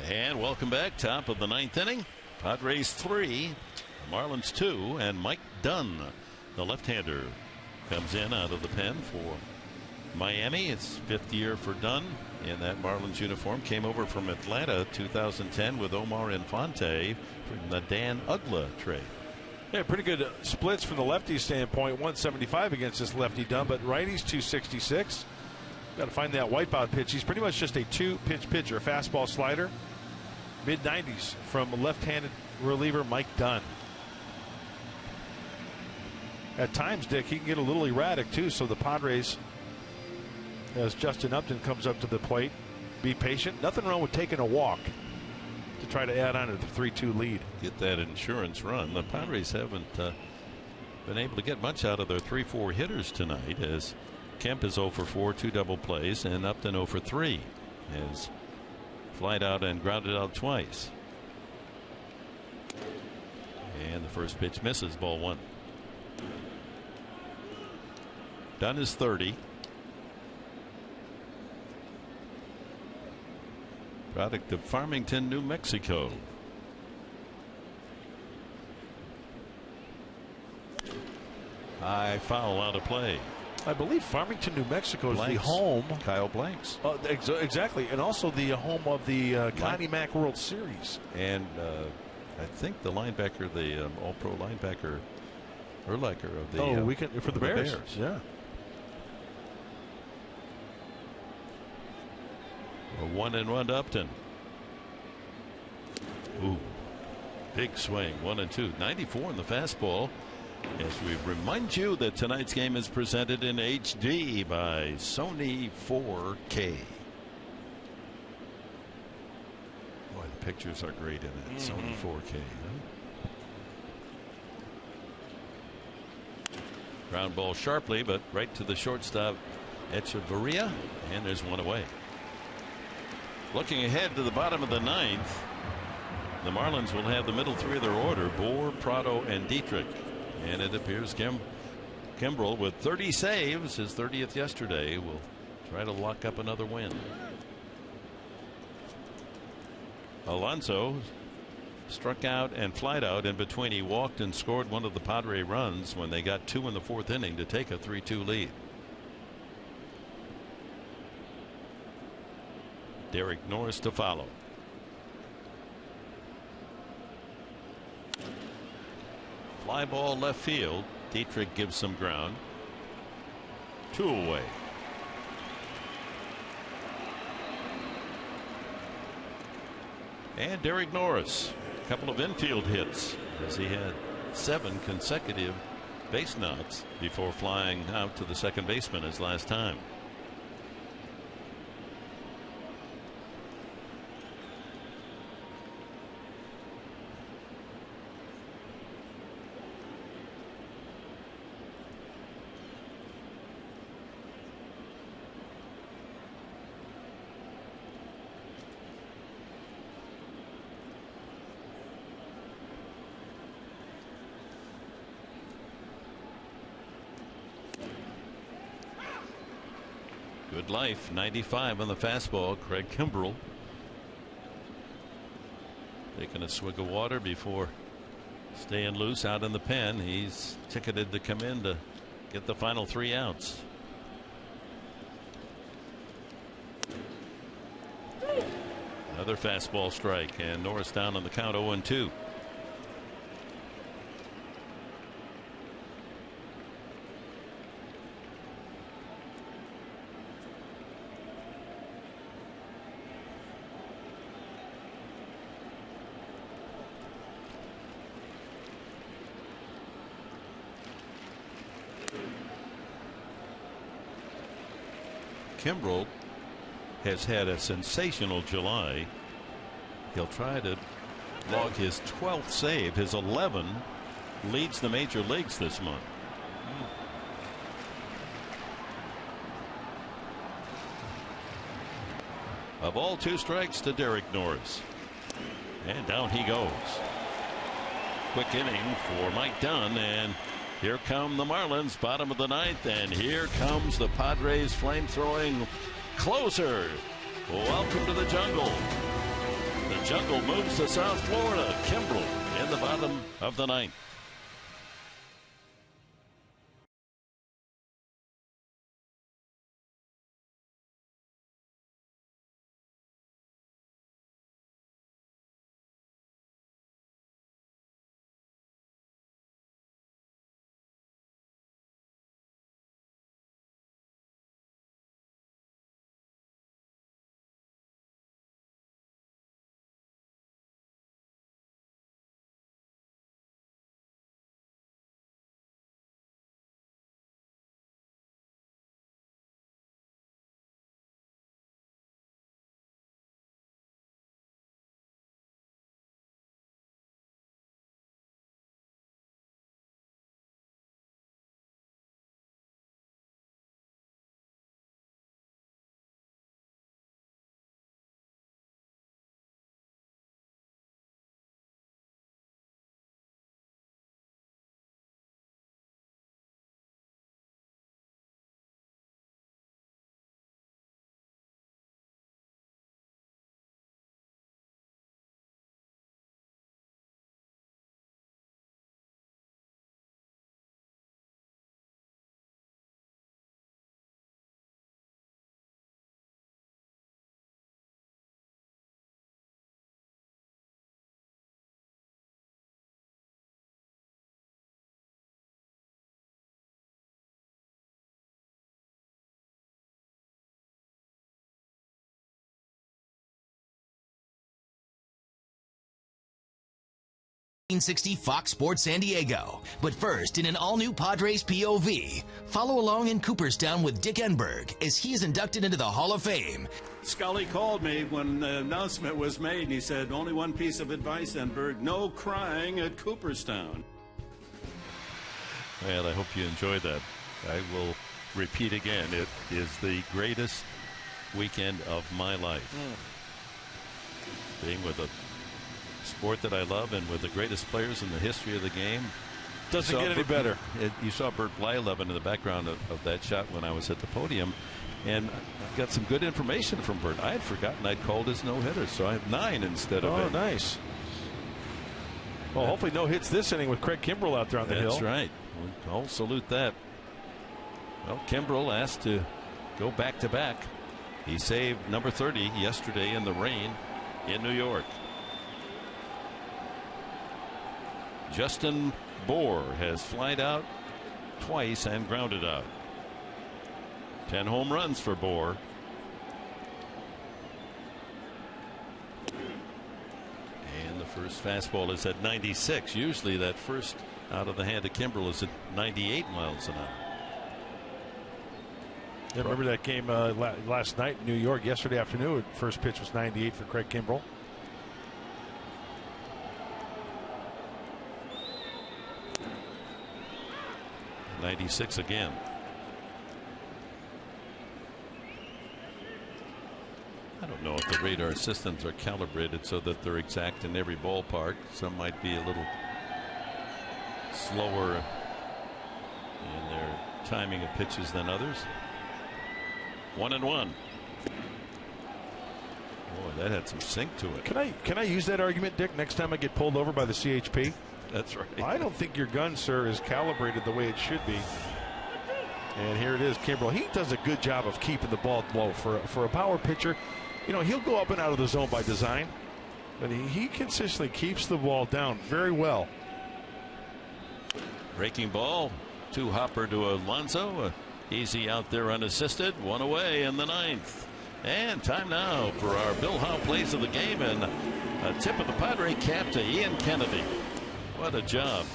And welcome back. Top of the 9th inning. Padres 3, Marlins 2, and Mike Dunn, the left-hander, comes in out of the pen for Miami. It's 5th year for Dunn in that Marlins uniform. Came over from Atlanta 2010 with Omar Infante from the Dan Uggla trade. Yeah, pretty good splits from the lefty standpoint. 175 against this lefty Dunn, but righties 266. Got to find that wipeout pitch. He's pretty much just a 2-pitch pitcher, fastball, slider. Mid-90s from left-handed reliever Mike Dunn. At times, Dick, he can get a little erratic too. So the Padres, as Justin Upton comes up to the plate, be patient. Nothing wrong with taking a walk to try to add on to the 3-2 lead. Get that insurance run. The Padres haven't been able to get much out of their 3-4 hitters tonight, as Kemp is 0 for 4, 2 double plays, and Upton 0 for 3. As flied out and grounded out twice. And the first pitch misses, ball 1. Dunn is 30. Product of Farmington, New Mexico. High foul out of play. I believe Farmington, New Mexico is the home. Kyle Blanks. Exactly. And also the home of the Connie Mack World Series. And I think the linebacker, the all-pro linebacker, Urlacher of the for the Bears. Yeah. A 1-1 to Upton. Ooh, big swing. 1-2. 94 in the fastball. As we remind you that tonight's game is presented in HD by Sony 4K. Boy, the pictures are great in it. Sony 4K. Huh? Ground ball sharply, but right to the shortstop, Echeverria, and there's one away. Looking ahead to the bottom of the 9th, the Marlins will have the middle 3 of their order: Bohr, Prado, and Dietrich. And it appears Kimbrel, with 30 saves, his 30th yesterday, will try to lock up another win. Alonso struck out and flied out in between. He walked and scored one of the Padre runs when they got 2 in the 4th inning to take a 3-2 lead. Derek Norris to follow. Fly ball left field. Dietrich gives some ground. 2 away. And Derek Norris, a couple of infield hits, as he had 7 consecutive base knots before flying out to the second baseman his last time. Good life. 95 on the fastball. Craig Kimbrel taking a swig of water before staying loose out in the pen. He's ticketed to come in to get the final 3 outs. Another fastball strike, and Norris down on the count, 0-2. Kimbrel has had a sensational July. He'll try to log his 12th save. His 11 leads the major leagues this month. A ball, 2 strikes to Derek Norris. And down he goes. Quick inning for Mike Dunn, and here come the Marlins, bottom of the 9th, and here comes the Padres flame-throwing closer. Welcome to the jungle. The jungle moves to South Florida. Kimbrel in the bottom of the 9th. Fox Sports San Diego. But first, in an all-new Padres POV, follow along in Cooperstown with Dick Enberg as he is inducted into the Hall of Fame. Scully called me when the announcement was made, and he said, only one piece of advice, Enberg, no crying at Cooperstown. Well, I hope you enjoyed that. I will repeat again, it is the greatest weekend of my life. Being with a sport that I love and with the greatest players in the history of the game. Doesn't get any better. You saw Bert Blyleven in the background of that shot when I was at the podium, and I got some good information from Bert. I had forgotten I'd called his no-hitter, so I have 9 instead of 8. Oh, nice. Well, hopefully no hits this inning with Craig Kimbrel out there on the hill. That's right. I'll salute that. Well, Kimbrel asked to go back-to-back. He saved number 30 yesterday in the rain in New York. Justin Bour has flied out twice and grounded out. 10 home runs for Bour. And the first fastball is at 96. Usually that first out of the hand of Kimbrel is at 98 miles an hour. Yeah, remember that game last night in New York, yesterday afternoon? First pitch was 98 for Craig Kimbrel. '96 again. I don't know if the radar systems are calibrated so that they're exact in every ballpark. Some might be a little slower in their timing of pitches than others. 1-1. Boy, that had some sink to it. Can I use that argument, Dick, next time I get pulled over by the CHP? That's right. I don't think your gun, sir, is calibrated the way it should be. And here it is, Kimbrel. He does a good job of keeping the ball low for a power pitcher. You know, he'll go up and out of the zone by design, but he consistently keeps the ball down very well. Breaking ball, 2 hopper to Alonso. Easy out there unassisted. 1 away in the 9th. And time now for our Bill Howe plays of the game, and a tip of the Padre cap to Ian Kennedy. What a job.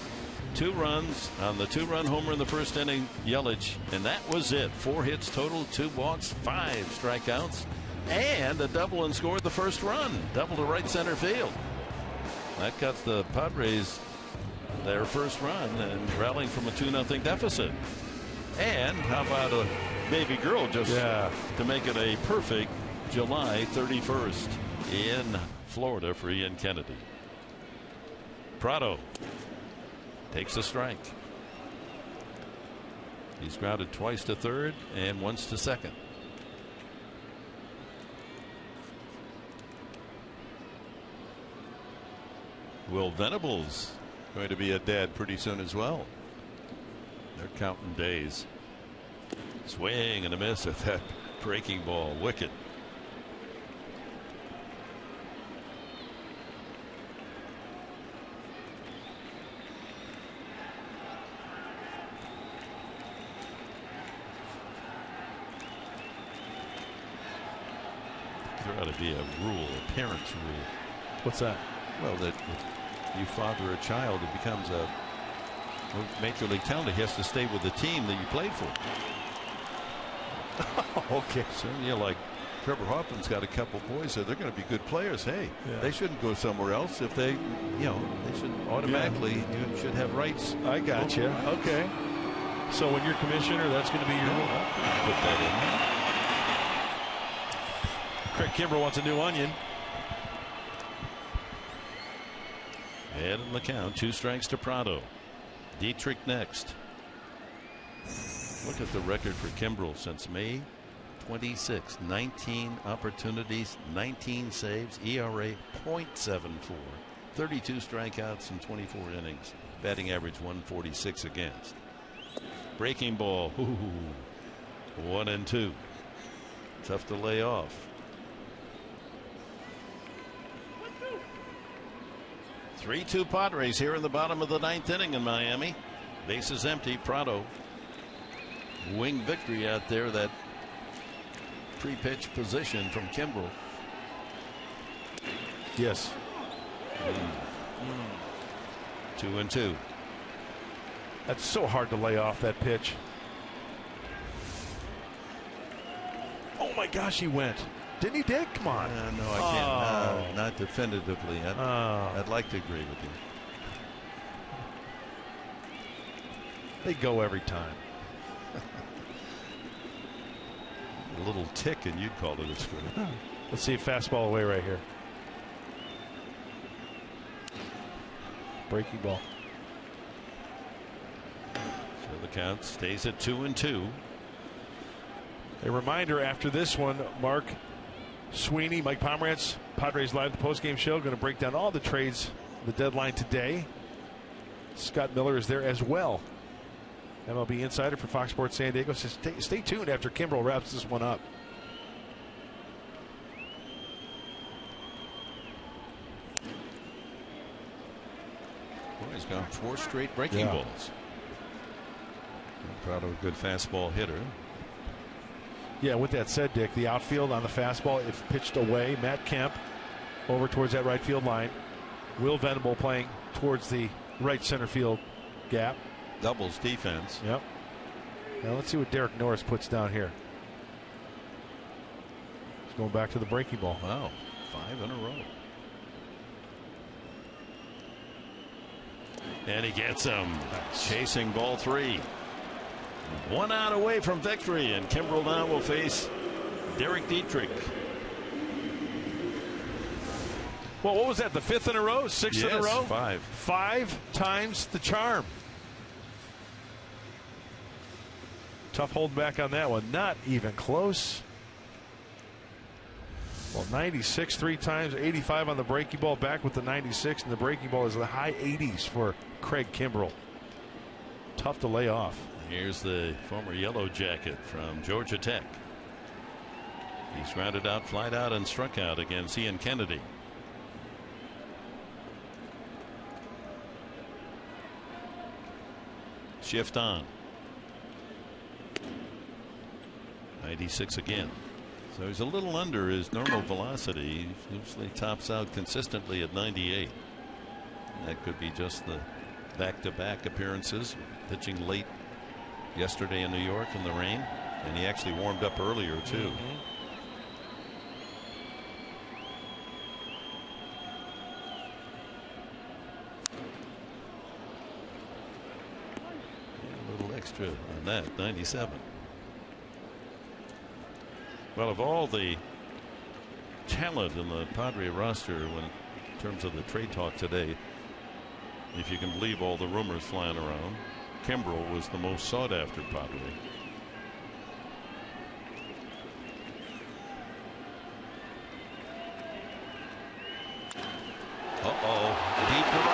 2 runs on the 2-run homer in the first inning, Yelich, and that was it. 4 hits total, 2 walks, 5 strikeouts, and a double and scored the first run. Double to right center field. That got the Padres their first run and rallying from a 2-0 deficit. And how about a baby girl just to make it a perfect July 31st in Florida for Ian Kennedy. Prado takes a strike. He's grounded twice to third and once to second. Will Venables going to be a dad pretty soon as well. They're counting days. Swing and a miss at that breaking ball. Wicked. There ought to be a rule, a parent's rule. What's that? Well, that if you father a child, it becomes a major league talent. He has to stay with the team that you played for. Okay. So you know, like Trevor Hoffman's got a couple boys that they're going to be good players. Hey, they shouldn't go somewhere else. If they, you know, they should automatically, you should have rights. I got you. Okay. So when you're commissioner, that's going to be your rule. Put that in. Craig Kimbrell wants a new onion. And in the count, 2 strikes to Prado. Dietrich next. Look at the record for Kimbrell since May 26. 19 opportunities, 19 saves, ERA .74, 32 strikeouts in 24 innings, batting average 146 against. Breaking ball. Ooh, 1-2. Tough to lay off. 3-2 Padres here in the bottom of the 9th inning in Miami. Bases empty. Prado. Wing victory out there. That pre-pitch position from Kimbrell. Yes. 2-2. That's so hard to lay off that pitch. Oh my gosh, he went. Didn't he, Dick? Come on. No, I can't. Not definitively. I'd like to agree with you. They go every time. A little tick and you'd call it a screw. Let's see a fastball away right here. Breaking ball. So the count stays at 2-2. A reminder after this one, Mark Sweeney, Mike Pomerantz, Padres Live, the postgame show, going to break down all the trades, the deadline today. Scott Miller is there as well. MLB insider for Fox Sports San Diego says stay tuned after Kimbrell wraps this one up. Boy, he's gone 4 straight breaking balls. I'm proud of a good fastball hitter. Yeah, with that said, Dick, the outfield on the fastball, if pitched away, Matt Kemp over towards that right field line. Will Venable playing towards the right center field gap. Doubles defense. Yep. Now let's see what Derek Norris puts down here. He's going back to the breaking ball. Wow, 5 in a row. And he gets him. Chasing ball 3. 1 out away from victory, and Kimbrell now will face Derek Dietrich. Well, what was that? The 5th in a row? 6th in a row? 5. 5 times the charm. Tough hold back on that one. Not even close. Well, 96 3 times, 85 on the breaking ball, back with the 96, and the breaking ball is the high 80s for Craig Kimbrell. Tough to lay off. Here's the former Yellow Jacket from Georgia Tech. He's grounded out, flied out, and struck out against Ian Kennedy. Shift on. 96 again. So he's a little under his normal velocity. He usually tops out consistently at 98. That could be just the back-to-back appearances, pitching late yesterday in New York in the rain, and he actually warmed up earlier too. A little extra on that, 97. Well, of all the talent in the Padre roster in terms of the trade talk today, if you can believe all the rumors flying around, Kimbrell was the most sought after Padre. Deep to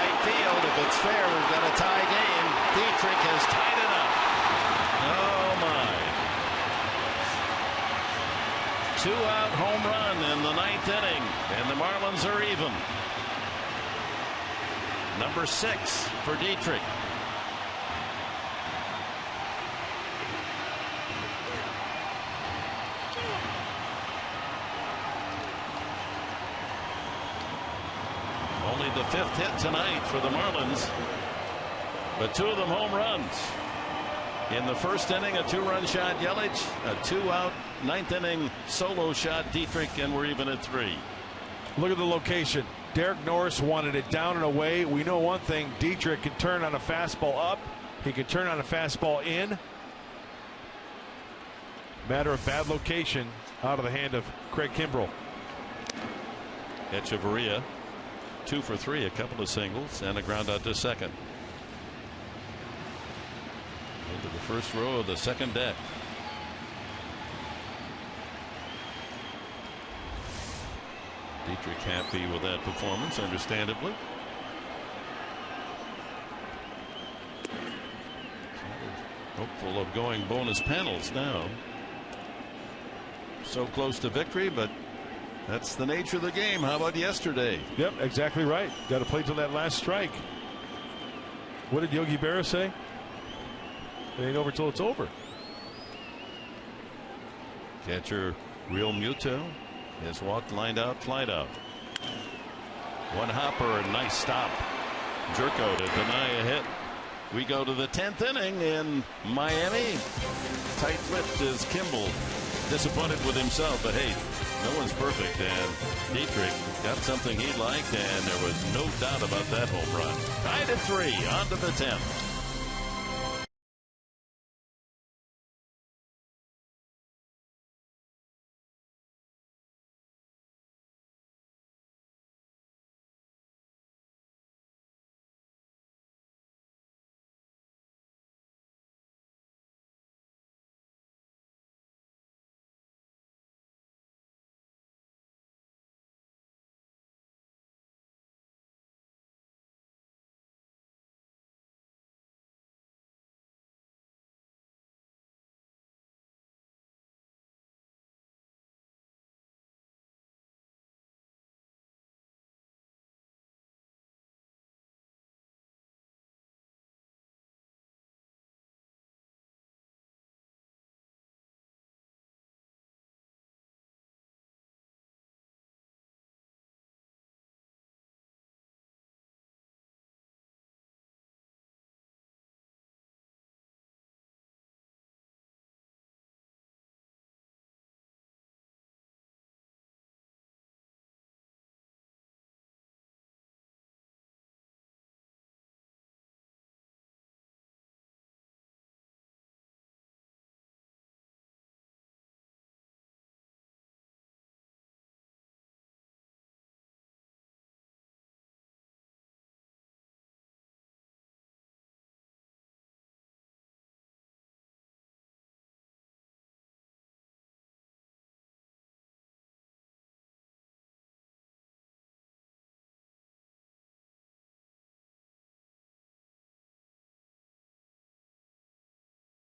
that's fair. We've got a tie game. Dietrich has tied it up. Oh my. 2-out home run in the 9th inning, and the Marlins are even. Number 6 for Dietrich. Only the 5th hit tonight for the Marlins, but 2 of them home runs. In the first inning, a 2-run shot Yelich, a 2-out 9th inning solo shot Dietrich, and we're even at 3. Look at the location. Derek Norris wanted it down and away. We know one thing: Dietrich can turn on a fastball up. He can turn on a fastball in. Matter of bad location out of the hand of Craig Kimbrell. Echeverria 2 for 3, a couple of singles and a ground out to second. Into the first row of the second deck. Dietrich happy with that performance, understandably. Hopeful of going bonus panels now. So close to victory, but that's the nature of the game. How about yesterday? Yep, exactly right. Got to play till that last strike. What did Yogi Berra say? It ain't over till it's over. Catcher Real Muto has walked, lined out, flied out. One hopper, a nice stop. Jerko to deny a hit. We go to the 10th inning in Miami. Tight-lipped is Kimball. Disappointed with himself, but hey, no one's perfect, and Dietrich got something he liked, and there was no doubt about that home run. Tied at 3, on to the 10th.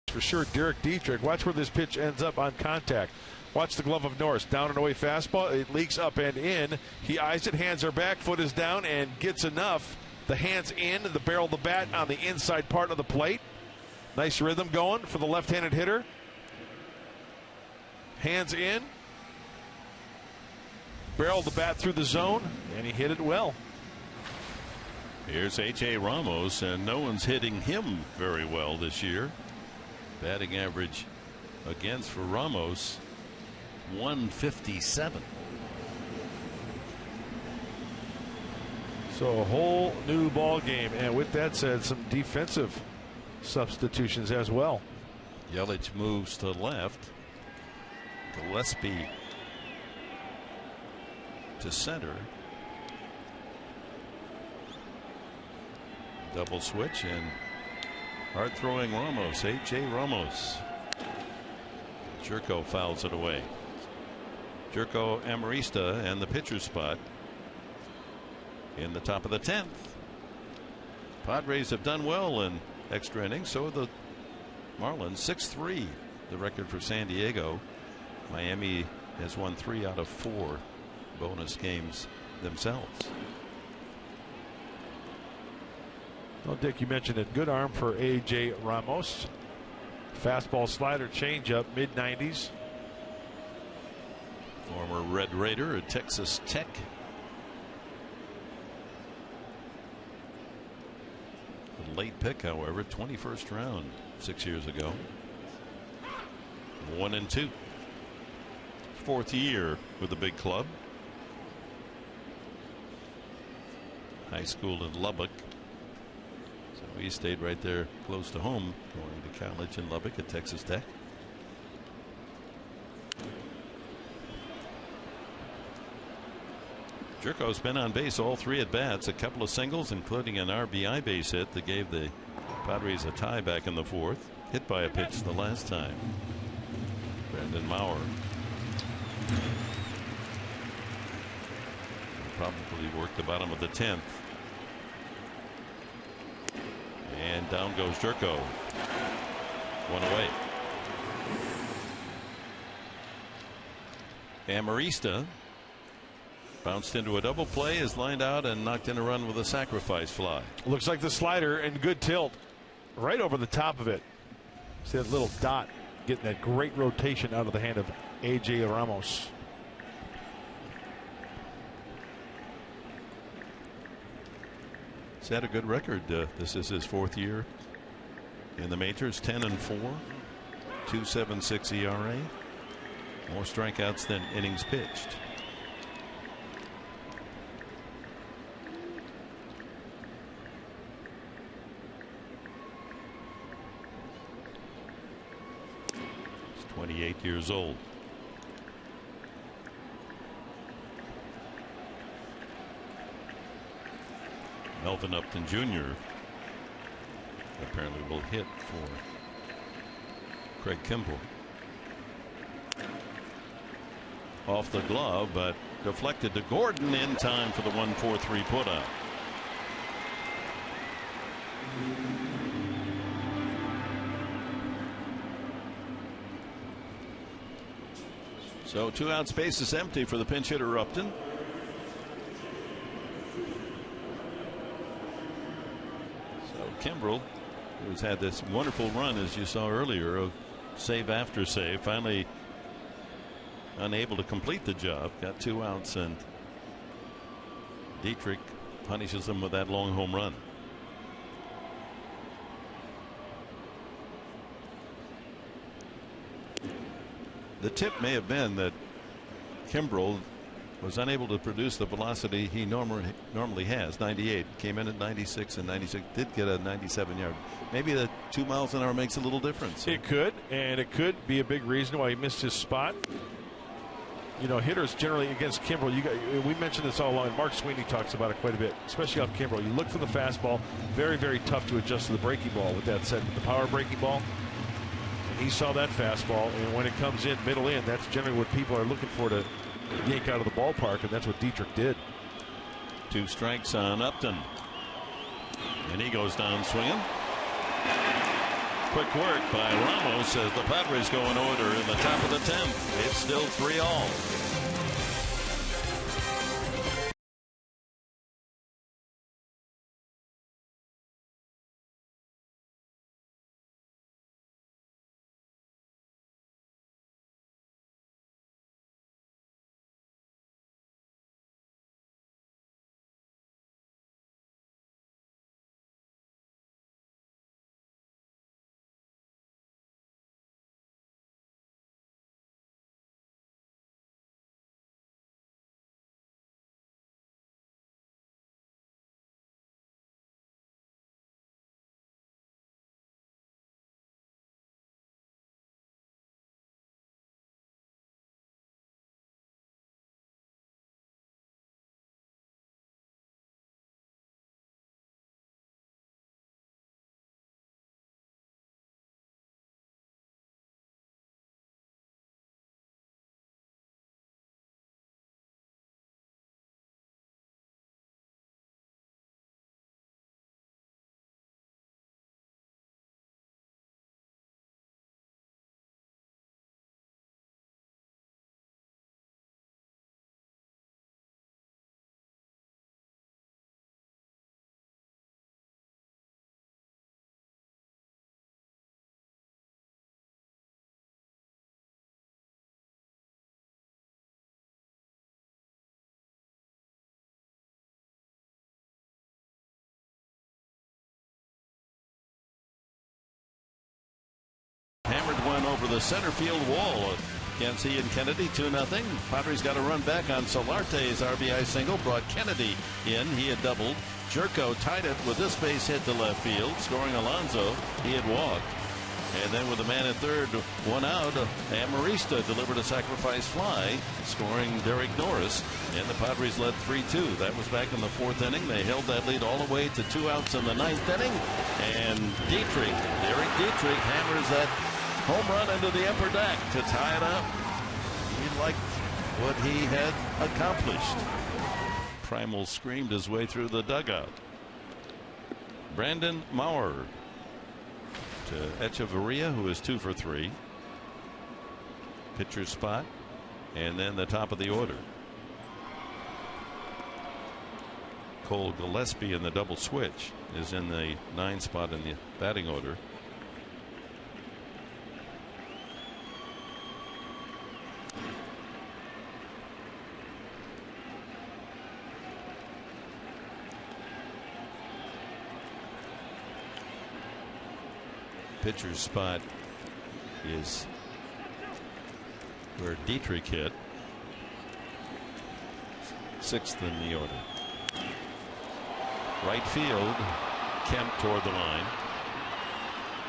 For sure, Derek Dietrich. Watch where this pitch ends up on contact. Watch the glove of Norris. Down and away fastball. It leaks up and in. He eyes it. Hands are back. Foot is down and gets enough. The hands in. The barrel of the bat on the inside part of the plate. Nice rhythm going for the left-handed hitter. Hands in. Barrel of the bat through the zone. And he hit it well. Here's H.A. Ramos, and no one's hitting him very well this year. Batting average against for Ramos, 157. So a whole new ball game, and with that said, some defensive substitutions as well. Yelich moves to left. Gillespie to center. Double switch, and hard throwing Ramos, H.A. Ramos. Jerko fouls it away. Jerko Amarista and the pitcher's spot in the top of the 10th. Padres have done well in extra innings. So have the Marlins. 6-3 the record for San Diego. Miami has won 3 out of 4 bonus games themselves. Well, Dick, you mentioned it. Good arm for A.J. Ramos. Fastball, slider, changeup, mid-90s. Former Red Raider at Texas Tech. A late pick, however, 21st round 6 years ago. 1-2. 4th year with the big club. High school in Lubbock. So he stayed right there close to home, going to college in Lubbock at Texas Tech. Jerko's been on base all 3 at bats, a couple of singles, including an RBI base hit that gave the Padres a tie back in the 4th. Hit by a pitch the last time. Brandon Maurer. Probably worked the bottom of the 10th. And down goes Jerko. 1 away. Amarista bounced into a double play, is lined out and knocked in a run with a sacrifice fly. Looks like the slider and good tilt right over the top of it. See that little dot getting that great rotation out of the hand of A.J. Ramos. He's had a good record. This is his 4th year in the majors. 10-4, 2.76 ERA. More strikeouts than innings pitched. He's 28 years old. Melvin Upton Jr. apparently will hit for Craig Kimbrell. Off the glove, but deflected to Gordon in time for the 1-4-3 putout. So 2 out, space is empty for the pinch hitter Upton. Kimbrell, who's had this wonderful run, as you saw earlier, of save after save, finally unable to complete the job. Got 2 outs, and Dietrich punishes him with that long home run. The tip may have been that Kimbrell was unable to produce the velocity he normally has. 98, came in at 96, and 96 did get a 97-yard. Maybe the 2 miles an hour makes a little difference. It could, and it could be a big reason why he missed his spot. You know, hitters generally against Kimbrell, we mentioned this all along, and Mark Sweeney talks about it quite a bit, especially off Kimbrell. You look for the fastball, very, very tough to adjust to the breaking ball. With that said, with the power breaking ball, and he saw that fastball, and when it comes in middle in, that's generally what people are looking for to yank out of the ballpark, and that's what Dietrich did. 2 strikes on Upton, and he goes down swinging. Quick work by Ramos as the Padres go in order in the top of the 10th. It's still 3-all. one over the center field wall. Against he and Kennedy, 2-0. Padres got a run back on Solarte's RBI single, brought Kennedy in. He had doubled. Jerko tied it with this base hit to left field, scoring Alonso. He had walked. And then with a man at third, one out, Amarista delivered a sacrifice fly, scoring Derek Norris. And the Padres led 3-2. That was back in the 4th inning. They held that lead all the way to 2 outs in the 9th inning. And Derek Dietrich hammers that home run into the upper deck to tie it up. He liked what he had accomplished. Primal screamed his way through the dugout. Brandon Maurer to Echeverria, who is 2 for 3. Pitcher spot, and then the top of the order. Cole Gillespie in the double switch is in the 9 spot in the batting order. Pitcher's spot is where Dietrich hit, 6th in the order. Right field, Kemp toward the line,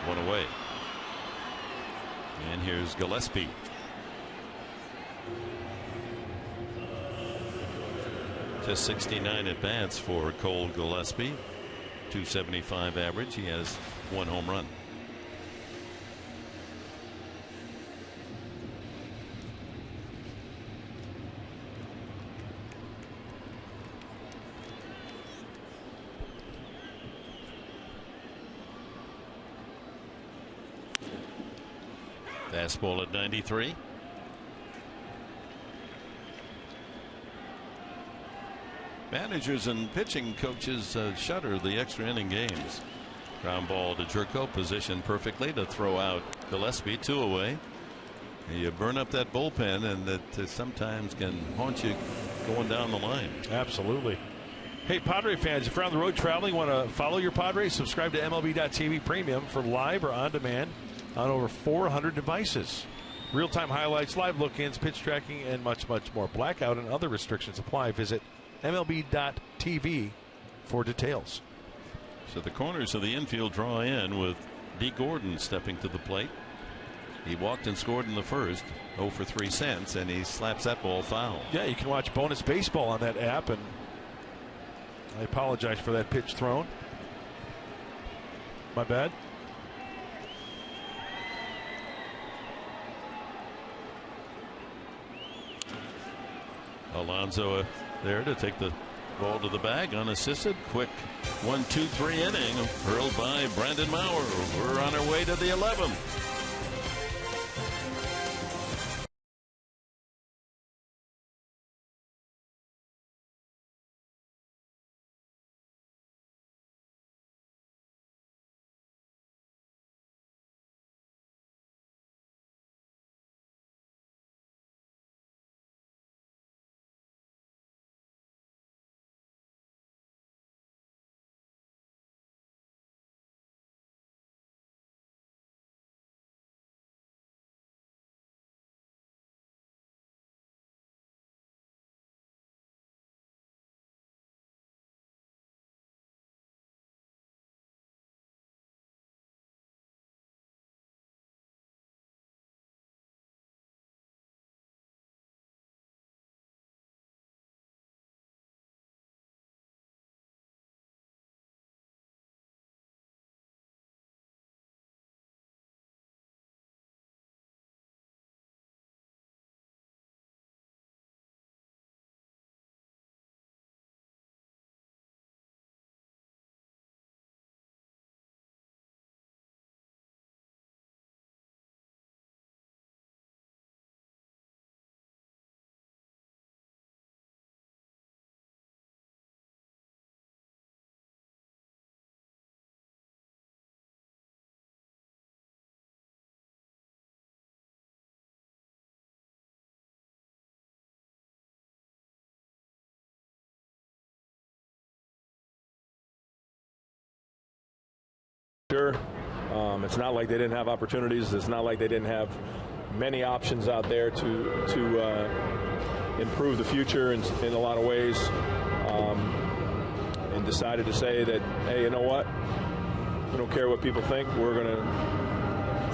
1 away. And here's Gillespie. Just 69 at bats for Cole Gillespie, .275 average. He has 1 home run. Fastball at 93. Managers and pitching coaches shudder the extra inning games. Ground ball to Jerko, positioned perfectly to throw out Gillespie, 2 away. You burn up that bullpen, and that sometimes can haunt you going down the line. Absolutely. Hey, Padre fans, if you're on the road traveling, want to follow your Padres, subscribe to MLB.TV Premium for live or on demand on over 400 devices. Real-time highlights, live look-ins, pitch tracking, and much, much more. Blackout and other restrictions apply. Visit MLB.TV for details. So the corners of the infield draw in with D. Gordon stepping to the plate. He walked and scored in the first, 0 for 3 cents, and he slaps that ball foul. Yeah, you can watch Bonus Baseball on that app, and I apologize for that pitch thrown. My bad. Alonso there to take the ball to the bag unassisted. Quick 1-2-3 inning hurled by Brandon Maurer. We're on our way to the 11th. It's not like they didn't have opportunities. It's not like they didn't have many options out there to improve the future in a lot of ways, and decided to say that, hey, you know what? We don't care what people think. We're going to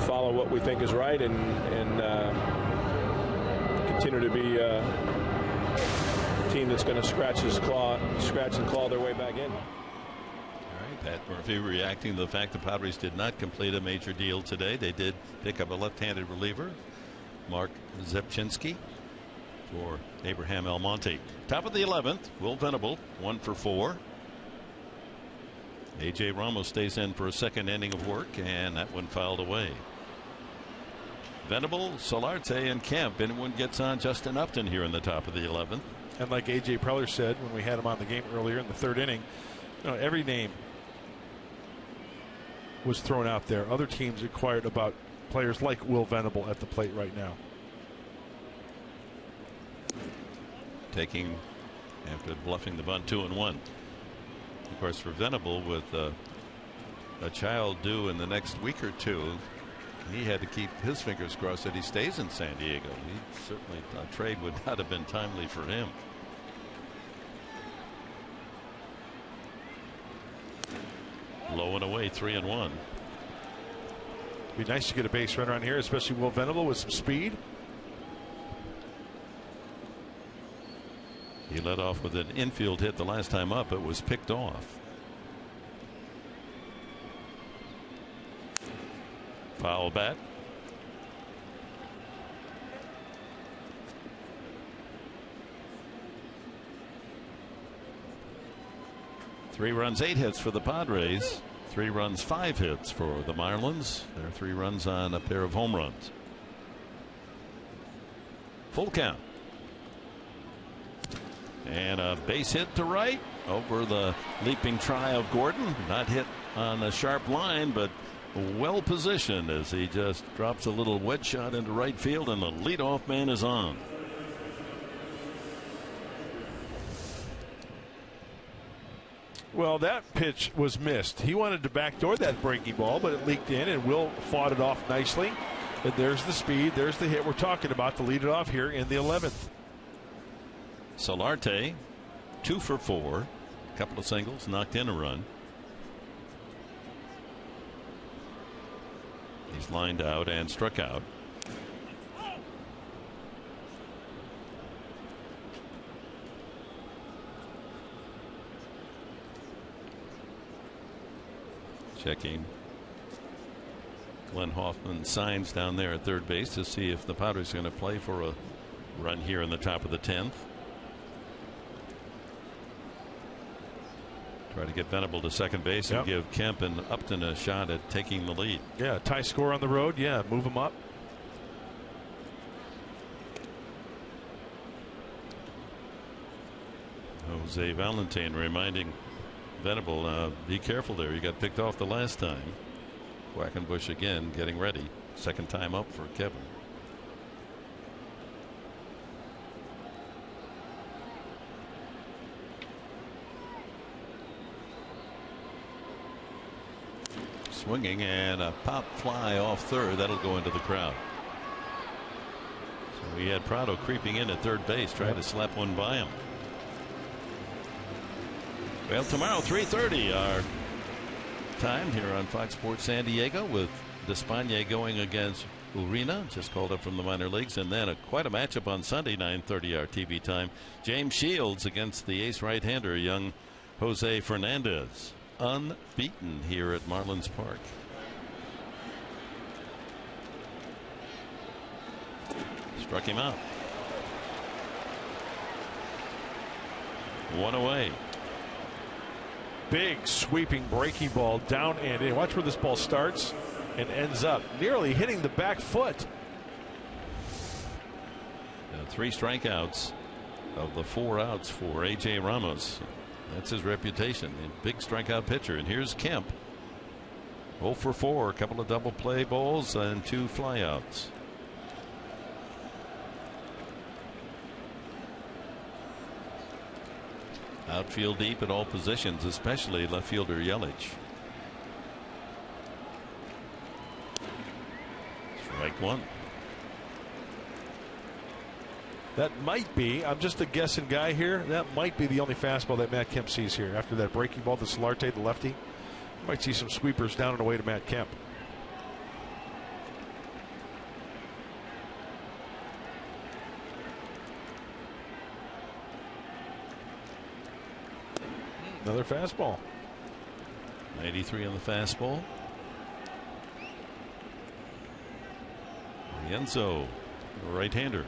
follow what we think is right and continue to be a team that's going to scratch and claw their way back in. Pat Murphy reacting to the fact the Padres did not complete a major deal today. They did pick up a left-handed reliever, Mark Zepchinski, for Abraham Almonte. Top of the 11th, Will Venable, 1 for 4. A.J. Ramos stays in for a second inning of work, and that one fouled away. Venable, Solarte, and Kemp. Anyone gets on Justin Upton here in the top of the 11th. And like A.J. Preller said when we had him on the game earlier in the third inning, every name was thrown out there. Other teams inquired about players like Will Venable at the plate right now. Taking, after bluffing the bunt, 2-1. Of course, for Venable, with a child due in the next week or two, he had to keep his fingers crossed that he stays in San Diego. He certainly, a trade would not have been timely for him. Low and away, 3-1. Be nice to get a base runner on here, especially Will Venable with some speed. He led off with an infield hit the last time up. It was picked off. Foul bat. Three runs, 8 hits for the Padres. 3 runs, 5 hits for the Marlins. There are 3 runs on a pair of home runs. Full count. And a base hit to right over the leaping try of Gordon. Not hit on a sharp line, but well positioned as he just drops a little wedge shot into right field, and the leadoff man is on. Well, that pitch was missed. He wanted to backdoor that breaking ball, but it leaked in, and Will fought it off nicely. And there's the speed. There's the hit we're talking about to lead it off here in the 11th. Solarte, 2 for 4. A couple of singles, knocked in a run. He's lined out and struck out. Checking Glenn Hoffman signs down there at third base to see if the Padres are going to play for a run here in the top of the 10th. Try to get Venable to second base and give Kemp and Upton a shot at taking the lead. Yeah, tie score on the road. Yeah, move them up. Jose Valentin reminding Venable, be careful there. You got picked off the last time. Quackenbush again getting ready. Second time up for Kevin. Swinging and a pop fly off third. That'll go into the crowd. So we had Prado creeping in at third base, trying to slap one by him. Well, tomorrow 3:30 our time here on Fox Sports San Diego, with Despaigne going against Urena, just called up from the minor leagues, and then quite a matchup on Sunday, 9:30 our TV time. James Shields against the ace right-hander, young Jose Fernandez, unbeaten here at Marlins Park. Struck him out. 1 away. Big sweeping breaking ball down and in. Watch where this ball starts and ends up, nearly hitting the back foot. 3 strikeouts of the 4 outs for A.J. Ramos. That's his reputation, a big strikeout pitcher. And here's Kemp, 0 for 4, a couple of double play balls and 2 flyouts. Outfield deep at all positions, especially left fielder Yelich. 1. That might be, I'm just a guessing guy here, that might be the only fastball that Matt Kemp sees here. After that breaking ball to Solarte, the lefty, you might see some sweepers down and away to Matt Kemp. Another fastball. 93 on the fastball. Enzo, right-hander.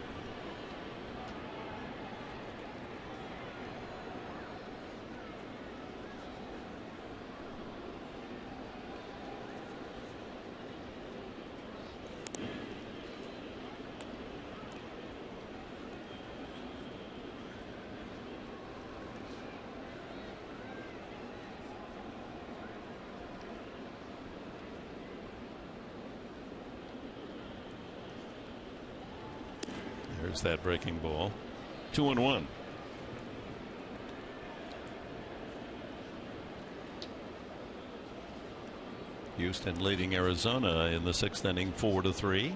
There's that breaking ball. 2-1. Houston leading Arizona in the 6th inning 4-3.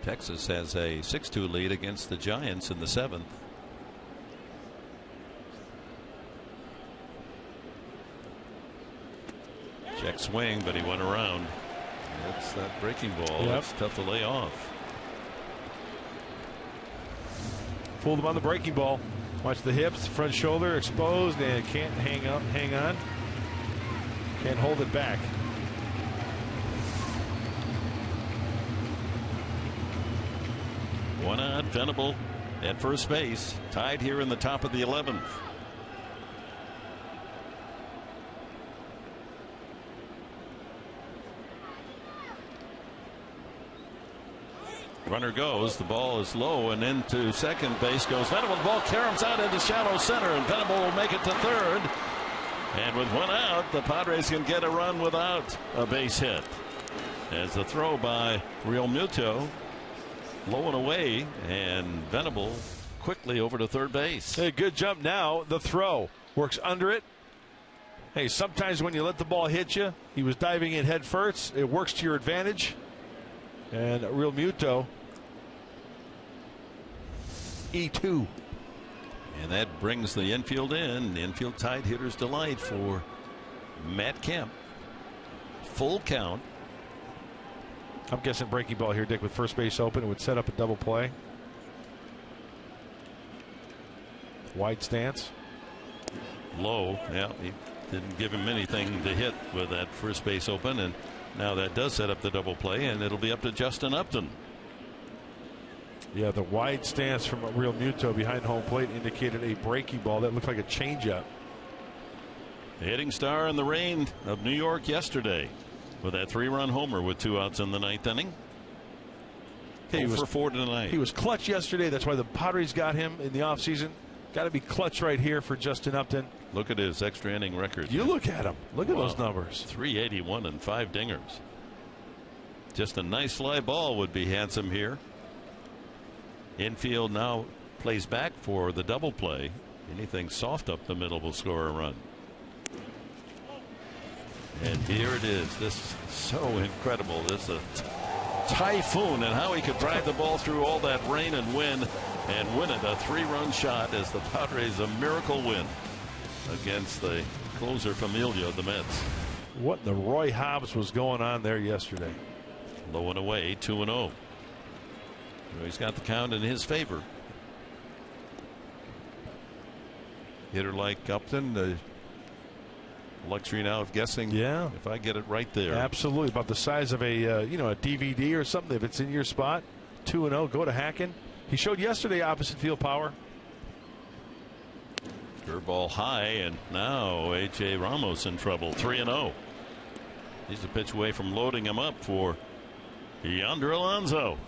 Texas has a 6-2 lead against the Giants in the 7th. Check swing, but he went around. That's that breaking ball. Yep. It's tough to lay off. Fooled him on the breaking ball. Watch the hips, front shoulder exposed, and can't hang on. Can't hold it back. One out, Venable at first base, tied here in the top of the 11th. Runner goes, the ball is low, and into second base goes Venable. The ball caroms out into shallow center, and Venable will make it to third. And with one out, the Padres can get a run without a base hit. As the throw by Real Muto, low and away, and Venable quickly over to third base. Hey, good jump now. The throw works under it. Hey, sometimes when you let the ball hit you, he was diving in head first. It works to your advantage. And Real Muto, E2. And that brings the infield in. The infield tied hitter's delight for Matt Kemp. Full count. I'm guessing breaking ball here, Dick, with first base open. It would set up a double play. Wide stance. Low. Yeah, he didn't give him anything to hit with that first base open. And now that does set up the double play, and it'll be up to Justin Upton. Yeah, the wide stance from Real Muto behind home plate indicated a breaking ball that looked like a changeup. The hitting star in the rain of New York yesterday with that 3-run homer with 2 outs in the 9th inning. He was 4 tonight. He was clutch yesterday. That's why the Padres got him in the offseason. Got to be clutch right here for Justin Upton. Look at his extra inning record. You look at him. Look at those numbers. 381 and 5 dingers. Just a nice fly ball would be handsome here. Infield now plays back for the double play. Anything soft up the middle will score a run. And here it is. This is so incredible. This is a typhoon, and how he could drive the ball through all that rain and wind and win it. A 3-run shot as the Padres a miracle win against the closer Familia of the Mets. What the Roy Hobbs was going on there yesterday. Low and away, 2-0. He's got the count in his favor. Hitter like Upton, the luxury now of guessing. Yeah, if I get it right there. Absolutely, about the size of a a DVD or something. If it's in your spot, 2-0. Go to Hacken. He showed yesterday opposite field power. Curveball high, and now A.J. Ramos in trouble. 3-0. He's a pitch away from loading him up for Yonder Alonso.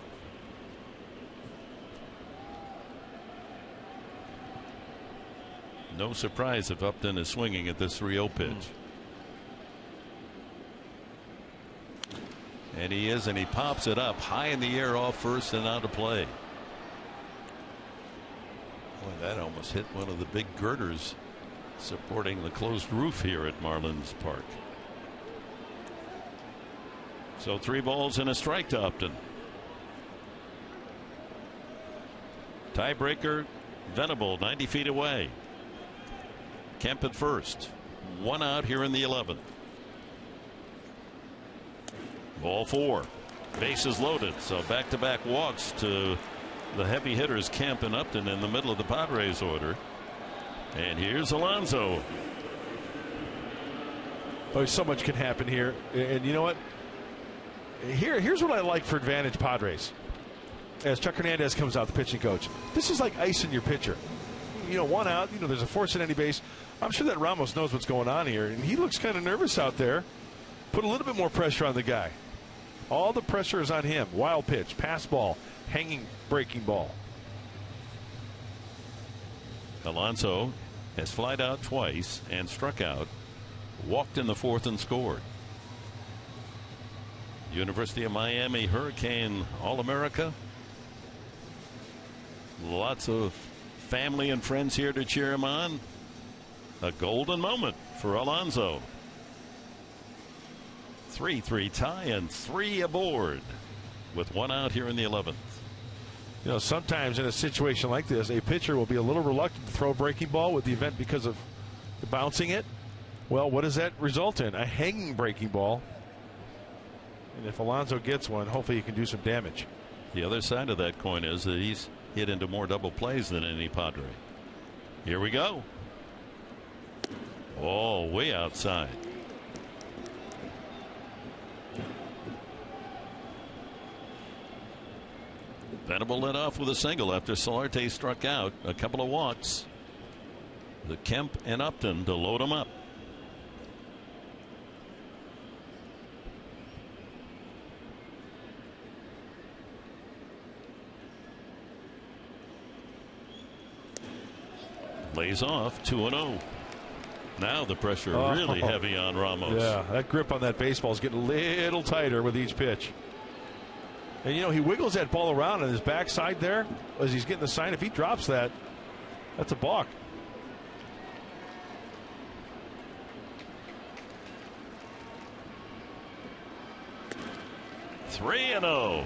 No surprise if Upton is swinging at this 3-0 pitch. And he is, and he pops it up high in the air off first and out of play. Boy, that almost hit one of the big girders supporting the closed roof here at Marlins Park. So 3 balls and a strike to Upton. Tiebreaker, Venable 90 feet away. Kemp at first. 1 out here in the 11th. Ball 4. Bases loaded. So back-to-back walks to the heavy hitters Kemp and Upton in the middle of the Padres order. And here's Alonso. Oh, so much can happen here. And you know what? Here's what I like for advantage Padres. As Chuck Hernandez comes out, the pitching coach, this is like icing your pitcher. 1 out, there's a force at any base. I'm sure that Ramos knows what's going on here, and he looks kind of nervous out there. Put a little bit more pressure on the guy. All the pressure is on him. Wild pitch, pass ball, hanging breaking ball. Alonso has flied out twice and struck out. Walked in the 4th and scored. University of Miami Hurricane All-America. Lots of family and friends here to cheer him on. A golden moment for Alonso. 3-3 tie and 3 aboard with 1 out here in the 11th. Sometimes in a situation like this, a pitcher will be a little reluctant to throw a breaking ball with the event because of bouncing it. Well, what does that result in? A hanging breaking ball. And if Alonso gets one, hopefully he can do some damage. The other side of that coin is that he's hit into more double plays than any Padre. Here we go. Oh, way outside. Venable led off with a single after Solarte struck out. A couple of walks. The Kemp and Upton to load him up. Lays off 2-0. Now the pressure really heavy on Ramos. Yeah, that grip on that baseball is getting a little tighter with each pitch. And he wiggles that ball around on his backside there as he's getting the sign. If he drops that, that's a balk. Three and 0.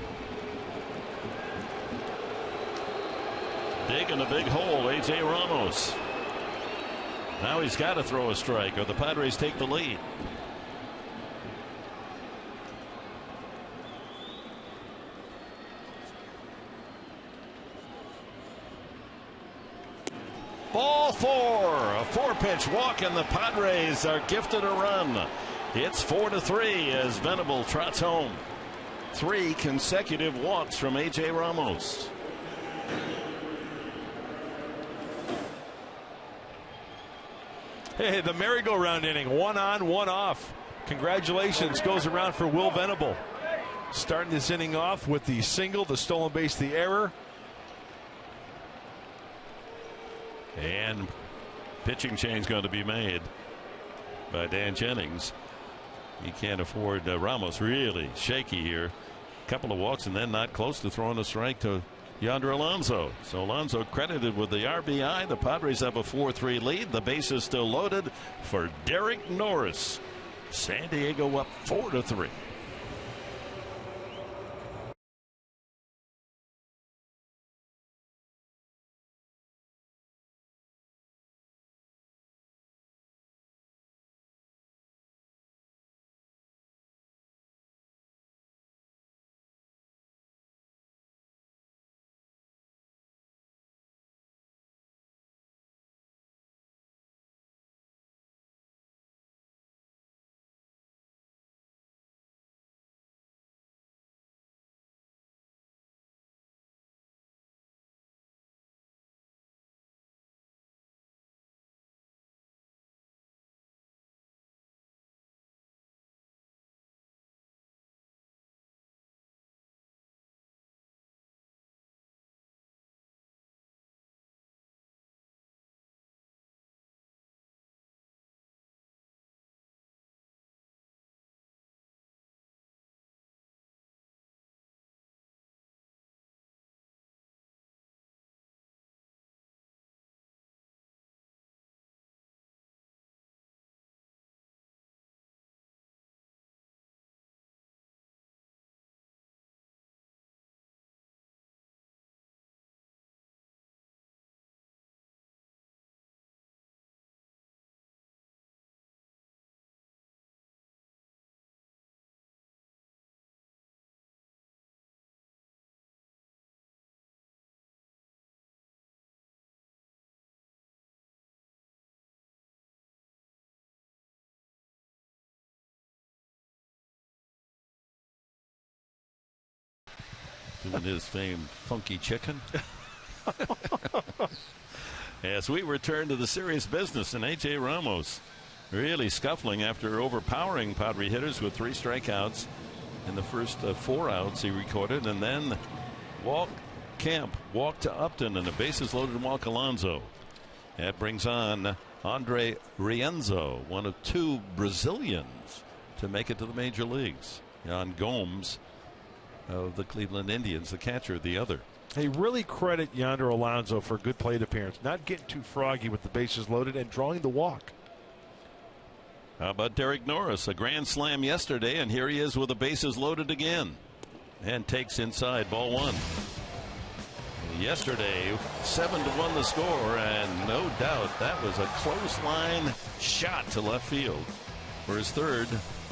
Digging a big hole, A.J. Ramos. Now he's got to throw a strike or the Padres take the lead. Ball 4. A 4-pitch walk, and the Padres are gifted a run. It's 4-3 as Venable trots home. 3 consecutive walks from A.J. Ramos. Hey, the merry-go-round inning. 1 on, 1 off. Congratulations goes around for Will Venable. Starting this inning off with the single, the stolen base, the error. And pitching change going to be made by Dan Jennings. He can't afford Ramos really shaky here. Couple of walks and then not close to throwing a strike to Yonder Alonso. So Alonso credited with the RBI. The Padres have a 4-3 lead. The base is still loaded for Derek Norris. San Diego up 4-3. doing his famed funky chicken. As we return to the serious business, and A.J. Ramos really scuffling after overpowering Padre hitters with 3 strikeouts in the first 4 outs he recorded, and then Kemp walked to Upton and the bases loaded walk Alonso. That brings on Andre Rienzo, one of 2 Brazilians to make it to the major leagues. Yan Gomes of the Cleveland Indians, the catcher, the other. Hey, really credit Yonder Alonso for a good plate appearance, not getting too froggy with the bases loaded and drawing the walk. How about Derek Norris? A grand slam yesterday, and here he is with the bases loaded again. And takes inside, ball 1. Yesterday, 7-1 the score, and no doubt that was a close line shot to left field for his 3rd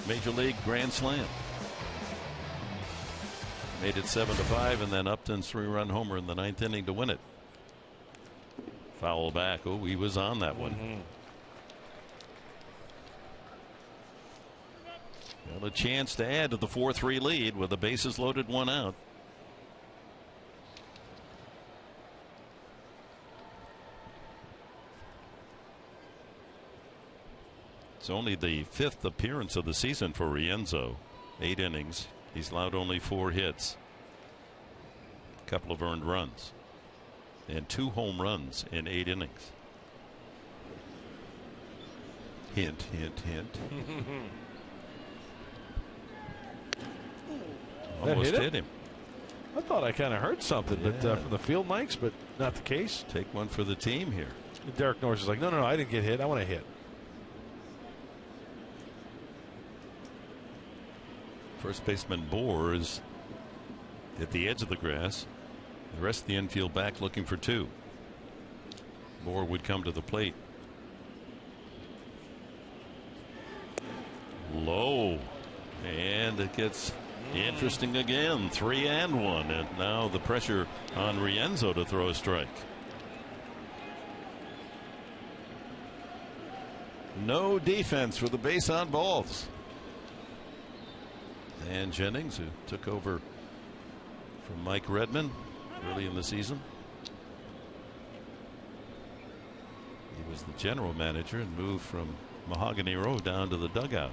major league grand slam. Made it 7-5, and then Upton's 3-run homer in the 9th inning to win it. Foul back. Oh, he was on that one. Got a chance to add to the 4-3 lead with the bases loaded, 1 out. It's only the 5th appearance of the season for Rienzo. 8 innings. He's allowed only 4 hits. A couple of earned runs. And 2 home runs in 8 innings. Hint, hint, hint. Almost hit him. I thought I kind of heard something, but from the field mics, but not the case. Take one for the team here. Derek Norris is like, no, I didn't get hit. I want to hit. First baseman Bohr is at the edge of the grass. The rest of the infield back looking for 2. Bohr would come to the plate. Low. And it gets interesting again. 3-1. And now the pressure on Rienzo to throw a strike. No defense for the base on balls. And Jennings, who took over from Mike Redmond early in the season. He was the general manager and moved from Mahogany Row down to the dugout.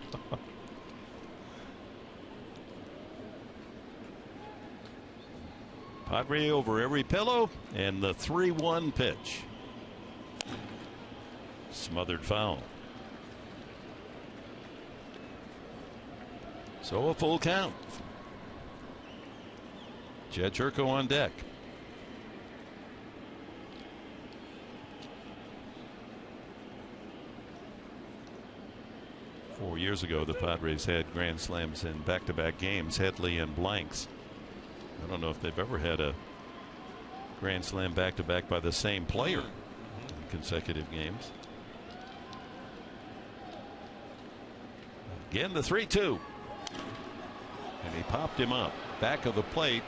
Padre over every pillow, and the 3-1 pitch. Smothered foul. So a full count. Jed Jerko on deck. Four years ago, the Padres had grand slams in back-to-back games, Headley and Blanks. I don't know if they've ever had a grand slam back-to-back by the same player in consecutive games. Again, the 3-2. And he popped him up back of the plate,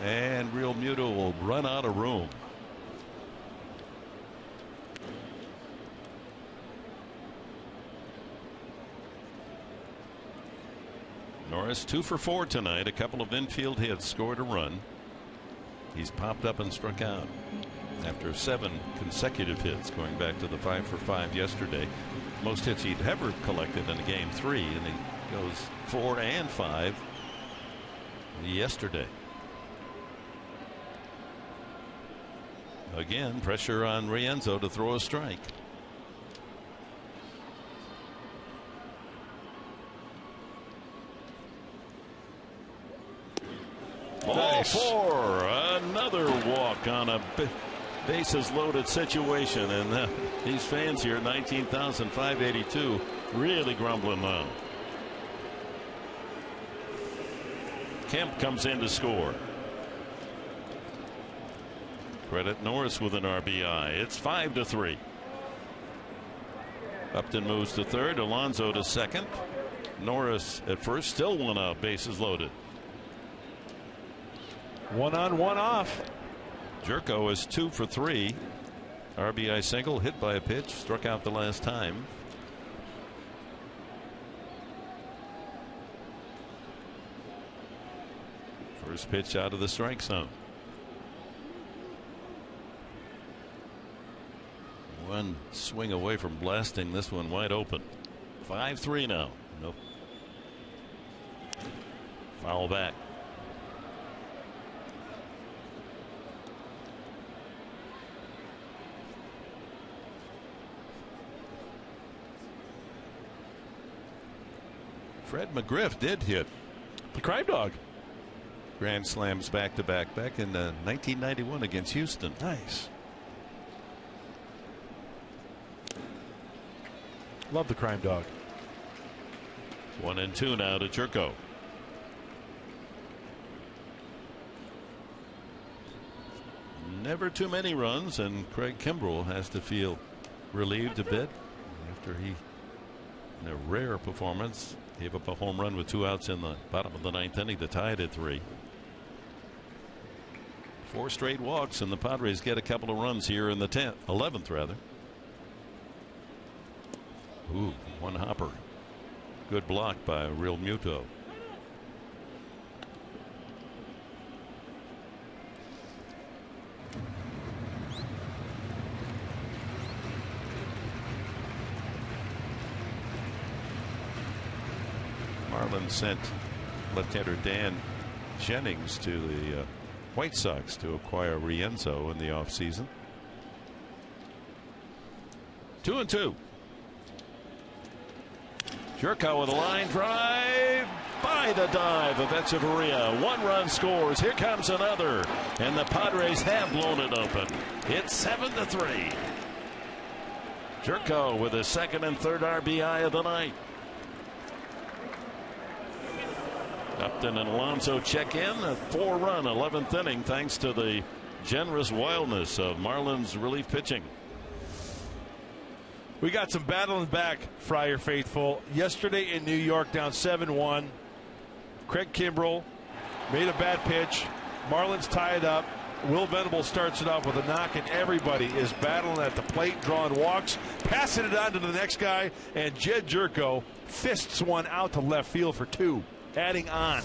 and Real Muto will run out of room. Norris 2 for 4 tonight. A couple of infield hits, scored a run. He's popped up and struck out after 7 consecutive hits, going back to the 5 for 5 yesterday. Most hits he'd ever collected in a game 3, and he goes 4 and 5 yesterday. Again, pressure on Rienzo to throw a strike. Ball 4. Another walk on a bases loaded situation, and these fans here, 19,582, really grumbling now. Kemp comes in to score. Credit Norris with an RBI. It's 5-3. Upton moves to third. Alonso to second. Norris at first, still 1 out, bases loaded. 1 on, 1 off. Jerko is 2 for 3. RBI single, hit by a pitch, struck out the last time. First pitch out of the strike zone. One swing away from blasting this one wide open. 5-3 now. Nope. Foul back. Fred McGriff did hit the Crime Dog. Grand slams back to back in 1991 against Houston. Nice. Love the Crime Dog. 1-2 now to Jerko. Never too many runs, and Craig Kimbrell has to feel relieved a bit after he, in a rare performance, gave up a home run with 2 outs in the bottom of the 9th inning to tie it at 3. 4 straight walks, and the Padres get a couple of runs here in the 11th rather. Ooh, one hopper. Good block by Real Muto. Marlins sent left-hander Dan Jennings to the White Sox to acquire Rienzo in the offseason. 2-2. Jerko with a line drive by the dive of Echeverria. 1 run scores. Here comes another, and the Padres have blown it open. It's 7-3. Jerko with his 2nd and 3rd RBI of the night. Upton and Alonso check in. A 4-run 11th inning thanks to the generous wildness of Marlins relief pitching. We got some battling back, Friar faithful. Yesterday in New York, down 7-1. Craig Kimbrell made a bad pitch. Marlins tie it up. Will Venable starts it off with a knock, and everybody is battling at the plate, drawing walks, passing it on to the next guy, and Jed Jerko fists one out to left field for 2, adding on.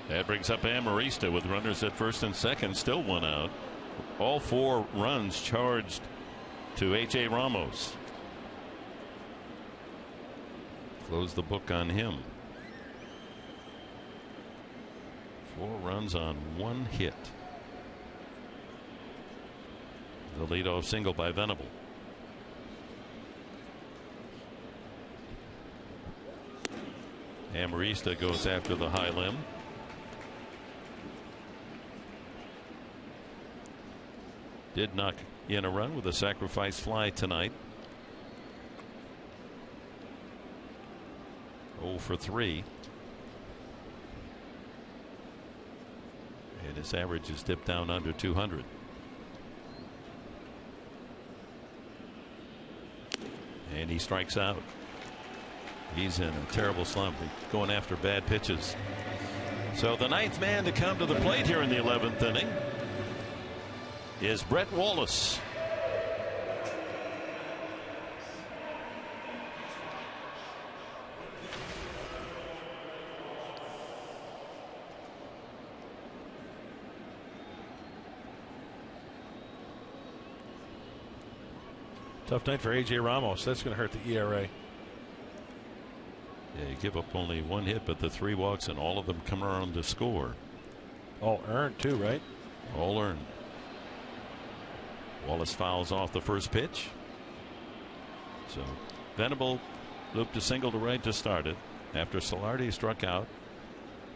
That brings up Amarista with runners at 1st and 2nd, still 1 out. All 4 runs charged to A.J. Ramos. Close the book on him. 4 runs on 1 hit. The leadoff single by Venable. Amarista goes after the high limb. Did knock in a run with a sacrifice fly tonight. 0 for 3. And his average is dipped down under 200. And he strikes out. He's in a terrible slump, going after bad pitches. So the 9th man to come to the plate here in the 11th inning is Brett Wallace. Tough night for A.J. Ramos. That's going to hurt the ERA. Yeah, you give up only 1 hit, but the 3 walks, and all of them come around to score. All earned, too, right? All earned. Wallace fouls off the first pitch. So Venable looped a single to right to start it. After Solardi struck out,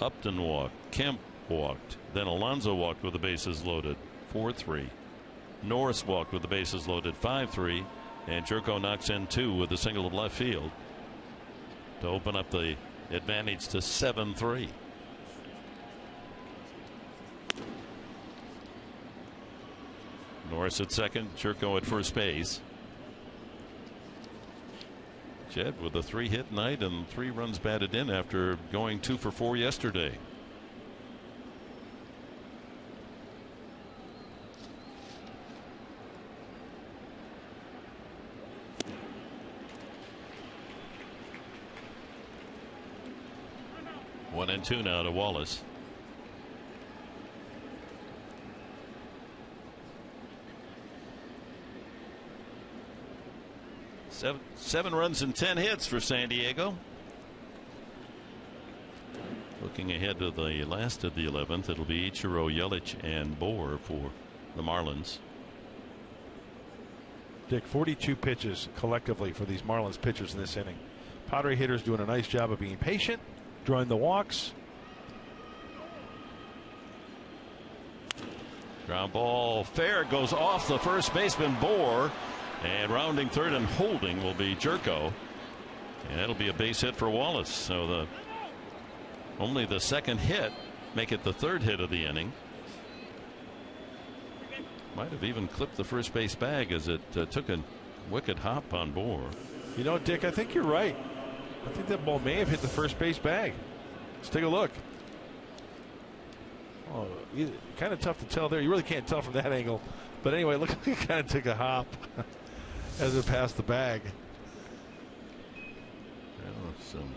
Upton walked, Kemp walked, then Alonso walked with the bases loaded. 4-3. Norris walked with the bases loaded. 5-3. And Jerko knocks in 2 with a single to left field to open up the advantage to 7-3. Norris at second, Jerko at first base. Jed with a 3-hit night and 3 runs batted in after going 2 for 4 yesterday. 1-2 now to Wallace. Seven runs and 10 hits for San Diego. Looking ahead to the last of the 11th, it'll be Ichiro, Yelich, and Bohr for the Marlins. Dick, 42 pitches collectively for these Marlins pitchers in this inning. Padre hitters doing a nice job of being patient, drawing the walks. Ground ball fair, goes off the first baseman Bohr, and rounding third and holding will be Jerko, and it'll be a base hit for Wallace. So only the second hit make it the third hit of the inning. Might have even clipped the first base bag as it took a wicked hop on Bohr. You know, Dick, I think you're right. I think that ball may have hit the first base bag. Let's take a look. Oh, kind of tough to tell there. You really can't tell from that angle. But anyway, look, it kind of took a hop as it passed the bag. Some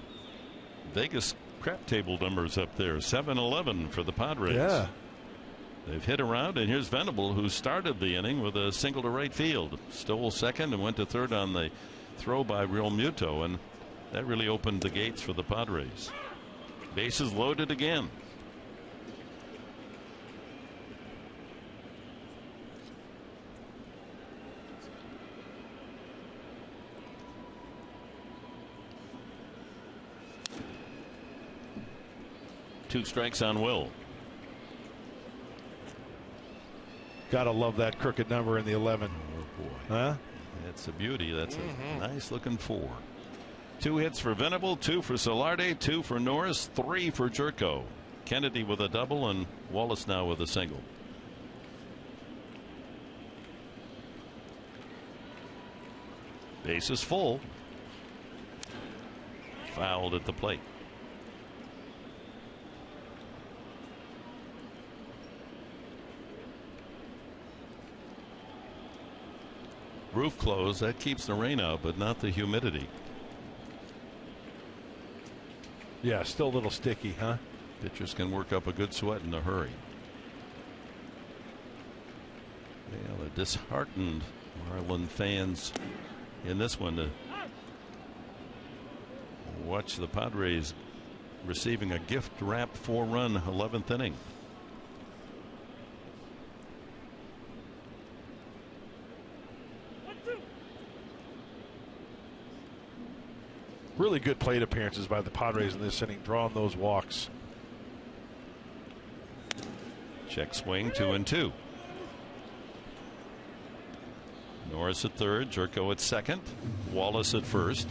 Vegas crap table numbers up there. 7-11 for the Padres. Yeah. They've hit around, and here's Venable, who started the inning with a single to right field. Stole second and went to third on the throw by Real Muto, and that really opened the gates for the Padres. Bases loaded again. Two strikes on Will. Gotta love that crooked number in the 11. Oh boy. Huh? That's a beauty. That's a nice looking 4. 2 hits for Venable, 2 for Solarte, 2 for Norris, 3 for Jerko. Kennedy with a double and Wallace now with a single. Base is full. Fouled at the plate. Roof closed, that keeps the rain out, but not the humidity. Yeah, still a little sticky, huh? Pitchers can work up a good sweat in a hurry. Yeah, the disheartened Marlin fans in this one to watch the Padres receiving a gift-wrapped 4-run 11th inning. Really good plate appearances by the Padres in this inning, drawing those walks. Check swing, 2-2. Norris at third, Jerko at second, Wallace at first.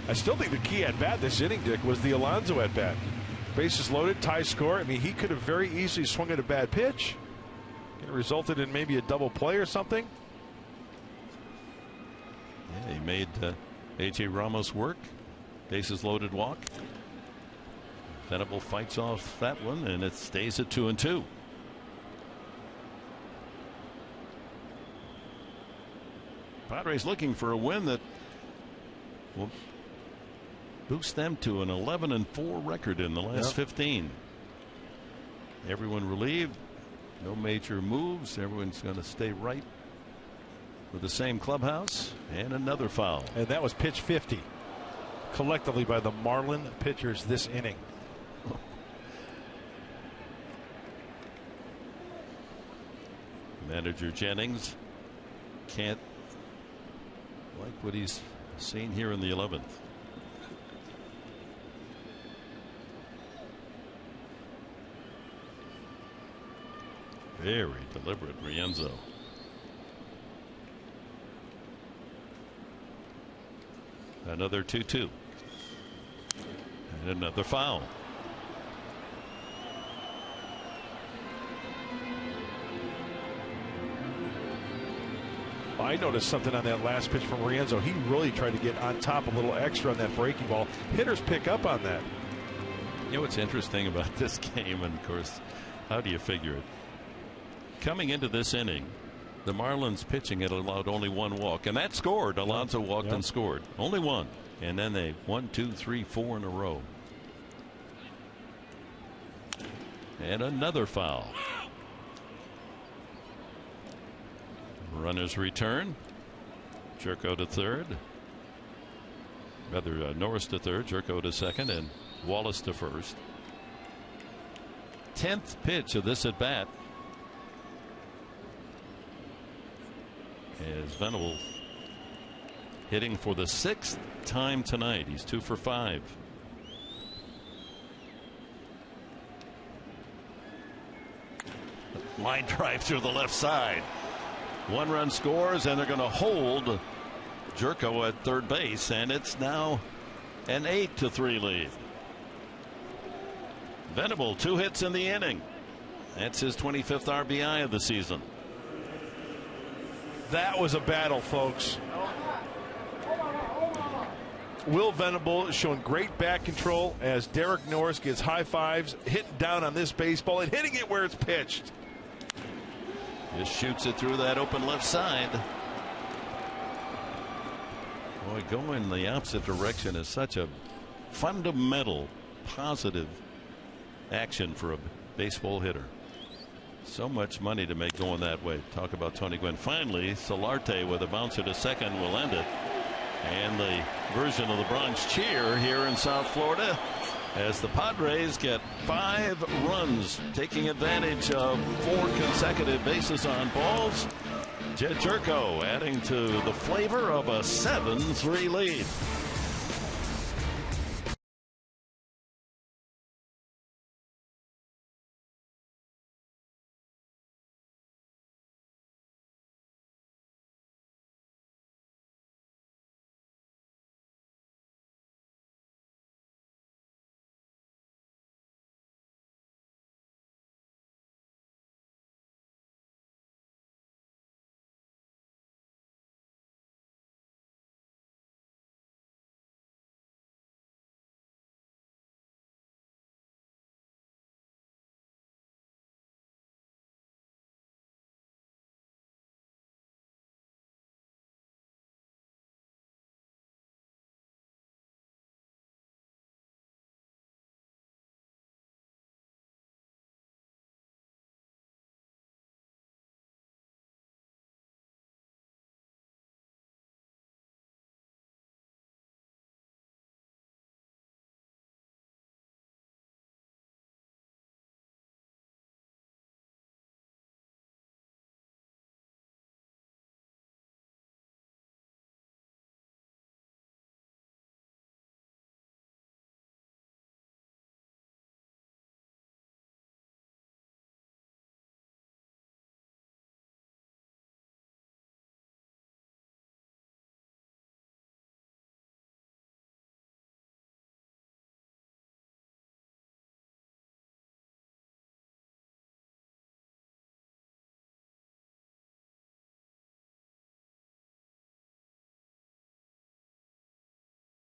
I still think the key at bat this inning, Dick, was the Alonso at bat. Bases loaded, tie score. I mean, he could have very easily swung at a bad pitch. It resulted in maybe a double play or something. Yeah, he made A.J. Ramos work. Bases loaded walk. Venable fights off that one, and it stays at 2-2. Padres looking for a win that will boost them to an 11-4 record in the last 15. Everyone relieved. No major moves. Everyone's going to stay right with the same clubhouse, and another foul. And that was pitch 50 collectively by the Marlin pitchers this inning. Manager Jennings can't like what he's seen here in the 11th. Very deliberate, Rienzo. Another 2-2. And another foul. I noticed something on that last pitch from Rienzo. He really tried to get on top a little extra on that breaking ball. Hitters pick up on that. You know what's interesting about this game, and of course, how do you figure it? Coming into this inning, the Marlins pitching had allowed only 1 walk, and that scored. Alonso walked and scored. Only 1. And then they 1, 2, 3, 4 in a row. And another foul. Runners return. Jerko to third. Rather, Norris to third, Jerko to second, and Wallace to first. 10th pitch of this at bat. As Venable hitting for the 6th time tonight. He's 2 for 5. Line drive through the left side. 1 run scores, and they're going to hold Jerko at third base, and it's now an 8-3 lead. Venable 2 hits in the inning. That's his 25th RBI of the season. That was a battle, folks. Will Venable showing great bat control as Derek Norris gets high fives, hitting down on this baseball and hitting it where it's pitched. Just shoots it through that open left side. Boy, going the opposite direction is such a fundamental, positive action for a baseball hitter. So much money to make going that way. Talk about Tony Gwynn. Finally, Solarte with a bouncer to second will end it. And the version of the Bronx cheer here in South Florida as the Padres get 5 runs, taking advantage of 4 consecutive bases on balls. Jed Jerko adding to the flavor of a 7-3 lead.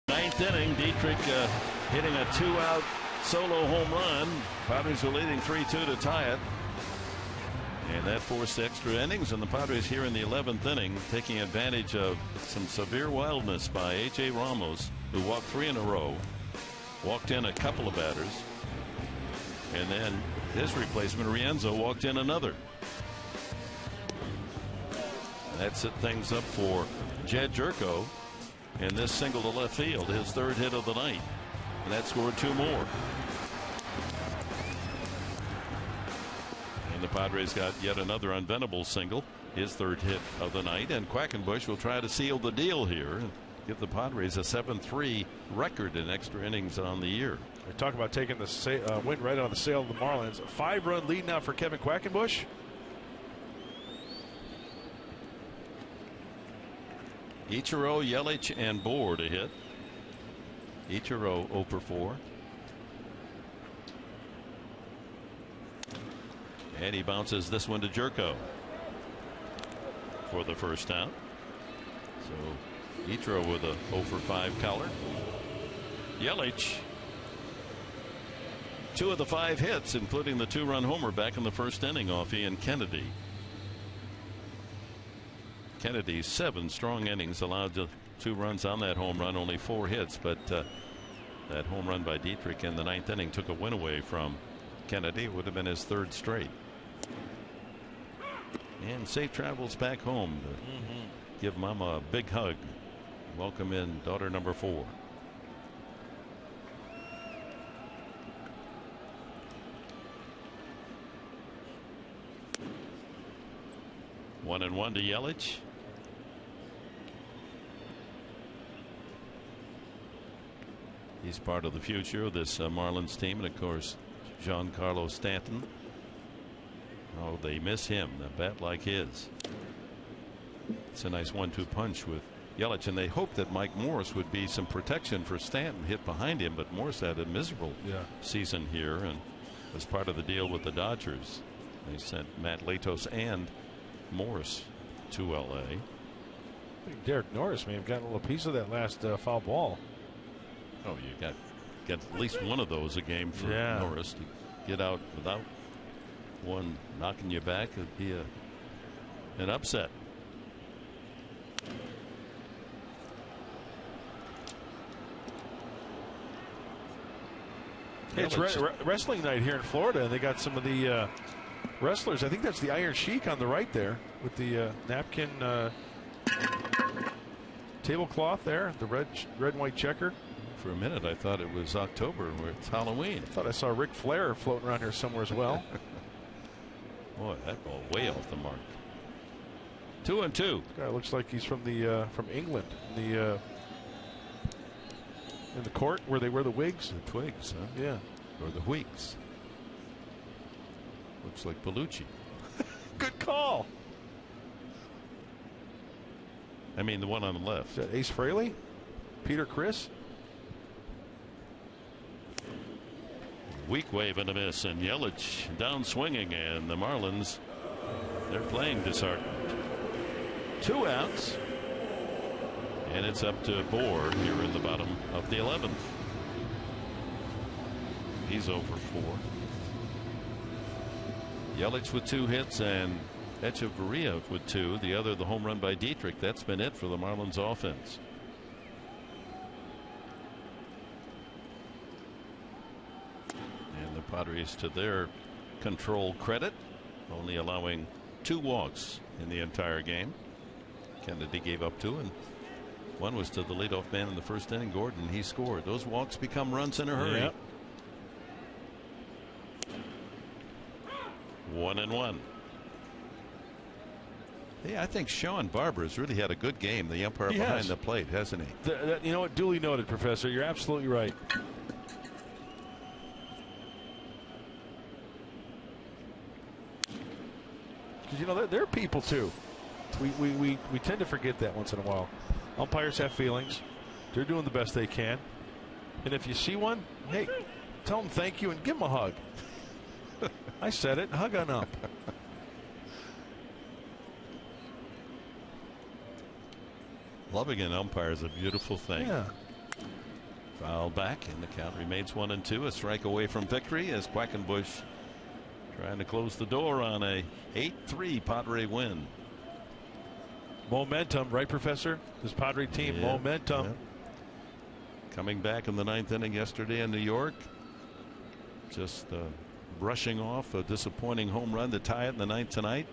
Ninth inning, Dietrich hitting a 2-out solo home run. Padres were leading 3-2 to tie it. And that forced extra innings, and the Padres here in the 11th inning taking advantage of some severe wildness by A.J. Ramos, who walked 3 in a row, walked in a couple of batters, and then his replacement, Rienzo, walked in another. That set things up for Jed Jerko. And this single to left field, his 3rd hit of the night. And that scored 2 more. And the Padres got yet another unvenable single, his 3rd hit of the night. And Quackenbush will try to seal the deal here and give the Padres a 7-3 record in extra innings on the year. We talk about taking the win right out of the sail of the Marlins. A 5-run lead now for Kevin Quackenbush. Ichiro, Yelich, and Bohr to hit. Ichiro 0 for 4. And he bounces this one to Jerko for the first out. So Ichiro with a 0 for 5 collar. Yelich, 2 of the 5 hits, including the 2-run homer back in the first inning off Ian Kennedy. Kennedy's 7 strong innings allowed 2 runs on that home run, only 4 hits, but that home run by Dietrich in the 9th inning took a win away from Kennedy. It would have been his 3rd straight. And safe travels back home to give Mama a big hug. Welcome in daughter number 4. One and one to Yelich. He's part of the future of this Marlins team, and of course Giancarlo Stanton. Oh, they miss him. A bat like his. It's a nice 1-2 punch with Yelich, and they hoped that Mike Morris would be some protection for Stanton, hit behind him, but Morris had a miserable season here and was part of the deal with the Dodgers. They sent Matt Latos and Morris to LA. I think Derek Norris may have gotten a little piece of that last foul ball. Oh, you got at least one of those a game for Norris to get out without one knocking you back. It'd be an upset. Hey, it's wrestling night here in Florida, and they got some of the wrestlers. I think that's the Iron Sheik on the right there with the napkin tablecloth there, the red and white checker. For a minute, I thought it was October where it's Halloween. I thought I saw Ric Flair floating around here somewhere as well. Boy, that ball way off the mark. 2-2. This guy looks like he's from England. In the court where they wear the wigs. The twigs, huh? Yeah. Or the wigs. Looks like Bellucci. Good call. I mean, the one on the left. Is that Ace Frehley? Peter Criss? Weak wave and a miss, and Yelich down swinging, and the Marlins, they're playing disheartened. 2 outs, and it's up to Bohr here in the bottom of the 11th. He's over 4. Yelich with 2 hits and Echeverria with 2. The other, the home run by Dietrich. That's been it for the Marlins offense. And the Padres, to their control credit, only allowing 2 walks in the entire game. Kennedy gave up 2, and one was to the leadoff man in the first inning, Gordon. He scored. Those walks become runs in a hurry. Yep. 1-1. Yeah, I think Sean Barber has really had a good game, the umpire behind the plate, hasn't he? You know what? Duly noted, Professor. You're absolutely right. Because, you know, they're people, too. We tend to forget that once in a while. Umpires have feelings. They're doing the best they can. And if you see one, hey, tell them thank you and give them a hug. I said it. Hug on up. Loving an umpire is a beautiful thing. Yeah. Foul back, and the count remains 1-2. A strike away from victory as Quackenbush trying to close the door on a 8-3 Padre win. Momentum, right, Professor? This Padre team, momentum. Yeah. Coming back in the 9th inning yesterday in New York. Just brushing off a disappointing home run to tie it in the 9th tonight.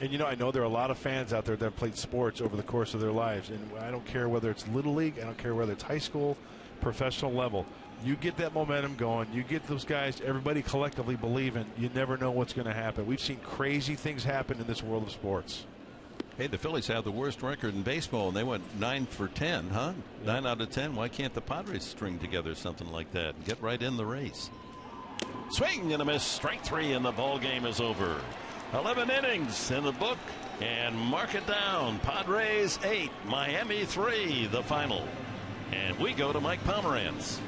And, you know, I know there are a lot of fans out there that have played sports over the course of their lives. And I don't care whether it's Little League, I don't care whether it's high school, professional level. You get that momentum going. You get those guys, everybody collectively believing. You never know what's going to happen. We've seen crazy things happen in this world of sports. Hey, the Phillies have the worst record in baseball, and they went 9 for 10, huh? 9 out of 10. Why can't the Padres string together something like that and get right in the race? Swing and a miss. Strike 3, and the ball game is over. 11 innings in the book, and mark it down. Padres 8, Miami 3, the final. And we go to Mike Pomeranz.